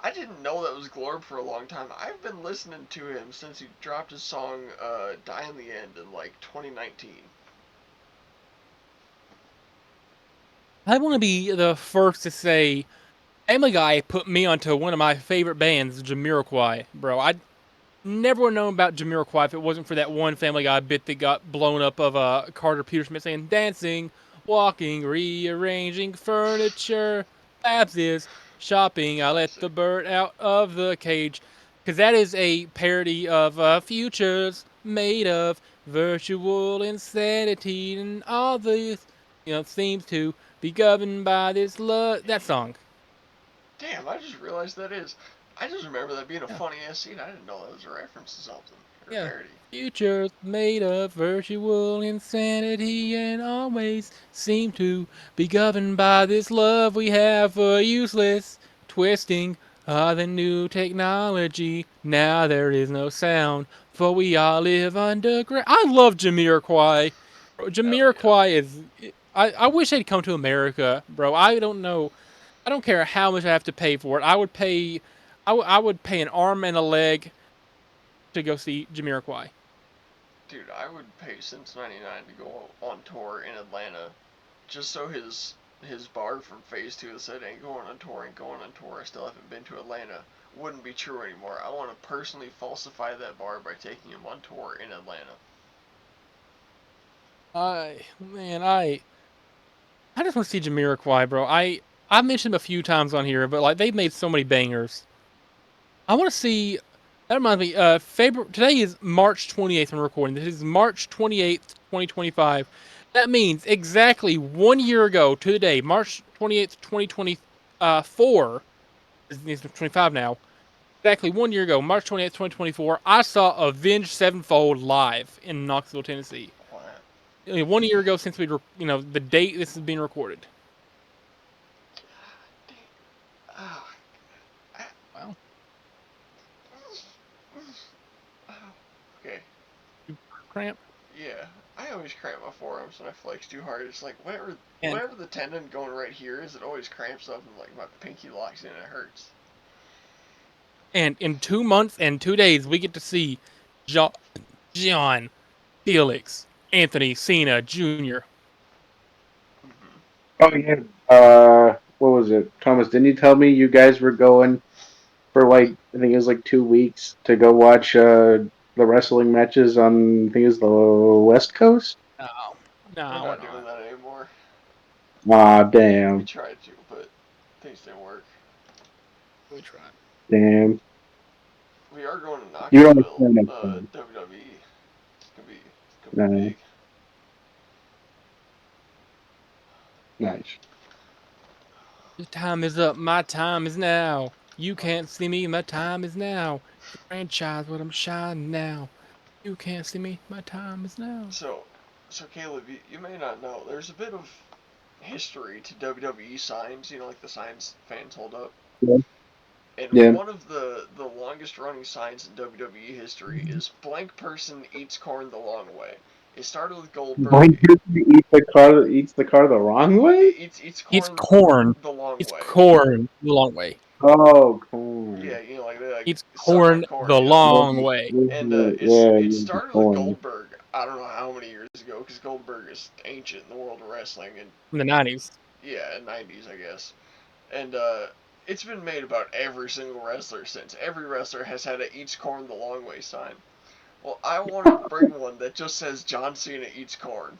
I didn't know that was Glorb for a long time. I've been listening to him since he dropped his song "Die in the End" in like 2019. I want to be the first to say Family Guy put me onto one of my favorite bands, Jamiroquai, bro. I never would have known about Jamiroquai if it wasn't for that one Family Guy bit that got blown up of Carter Peter Smith saying dancing, walking, rearranging furniture. Babs is shopping. I let Classic. the bird out of the cage. Because that is a parody of futures made of virtual insanity and all this, seems to be governed by this love. That song. Damn, I just realized that is. I just remember that being a Yeah. funny ass scene. I didn't know that was a reference to something or a Yeah. parody. Futures made of virtual insanity and always seem to be governed by this love we have for useless twisting of the new technology. Now there is no sound, for we all live underground. I love Jamiroquai. Bro, Hell yeah. Jamiroquai is. I wish they'd come to America, bro. I don't know. I don't care how much I have to pay for it. I would pay. I would pay an arm and a leg to go see Jamiroquai. Dude, I would pay since '99 to go on tour in Atlanta, just so his bar from Phase 2 that said ain't going on tour, I still haven't been to Atlanta, wouldn't be true anymore. I want to personally falsify that bar by taking him on tour in Atlanta. I just want to see Jamiroquai, bro. I've mentioned him a few times on here, but like they've made so many bangers. I want to see. That reminds me. Today is March 28th. I'm recording. This is March 28th, 2025. That means exactly 1 year ago to the day, March 28th, 2024. It's 25 now. Exactly 1 year ago, March 28th, 2024. I saw Avenged Sevenfold live in Knoxville, Tennessee. Wow. 1 year ago since the date this is being recorded. Oh, Wow. okay. You cramp. Yeah, I always cramp my forearms when I flex too hard. It's like And whatever the tendon going right here is, it always cramps up and like my pinky locks in and it hurts. and in 2 months and 2 days, we get to see John, Felix, Anthony, Cena Jr. Mm-hmm. Oh yeah. What was it, Thomas? Didn't you tell me you guys were going for like I think it was like 2 weeks to go watch the wrestling matches on I think it was the West Coast? No, We're no, we're not doing not. that anymore. Ah, We damn, tried to, but things didn't work. We tried. damn. We are going to You don't Knoxville, understand that. WWE. It's gonna be Nice, big. nice. The time is up. My time is now. You can't see me. My time is now. The franchise, but I'm shining now. You can't see me. My time is now. So, so Caleb, you may not know, there's a bit of history to WWE signs. You know, like the signs fans hold up. Yeah, And yeah. one of the longest running signs in WWE history is blank person eats corn the long way. It started with Blind Goldberg. person eats the car the wrong way. Eats It's corn corn. the long It's way. corn the long way. Oh, corn. Yeah, you know, like they like It's suck on corn corn, the you know. Yeah, long way. And yeah, it yeah, started with corn. Goldberg. I don't know how many years ago, because Goldberg is ancient in the world of wrestling, and In the 90s. yeah, '90s I guess. And it's been made about every single wrestler since. Every wrestler has had a eats corn the long way sign. Well, I wanted to bring one that just says John Cena eats corn.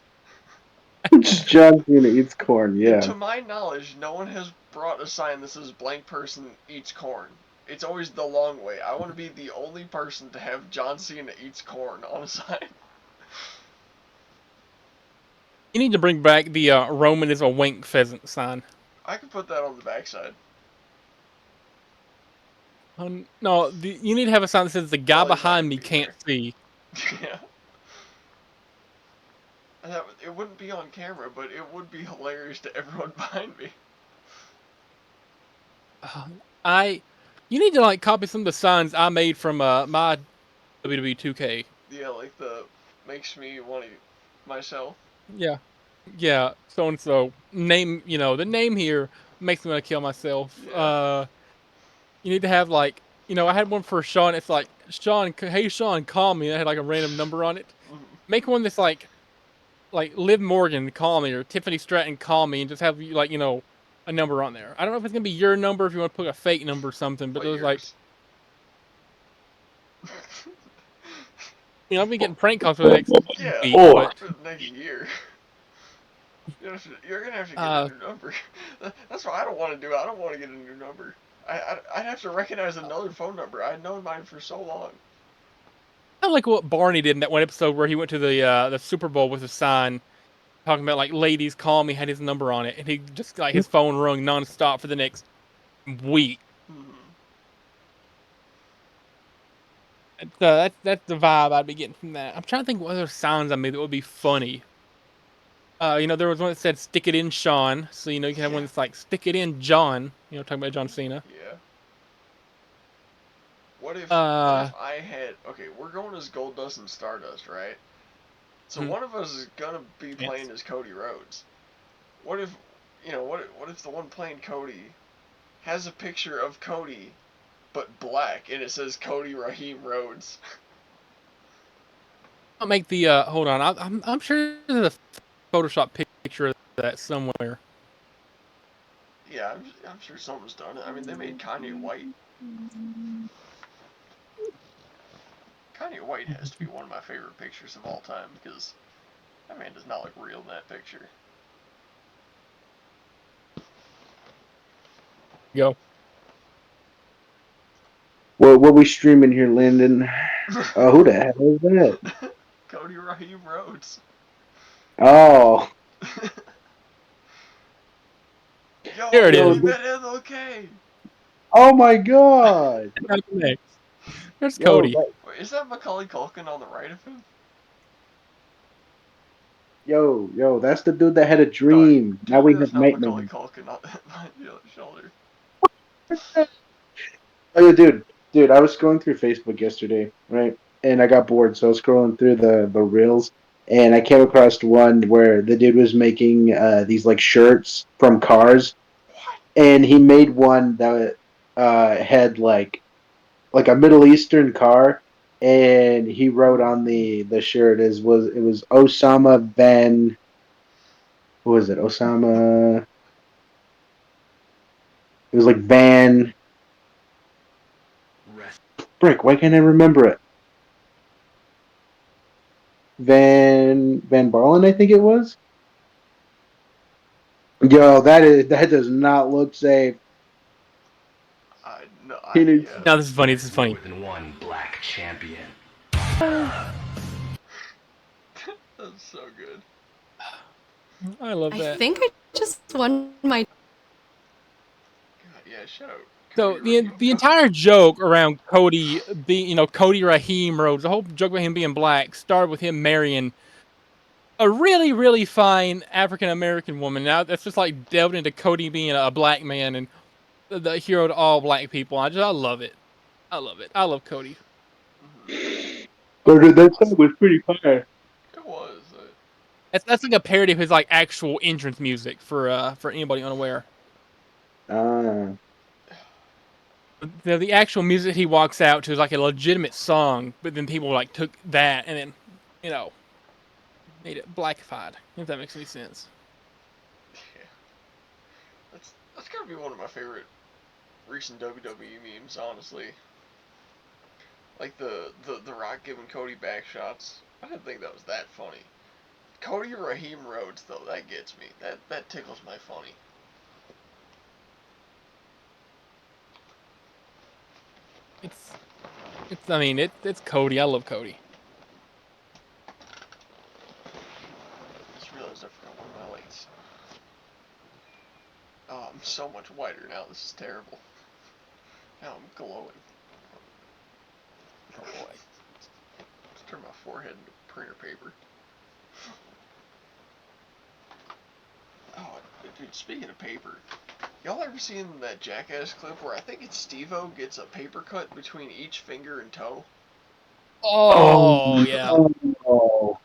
John Cena eats corn. And Yeah. to my knowledge, no one has brought a sign that says blank person eats corn. It's always the long way. I want to be the only person to have John Cena eats corn on a sign. You need to bring back the Roman is a wink pheasant sign. I could put that on the backside. No, you need to have a sign that says the guy Well, he's not behind gonna me be can't there. see. Yeah. It wouldn't be on camera, but it would be hilarious to everyone behind me. Uh, I, you need to like copy some of the signs I made from my WWE 2K. Yeah, like the makes me want to myself. Yeah, yeah. So and so name, the name here makes me want to kill myself. Yeah. You need to have like, I had one for Sean. It's like Sean, hey Sean, call me. And I had like a random number on it. Mm-hmm. Make one that's like Liv Morgan, call me, or Tiffany Stratton, call me, and just have like a number on there. I don't know if it's gonna be your number, if you want to put a fake number or something, but What there's like, yours? I've been getting prank calls for the next Yeah, week, Oh, but for the next year. You're gonna have to get a uh, new number. That's what I don't want to do. I don't want to get a new number. I'd have to recognize another phone number. I'd known mine for so long. I like what Barney did in that one episode where he went to the Super Bowl with a sign talking about like ladies call me, had his number on it, and he just like his phone rung nonstop for the next week. Mm-hmm. That's the vibe I'd be getting from that. I'm trying to think what other sounds I made that would be funny. There was one that said "stick it in, Sean," so you can have one Yeah. that's like "stick it in, John." Talking about John Cena. Yeah. What if Uh, I had okay, we're going as Goldust and Stardust, right? So hmm, one of us is gonna be yes. playing as Cody Rhodes. What if what if the one playing Cody has a picture of Cody but black, and it says Cody Raheem Rhodes. I'll make the hold on. I'm sure there's a Photoshop picture of that somewhere. Yeah, I'm sure someone's done it. I mean, they made Kanye White. Kanye White has to be one of my favorite pictures of all time because that man does not look real in that picture. Go. What we streaming here, Landon? Who the hell is that? Cody Raheem Rhodes. Oh, Yo, There it yo, is. leave that MLK. oh my God, Right next. There's yo, Cody. Wait, is that Macaulay Culkin on the right of him? yo, that's the dude that had a No, dream. Now tell me we have that's not Macaulay nightmares. Culkin on the other shoulder. Oh yeah, dude, I was scrolling through Facebook yesterday, right? And I got bored, so I was scrolling through the reels, and I came across one where the dude was making these like shirts from cars, What? and he made one that had like a Middle Eastern car, and he wrote on the shirt it was Osama Van, what was it? Osama. It was like Van. Frick, why can't I remember it? Van Barlen, I think it was. Yo, that does not look safe. I no, He I needs, yeah. Now this is funny. This is funny. More than one black champion. That's so good. I love I that. think I just won my. God, yeah, shout out So Cody Raheem. the entire joke around Cody being, Cody Raheem Rhodes, the whole joke about him being black started with him marrying a really, really fine African American woman. Now that's just like delved into Cody being a black man and the hero to all black people. I love it. I love it. I love Cody. but Cody's that song awesome. was pretty fire. It was. That's like a parody of his like actual entrance music for anybody unaware. Ah, The actual music he walks out to is like a legitimate song, but then people like took that and then you know made it blackified. If that makes any sense. Yeah, that's gotta be one of my favorite recent WWE memes, honestly. Like the Rock giving Cody back shots. I didn't think that was that funny. Cody Raheem Rhodes though, that gets me. That tickles my funny. It's I mean it's Cody. I love Cody. I just realized I forgot one of my lights. Oh, I'm so much whiter now. This is terrible. Now I'm glowing. Oh boy. Let's turn my forehead into printer paper. Oh, dude, speaking of paper, y'all ever seen that Jackass clip where I think it's Steve-O gets a paper cut between each finger and toe? oh, Oh yeah. oh,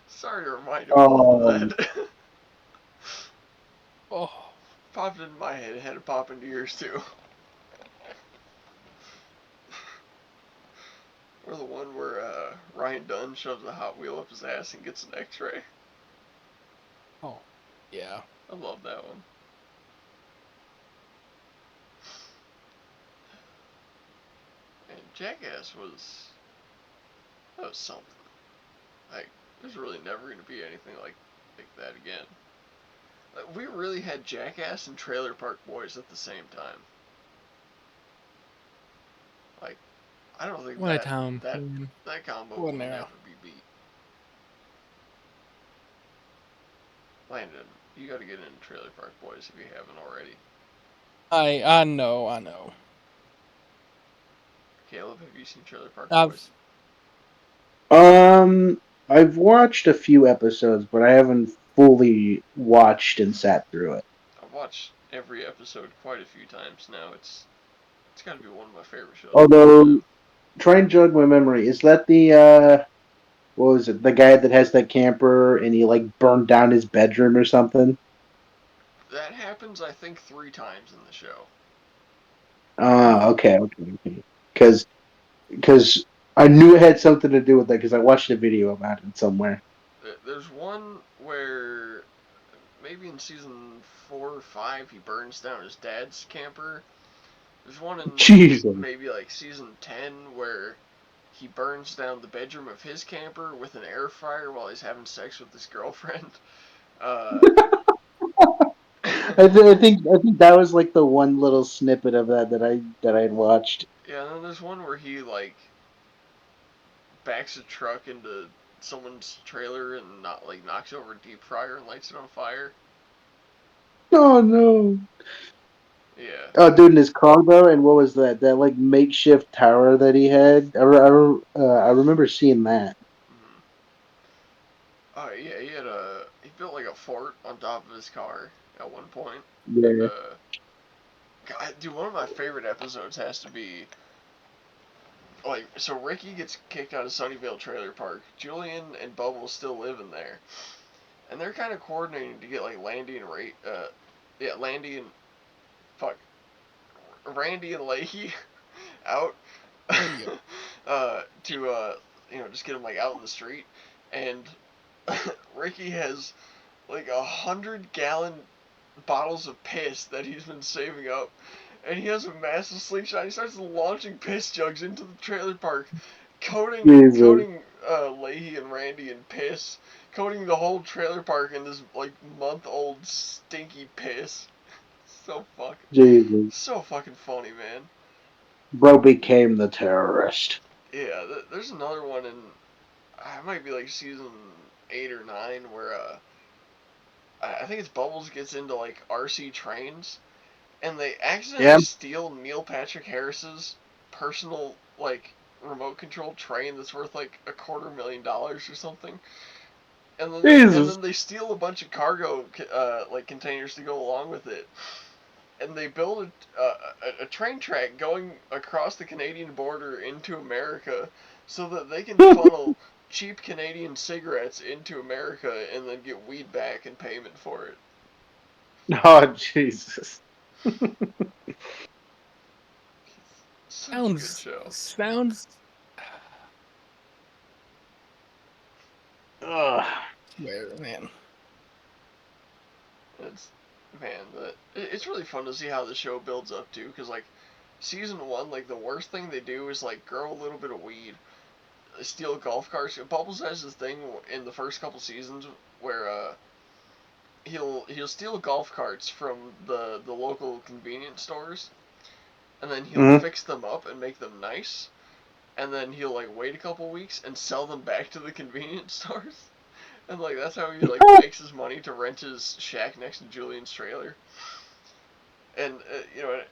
Sorry to remind you all of oh, that. Oh. Popped into my head, it had to pop into yours too. Or the one where Ryan Dunn shoves a Hot Wheel up his ass and gets an X-ray. Oh. Yeah. I love that one. And Jackass that was something. Like, there's really never gonna be anything like that again. Like, we really had Jackass and Trailer Park Boys at the same time. Like, I don't think What a time. that that combo What will an era. never be beat. Landon, you gotta get into Trailer Park Boys if you haven't already. I know. Caleb, have you seen Trailer Park Boys? I've um, I've watched a few episodes, but I haven't fully watched and sat through it. I've watched every episode quite a few times now. It's gotta be one of my favorite shows of all Although, time. try and jog my memory. Is that the what was it? The guy that has that camper and he like burned down his bedroom or something? That happens, I think, 3 times in the show. Okay. Because I knew it had something to do with that because I watched a video about it somewhere. There's one where maybe in season 4 or 5 he burns down his dad's camper. There's one in Jesus. maybe like season 10 where he burns down the bedroom of his camper with an air fryer while he's having sex with his girlfriend. Uh, I think that was like the one little snippet of that I had watched. yeah, and then there's one where he like backs a truck into someone's trailer and not like knocks over a deep fryer and lights it on fire. Oh no. Yeah. Oh, dude, in his car though, and what was that? That like makeshift tower that he had. I remember seeing that. Mm-hmm. Oh yeah, he built like a fort on top of his car at one point, and Yeah. God, dude, one of my favorite episodes has to be like so Ricky gets kicked out of Sunnyvale Trailer Park. Julian and Bubbles still live in there, and they're kind of coordinating to get like Landy and fuck, Randy and Leahy out Yep. to just get them like out in the street, and Ricky has like 100-gallon bottles of piss that he's been saving up, and he has a massive slingshot. He starts launching piss jugs into the trailer park, Jesus. coating Leahy and Randy in piss, coating the whole trailer park in this like month-old stinky piss. Jesus. So fucking funny, man. Bro became the terrorist. Yeah, there's another one in it might be like season 8 or 9 where I think it's Bubbles gets into like RC trains and they accidentally Yeah. steal Neil Patrick Harris's personal like remote control train that's worth like $250,000 or something. And Jesus. then they steal a bunch of cargo like containers to go along with it. And they build a train track going across the Canadian border into America so that they can funnel cheap Canadian cigarettes into America and then get weed back in payment for it. Oh Jesus. Such a good Sounds show. sounds. Ugh. Swear, man. It's man, it's really fun to see how the show builds up too. Because like season 1, like the worst thing they do is like grow a little bit of weed, steal golf carts. Bubbles has this thing in the first couple seasons where he'll steal golf carts from the local convenience stores, and then he'll Mhm. fix them up and make them nice, and then he'll like wait a couple weeks and sell them back to the convenience stores. And like that's how he like makes his money to rent his shack next to Julian's trailer. And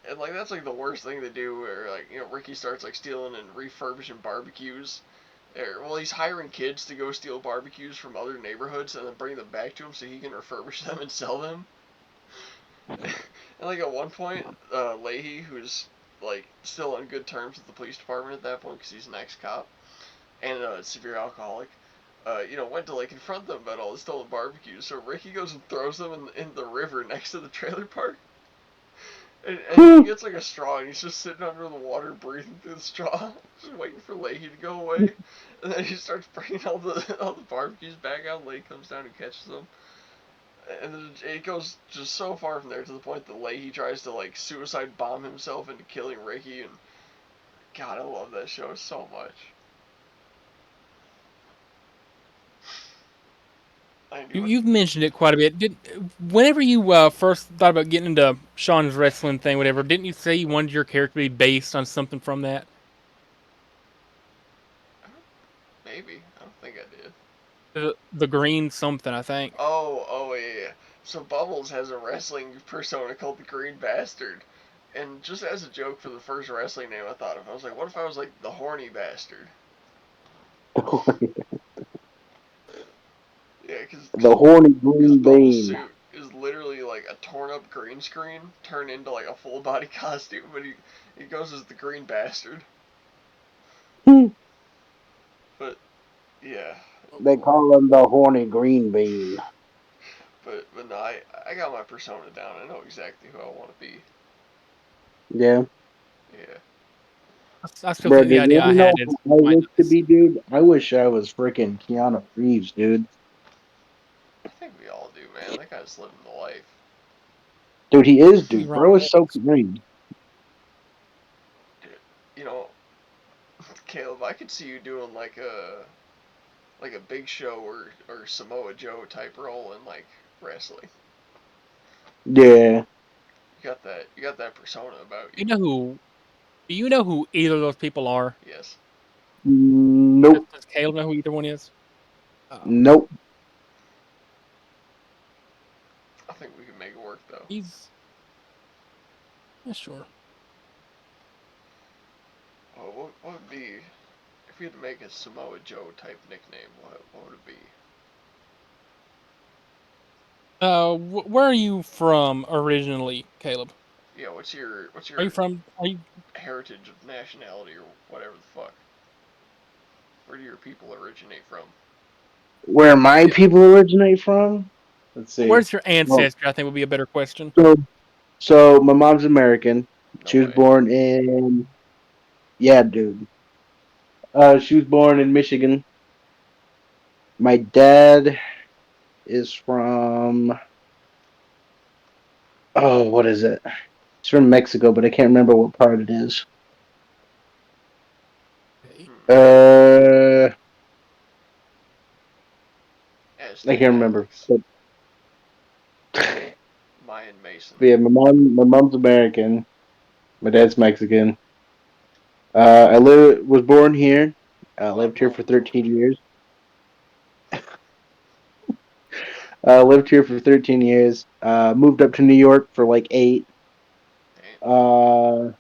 and like that's like the worst thing to do. Where like Ricky starts like stealing and refurbishing barbecues. Well, he's hiring kids to go steal barbecues from other neighborhoods and then bring them back to him so he can refurbish them and sell them. And like at one point, Leahy, who's like still on good terms with the police department at that point because he's an ex-cop and a severe alcoholic, went to like confront them about all the stolen barbecues. So Ricky goes and throws them in the river next to the trailer park. And he gets like a straw and he's just sitting under the water breathing through the straw, just waiting for Leahy to go away. And then he starts bringing all the barbecues back out. Leahy comes down and catches them. And then it goes just so far from there to the point that Leahy tries to like suicide bomb himself into killing Ricky. And God, I love that show so much. I do. You've mentioned it quite a bit. Whenever you first thought about getting into Sean's wrestling thing, whatever, didn't you say you wanted your character to be based on something from that? Maybe. I don't think I did. The green something, I think. Oh yeah. So Bubbles has a wrestling persona called the Green Bastard. And just as a joke for the first wrestling name I thought of, I was like, what if I was like the Horny Bastard? Yeah, The horny cause green Bubbles' bean. suit is literally like a torn up green screen turned into like a full body costume, but he goes as the Green Bastard. But yeah, They call him the horny green bean. but no, I got my persona down. I know exactly who I want to be. Yeah. Yeah. I still Bro, think the dude, you idea I wanna had know is who I quite wish to nice. be, dude? I wish I was freaking Keanu Reeves, dude. I think we all do, man. That guy's living the life. Dude, he is, Maybe dude. Ryan Bro is so Reynolds. green. You know, Caleb, I could see you doing like a Big Show or Samoa Joe type role in like wrestling. Yeah. You got that persona about you. You know who? Do you know who either of those people are? Yes. Does, Nope. does Caleb know who either one is? Oh, Nope. I think we can make it work though. he's yeah, sure. Oh, what would be if we had to make a Samoa Joe type nickname? What would it be? Where are you from originally, Caleb? Yeah, what's Are you your from? Are you? heritage of nationality or whatever the fuck? Where do your people originate from? Where my Yeah. people originate from? Let's see. Where's your Well, ancestry? I think would be a better question. so my mom's American. No She was way. born in yeah, dude. She was born in Michigan. My dad is from oh, what is it? It's from Mexico, but I can't remember what part it is. Okay. Hmm. Uh, I Aztec can't remember. Alex. But, Mayan Mason. but yeah, my mom's American. My dad's Mexican. I was born here. My Lived here for mom's 13 Polish. years. Lived here for 13 years. Moved up to New York for like 8. Damn. Uh,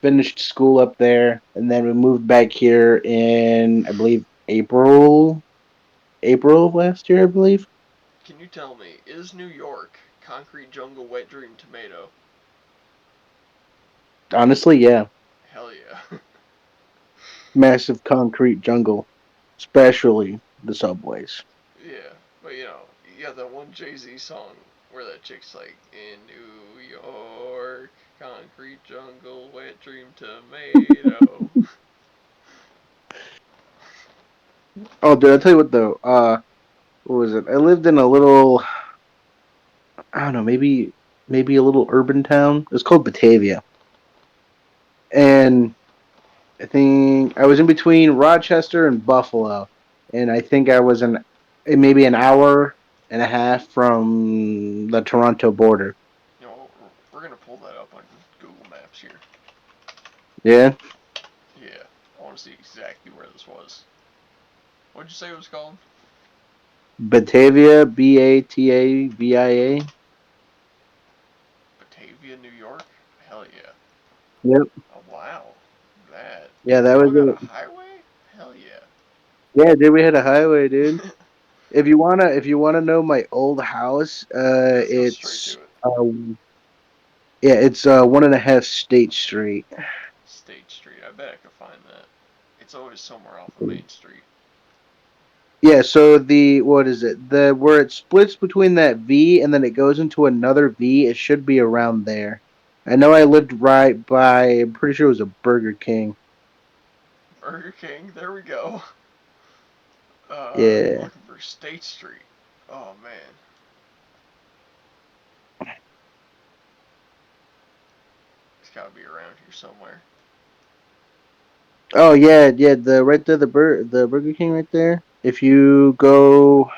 Finished school up there, and then we moved back here in, I believe, April of last year, I believe. Can you tell me, is New York concrete jungle wet dream tomato? Honestly, yeah, Hell yeah. massive concrete jungle, especially the subways. Yeah, but you got that one Jay Z song where that chick's like, in New York, concrete jungle, wet dream tomato. Oh, dude, I'll tell you what though. What was it? I lived in a little, I don't know, maybe a little urban town. It's called Batavia, and I think I was in between Rochester and Buffalo, and I think I was maybe an hour and a half from the Toronto border. We're gonna pull that up on Google Maps here. Yeah, Yeah, I want to see exactly where this was. What'd you say it was called? Batavia, Batavia. Batavia, New York? Hell yeah. Yep. Oh, wow. That. Yeah, that was Y'all got a it. highway? Hell yeah. Yeah, dude, we had a highway, dude. If you wanna know my old house, Yeah, let's go straight to it. it's 1.5 State Street. State Street. I bet I could find that. It's always somewhere off of Main Street. Yeah, so the what is it? The where it splits between that V and then it goes into another V, it should be around there. I know I lived right by, I'm pretty sure it was a Burger King. Burger King. There we go. Yeah. Looking for State Street. Oh man, it's got to be around here somewhere. Oh yeah, yeah, the right there, the Burger King right there. If you go,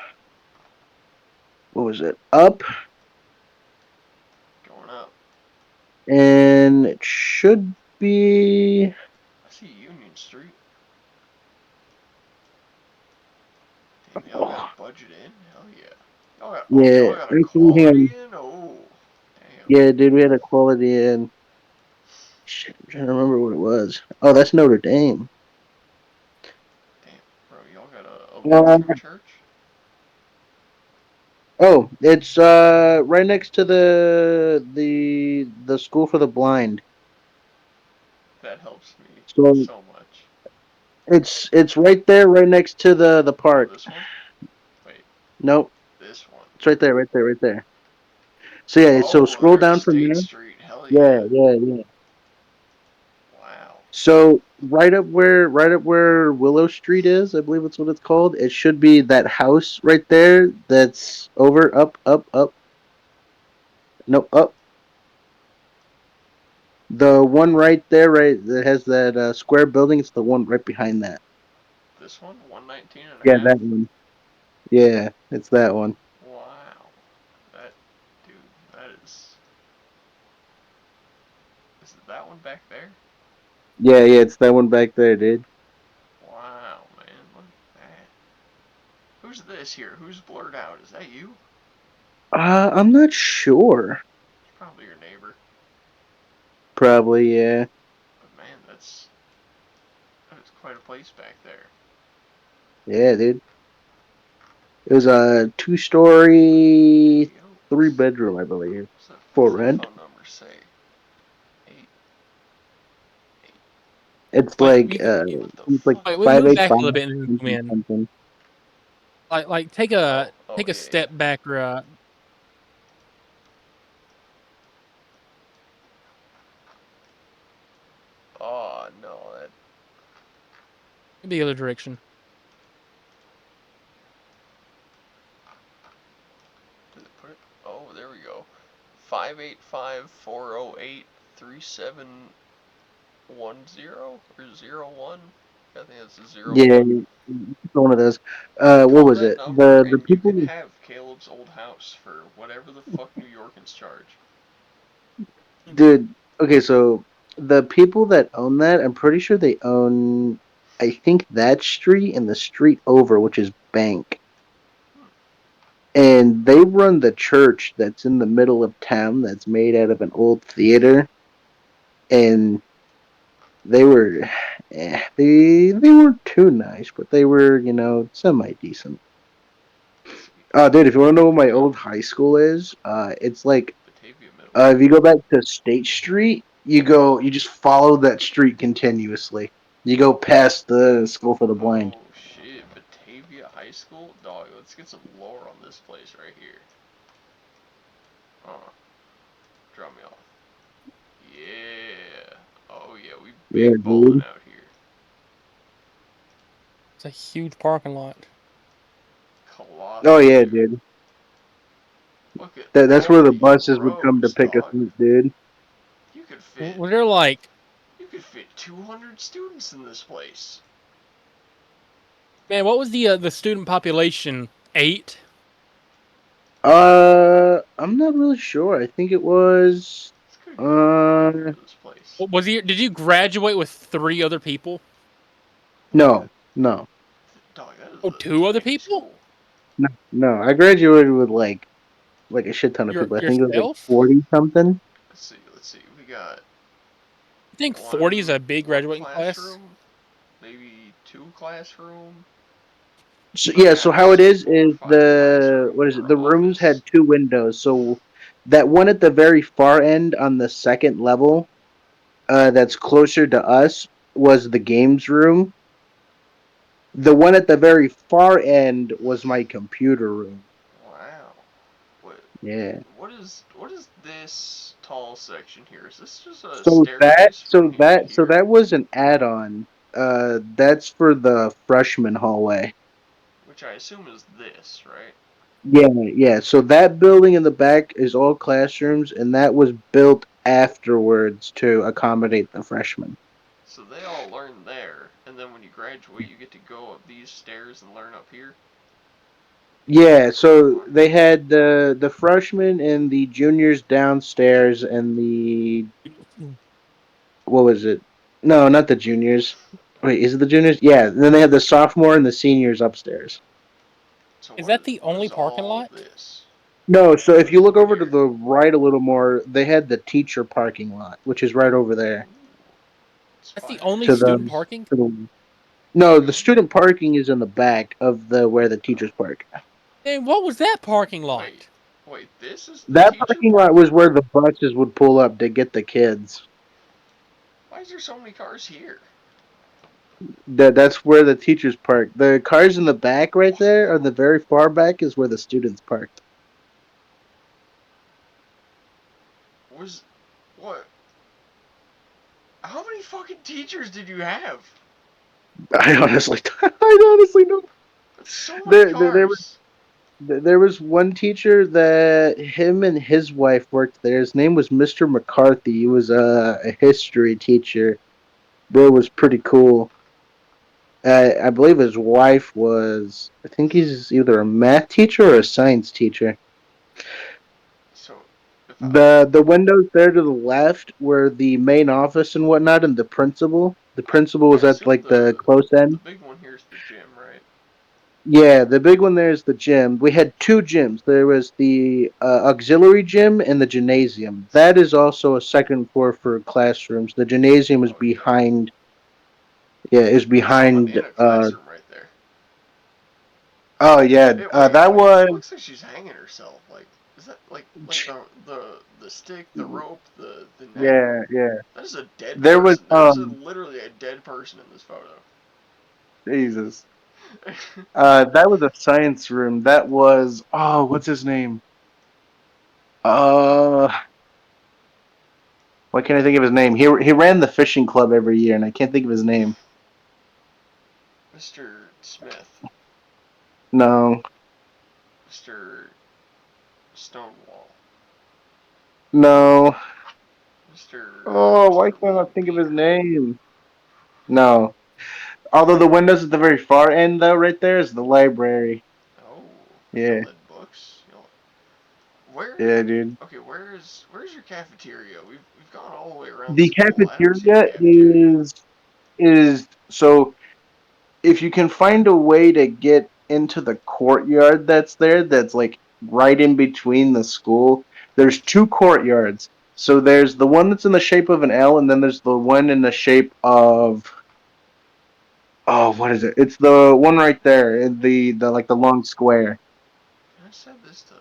what was it? Up, Going up. and it should be. I see Union Street. Damn, y'all got Oh, a budget in? Hell yeah. Y'all yeah, got a actually, hang quality on. in? Oh, damn. Yeah, dude, we had a quality in. Shit, I'm trying to remember what it was. Oh, that's Notre Dame. Damn, bro, y'all got a Uh, Lutheran church? oh, it's right next to the school for the blind. That helps me So so much. it's right there, right next to the Oh, park. this one? Wait, Nope, this one. it's right there, right there, right there. So yeah, so Oh, scroll there's down from State there. Street. Hell Yeah, yeah. yeah, yeah. So right up where Willow Street is, I believe that's what it's called. It should be that house right there. That's over, up. No, up. The one right there, right that has that square building. It's the one right behind that. This one, 119 and a Yeah, half. that one. Yeah, it's that one. Wow. That, dude, that is. Is it that one back there? Yeah, it's that one back there, dude. Wow, man, look at that. Who's this here? Who's blurred out? Is that you? I'm not sure. It's probably your neighbor. Probably, yeah. But man, that is quite a place back there. Yeah, dude. It was a two-story, Yokes. three-bedroom, I believe, for What's that rent. phone number say? Eight, eight. It's Like like you, What the it's like fuck like we is five move eight back five a little bit and then zoom in. something. Like take Oh, a oh take a yeah, yeah. step back, or Oh no, that the other direction. did it put it? Oh, there we go. 585-408-3710 or 01. I think that's a zero Yeah, one. it's one of those. What Call was that it? number The and you can people, have Caleb's old house for whatever the fuck New Yorkans charge. dude. Okay, so the people that own that, I'm pretty sure they own. I think that street and the street over, which is Bank, and they run the church that's in the middle of town. That's made out of an old theater, and they were, they weren't too nice, but they were, semi decent. Let's see. Dude, if you want to know what my Oh, old high school is, it's like Batavia Middle. if you go back to State Street, you just follow that street continuously. You go past the School for the Blind. Oh shit, Batavia High School? Dog, let's get some lore on this place right here. Oh, draw me off. Yeah. Oh yeah, we Yeah, big ballin' dude. out here. It's a huge parking lot. Oh Colossal yeah, too. dude. Look at That's where all the these buses would come to rows, pick us dog. up, dude. You could fit Was there like, you could fit 200 students in this place. man? What was the student population? 8. I'm not really sure. I think it was. It's gonna be Uh, crazy for this place. Was he? Did you graduate with 3 other people? What? no, no, Dog, that is Oh, a 2 other tiny people? school. no. I graduated with like a shit ton of Your people. I think it was like yourself? 40 something. Let's see. We got I think 40 is one a big one graduating class. classroom, maybe two classroom. So I yeah, so got how it four or is five the classroom what is or it? The rooms had office. two windows. So that one at the very far end on the second level, that's closer to us, was the games room. The one at the very far end was my computer room. Wow. What Yeah. what is this tall section here? Is this just a So that staircase from so here to that so here? that was an add-on. That's for the freshman hallway. Which I assume is this, right? Yeah. So that building in the back is all classrooms, and that was built afterwards to accommodate the freshmen. So they all learn there, and then when you graduate, you get to go up these stairs and learn up here. Yeah, so they had the freshmen and the juniors downstairs, and the what was it? No, not the juniors. Wait, is it the juniors? Yeah. And then they had the sophomore and the seniors upstairs. So Is what that is the what only is parking all lot? this? No, so if What you is look over over to here? the right a little more, they had the teacher parking lot, which is right over there. Ooh, That's the only To spiders. the, student parking? to the no, the student parking is in the back of the where the teachers park. And what was that parking Wait, lot? wait. This is the That teacher parking lot parking was lot. where the buses would pull up to get the kids. Why is there so many cars here? That's where the teachers park. The cars in the back right What? there, or the very far back, is where the students parked. Was what? How many many fucking teachers did you have? I honestly don't. That's so many There, there, there cars. There was one teacher that him and his wife worked there. His name was Mr. McCarthy. He was a history teacher. Bro was pretty cool. I believe his wife was. I think he's either a math teacher or a science teacher. So, if I The windows there to the left were the main office and whatnot, and the principal. The principal was I at assume like the close the end. big one here is the gym, right? Yeah, the big one there is the gym. We had two gyms. There was the auxiliary gym and the gymnasium. That is also a second floor for classrooms. The gymnasium is Okay. behind. Yeah, is There's someone behind. in a classroom right there. Oh yeah, that Wait. was. It looks like she's hanging herself. Like, is that like the stick, the rope, the neck? Yeah, yeah. That is a dead There was person. There is literally a dead person in this photo. Jesus. That was a science room. That was what's his name? Uh, why can't I think of his name? He ran the fishing club every year, and I can't think of his name. Mr. Smith, No, Mr. Stonewall, no. Mr. Oh, why Mr. can't I Long think of his Beaner. name? No. Although the windows at the very far end, though, right there is the library. Oh, Yeah, filled in books. Where? yeah, dude. Okay, where's your cafeteria? We've gone all the way around The school. I don't see the cafeteria cafeteria. is so if you can find a way to get into the courtyard that's there, that's like right in between the school. There's two courtyards. So there's the one that's in the shape of an L, and then there's the one in the shape of what is it? It's the one right there, the like the long square. Can I set this to?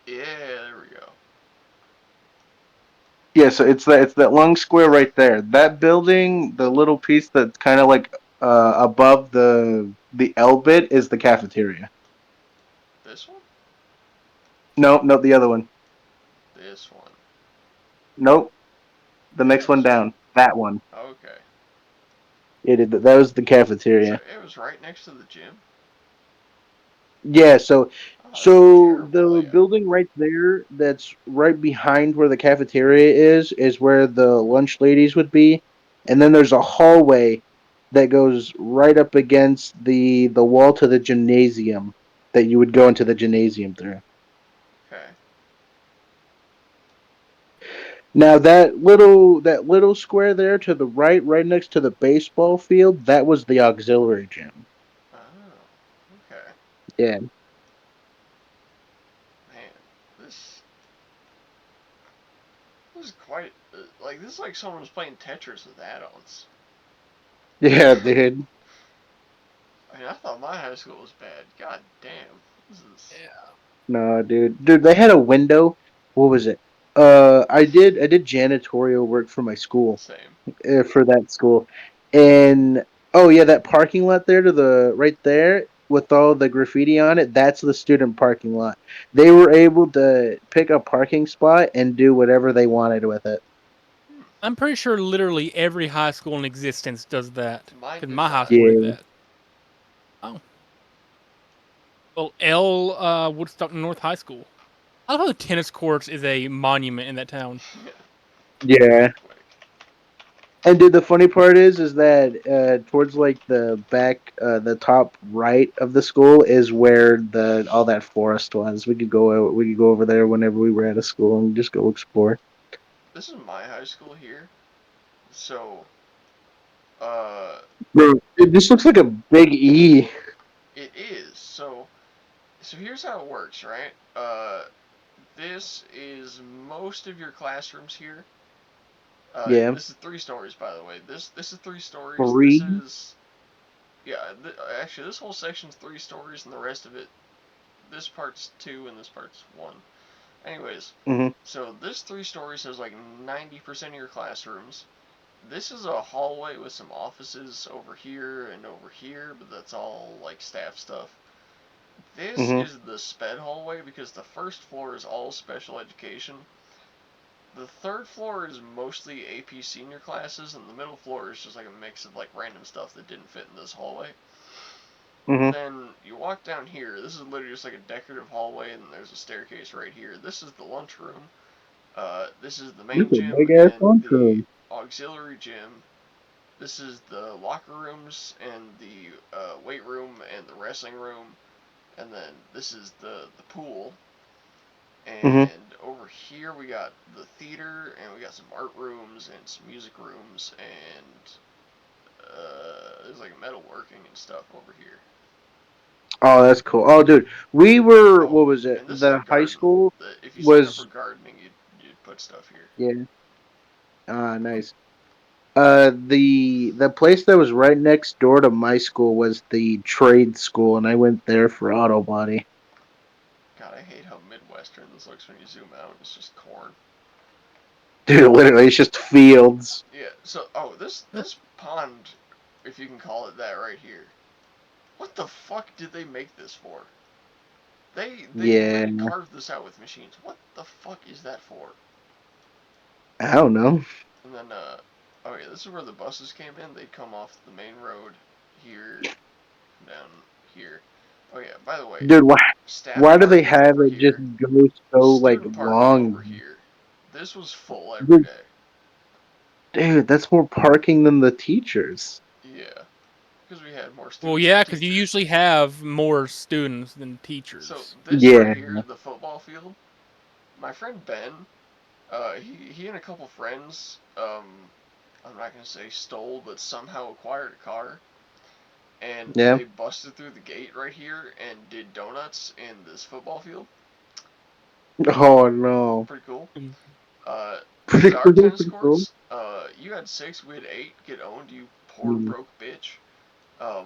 Yeah, there we go. Yeah, so it's that long square right there. That building, the little piece that's kind of like above the L bit is the cafeteria. This one? No, no, the other one. This one. Nope, the next one This one. down. That one. Okay. That was the So cafeteria. it was right next to the gym. Yeah, so Oh, that's a so terrible the layout. building right there that's right behind where the cafeteria is where the lunch ladies would be. And then there's a hallway that goes right up against the wall to the gymnasium that you would go into the gymnasium through. Okay. Now that little square there to the right, right next to the baseball field, that was the auxiliary gym. Oh. Okay. Yeah. Man, this this is quite like this is like someone was playing Tetris with add-ons. Yeah, dude. I mean, I thought my high school was bad. God damn. This is Yeah. No, dude. Dude, they had a window. What was it? I did janitorial work for my school, same. for that school. And oh yeah, that parking lot there to the right there with all the graffiti on it, that's the student parking lot. They were able to pick a parking spot and do whatever they wanted with it. Hmm. I'm pretty sure literally every high school in existence does that. Mine Because did my high not. school did Yeah. that. Oh. Well, L Woodstock North High School. I love how the tennis courts is a monument in that town. Yeah. Quick. And dude, the funny part is that towards like the back, the top right of the school is where the all that forest was. We could go over there whenever we were out of school and just go explore. This is my high school here. So, uh, Bro, it just looks like a big E. it is. So here's how it works, right? This is most of your classrooms here. Yeah, This is 3 stories, by the way. This is 3 stories. This 3. is yeah. Actually, this whole section's 3 stories, and the rest of it, this part's two, and this part's one. Anyways, Mm-hmm. so this 3 stories has like 90% of your classrooms. This is a hallway with some offices over here and over here, but that's all like staff stuff. This Mm-hmm. is the sped hallway because the first floor is all special education. the third floor is mostly AP senior classes, and the middle floor is just like a mix of like random stuff that didn't fit in this hallway. Mhm. Then you walk down here. This is literally just like a decorative hallway, and there's a staircase right here. This is the lunchroom. This is the main It's a gym big ass and the lunchroom. auxiliary gym. This is the locker rooms and the weight room and the wrestling room. And then this is the pool. Mhm. And over here we got the theater, and we got some art rooms and some music rooms, and there's like metalworking and stuff over here. Oh, that's cool. Oh, dude, we were. Oh, What was it? and this is a The high garden. school If you signed up for was. gardening, you'd put stuff here. Yeah. Ah, nice. The place that was right next door to my school was the trade school, and I went there for auto body. God, I hate how Midwestern this looks when you zoom out. It's just corn. Dude, literally, it's just fields. Yeah. So, oh, this pond, if you can call it that, right here. What the fuck did they make this for? They Yeah, literally carved this out with machines. What the fuck is that for? I don't know, And then, oh yeah, this is where the buses came in. They'd come off the main road here, down here. Oh yeah, by the way, dude. staff Why do they parking have over it just here, go so like student parking over long? here. This was full every Dude, day. that's more parking than the teachers. Yeah, because we had more Well, students than yeah, because you teachers. usually have more students than So teachers. this right Yeah. here, the football field, my friend Ben, he and a couple friends, I'm not gonna say stole, but somehow acquired a car, and Yeah. they busted through the gate right here and did donuts in this football field. Oh no. Pretty cool. Mm. This is Pretty our cool. tennis Pretty cool. courts. You had 6, we had 8. Get owned, you poor Mm. broke bitch.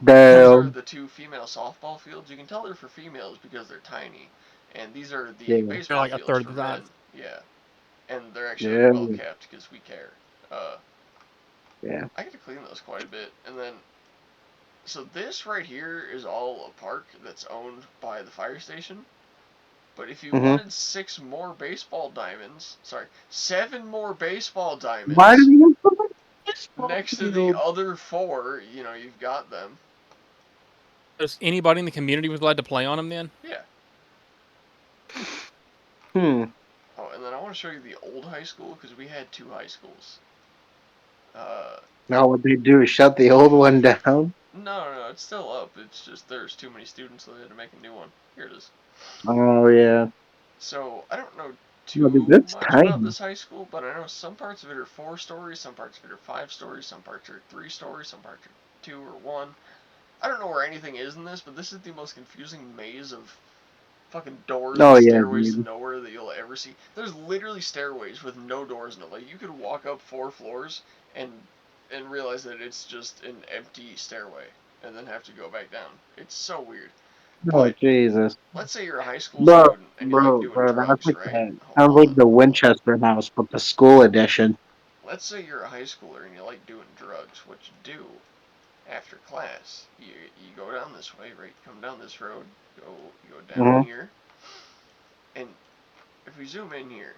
These are Damn. the 2 female softball fields. You can tell they're for females because they're tiny. And these are the Yeah. They're baseball like a fields third for the men. size. Yeah. And they're actually like Yeah. well kept because we care. Uh, Yeah. I get to clean those quite a bit. And then, so this right here is all a park that's owned by the fire station. But if you Mhm. wanted 6 more baseball diamonds, sorry, 7 more baseball Why do diamonds you put like baseball next to the field? other 4, you've got them. Does anybody in the community was allowed to play on them then? Yeah. Hmm. Oh, and then I want to show you the old high school because we had 2 high schools. Uh, Now what they do is shut the old one down. no, it's still up. It's just there's too many students, so they had to make a new one. Here it is. Oh yeah. So I don't know No, dude, too that's much about tiny. this high school, but I know some parts of it are 4 stories, some parts of it are 5 stories, some parts are 3 stories, some parts are 2 or 1. I don't know where anything is in this, but this is the most confusing maze of fucking doors Oh and yeah, stairways to dude. nowhere that you'll ever see. There's literally stairways with no doors in it. Like you could walk up 4 floors and realize that it's just an empty stairway and then have to go back down. It's so weird. Oh But Jesus. let's say you're a high school Bro, student and you like doing that's drugs, like right? that. Oh, Sounds like the Winchester House, but the school edition. let's say you're a high schooler and you like doing drugs. What you do after class? You go down this way, right? Come down this road. You go down Mm-hmm. here, and if we zoom in here,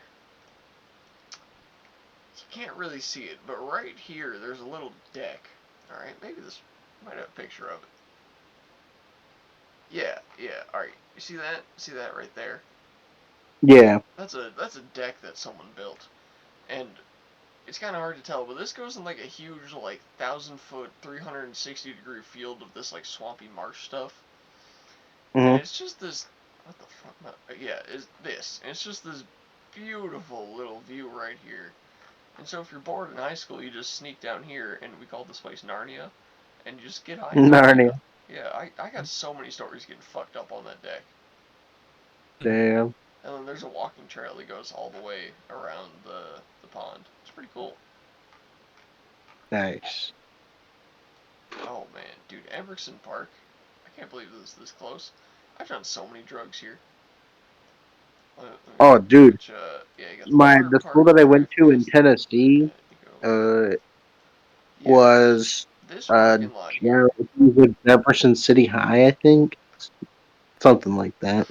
you can't really see it, but right here there's a little deck. All right, maybe this might have a picture of it. Yeah. All right, you see that? See that right there? Yeah. That's a deck that someone built, and it's kind of hard to tell, but this goes in like a huge, like 1,000-foot, 360-degree field of this like swampy marsh stuff, and Mm-hmm. it's just this. What the fuck? Yeah, is this? And it's just this beautiful little view right here. And so if you're bored in high school, you just sneak down here, and we call this place Narnia, and you just get high in Narnia. Narnia. Yeah, I got so many stories getting fucked up on that deck. Damn. And then there's a walking trail that goes all the way around the pond. It's pretty cool. Nice. Oh man, dude, Emerson Park. I can't believe this is this close. I've done so many drugs here. Let me Oh, dude. which yeah, you got the water The school park that I went right to in past. Tennessee, You go. uh, Yeah, was this uh, parking lot here. Jefferson City High, I think, something like that.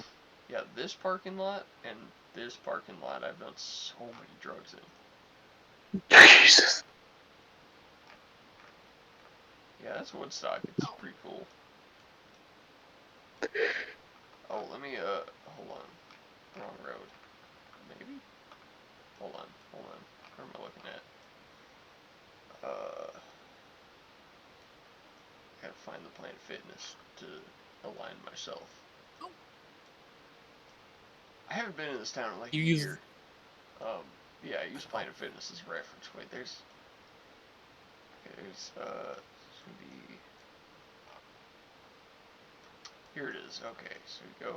Yeah, this parking lot and this parking lot I've done so many drugs in. Jesus. Yeah, that's Woodstock. It's pretty cool. Oh, let me, hold on. Wrong road. Maybe? Hold on. What am I looking at? Gotta find the Planet Fitness to align myself. I haven't been in this town in like You a use year. Yeah, I use Planet Fitness as a reference. Wait, there's, it's gonna be, here it is. Okay, so we go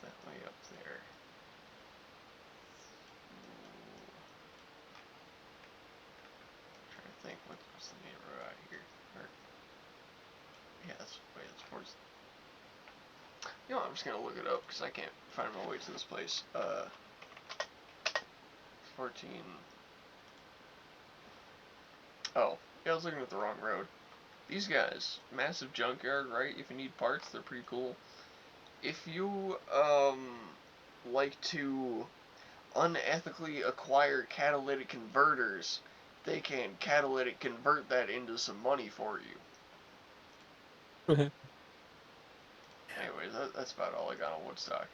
that way up there. Trying to think what's the main road out here. Or, yeah, that's towards. You know, I'm just gonna look it up because I can't find my way to this place. 14. Oh, yeah, I was looking at the wrong road. These guys, massive junkyard, right? If you need parts, they're pretty cool. If you like to unethically acquire catalytic converters, they can catalytic convert that into some money for you. Anyways, that's about all I got on Woodstock.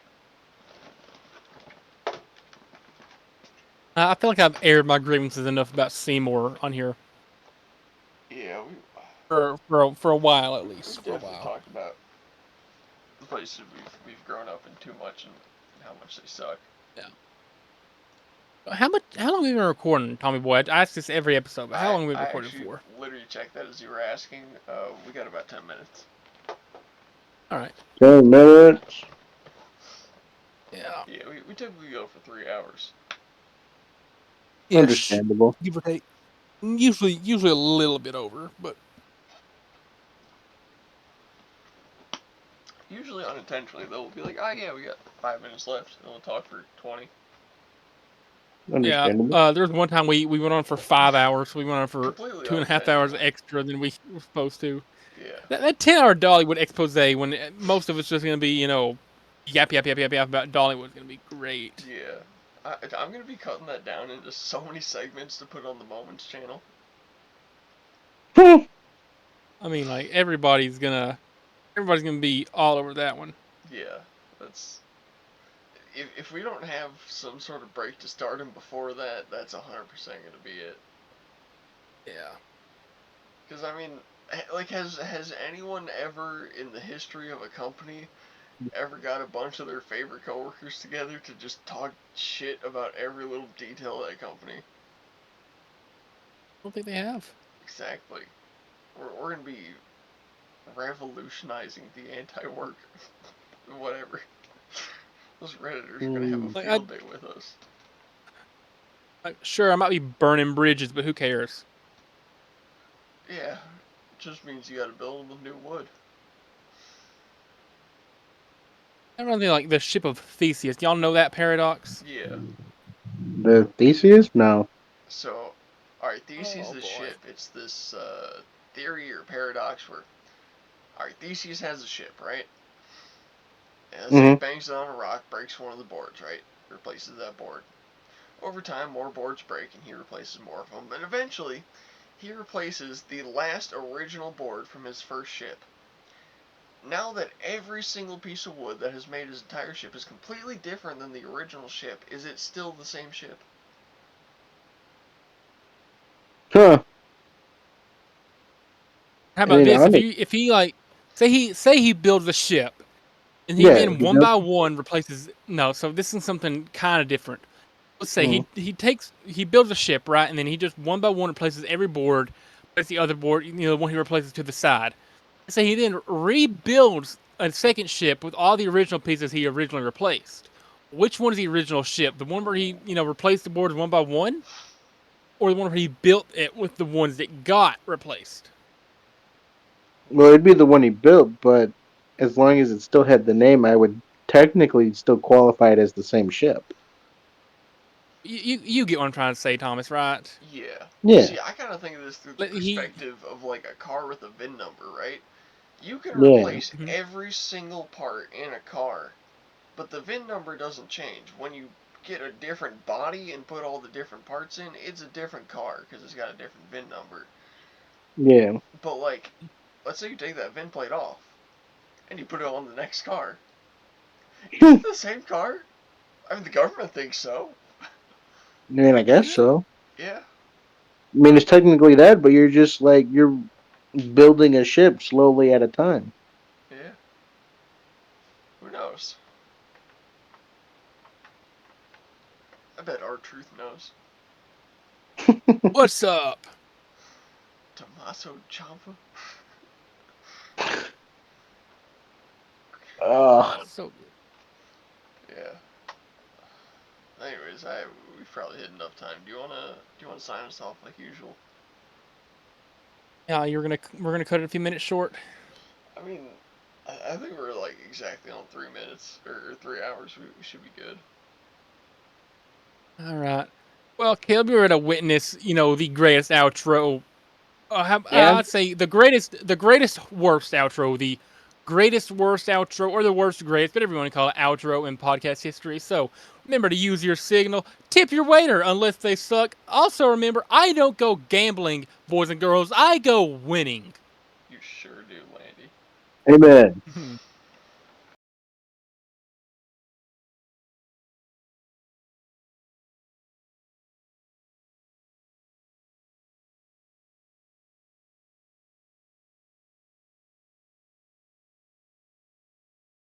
I feel like I've aired my grievances enough about Seymour on here Yeah, for a while at least. we've For a definitely while. talked about the places we've grown up in too much and how much they suck. Yeah. How long have we been recording, Tommy Boy? I ask this every episode, but how long have we been I recording actually for? literally checked that as you were asking. We got about 10 minutes. All right. 10 minutes. Yeah. Yeah, we typically go for 3 hours. Ish. Understandable. Give or take. Usually a little bit over, but Usually unintentionally, they'll be like, oh yeah, we got 5 minutes left, and we'll talk for 20. yeah. Understandable. There was one time we went on for 5 hours. So we went on for Completely 2.5 hours unintentional. extra than we were supposed to. Yeah. That 10-hour Dollywood expose when most of it's just gonna be yap about Dollywood's gonna be great. Yeah. I'm gonna be cutting that down into so many segments to put on the Moments channel. I mean, like everybody's gonna be all over that one. Yeah. That's. If we don't have some sort of break to start him before that, that's 100% gonna be it. Yeah. Because I mean, like, has anyone ever in the history of a company ever got a bunch of their favorite coworkers together to just talk shit about every little detail of that company? I don't think they have. Exactly. We're gonna be revolutionizing the anti-work whatever. Those Redditors are gonna have a Like field day with us. sure, I might be burning bridges, but who cares? Yeah, it just means you gotta build them with new wood. I don't think like the ship of Theseus. Y'all know that paradox? Yeah. The Theseus? No. So, alright, Theseus Oh the boy. ship. It's this theory or paradox where, alright, Theseus has a ship, right? And let's say he bangs it on a rock, breaks one of the boards, right? Replaces that board. Over time, more boards break, and he replaces more of them. And eventually, he replaces the last original board from his first ship. Now that every single piece of wood that has made his entire ship is completely different than the original ship, is it still the same ship? Huh. How I about mean, this? honest. If he like say he builds a ship and he Yeah. then one by one replaces no, so this is something kind of different. Let's say he builds a ship, right? And then he just one by one replaces every board, puts the other board, the one he replaces to the side. Let's say he then rebuilds a second ship with all the original pieces he originally replaced. Which one is the original ship? The one where he, replaced the boards one by one? Or the one where he built it with the ones that got replaced? Well, it'd be the one he built, but as long as it still had the name, I would technically still qualify it as the same ship. You get what I'm trying to say, Thomas, right? Yeah. Yeah. See, I kind of think of this through the Like, perspective of like a car with a VIN number, right? You can Yeah. replace every single part in a car but the VIN number doesn't change. When you get a different body and put all the different parts in, it's a different car because it's got a different VIN number. Yeah. But like, let's say you take that VIN plate off and you put it on the next car. Is it the same car? I mean, the government thinks so. I mean, I guess so. Yeah. I mean, it's technically that, but you're just like you're building a ship slowly at a time. Yeah. Who knows? I bet R-Truth knows. What's up? Tommaso Ciampa? So good. Yeah. Anyways, we've probably hit enough time. Do you wanna sign us off like usual? Yeah, we're gonna cut it a few minutes short. I mean, I think we're like exactly on 3 minutes or 3 hours. We should be good. All right. Well, Caleb, you're to witness, the greatest outro. Yeah. I'd say the greatest worst outro, the greatest worst outro, or the worst greatest, whatever you want to call it, outro in podcast history. So remember to use your signal. Tip your waiter unless they suck. Also remember, I don't go gambling, boys and girls. I go winning. You sure do, Landy. Amen.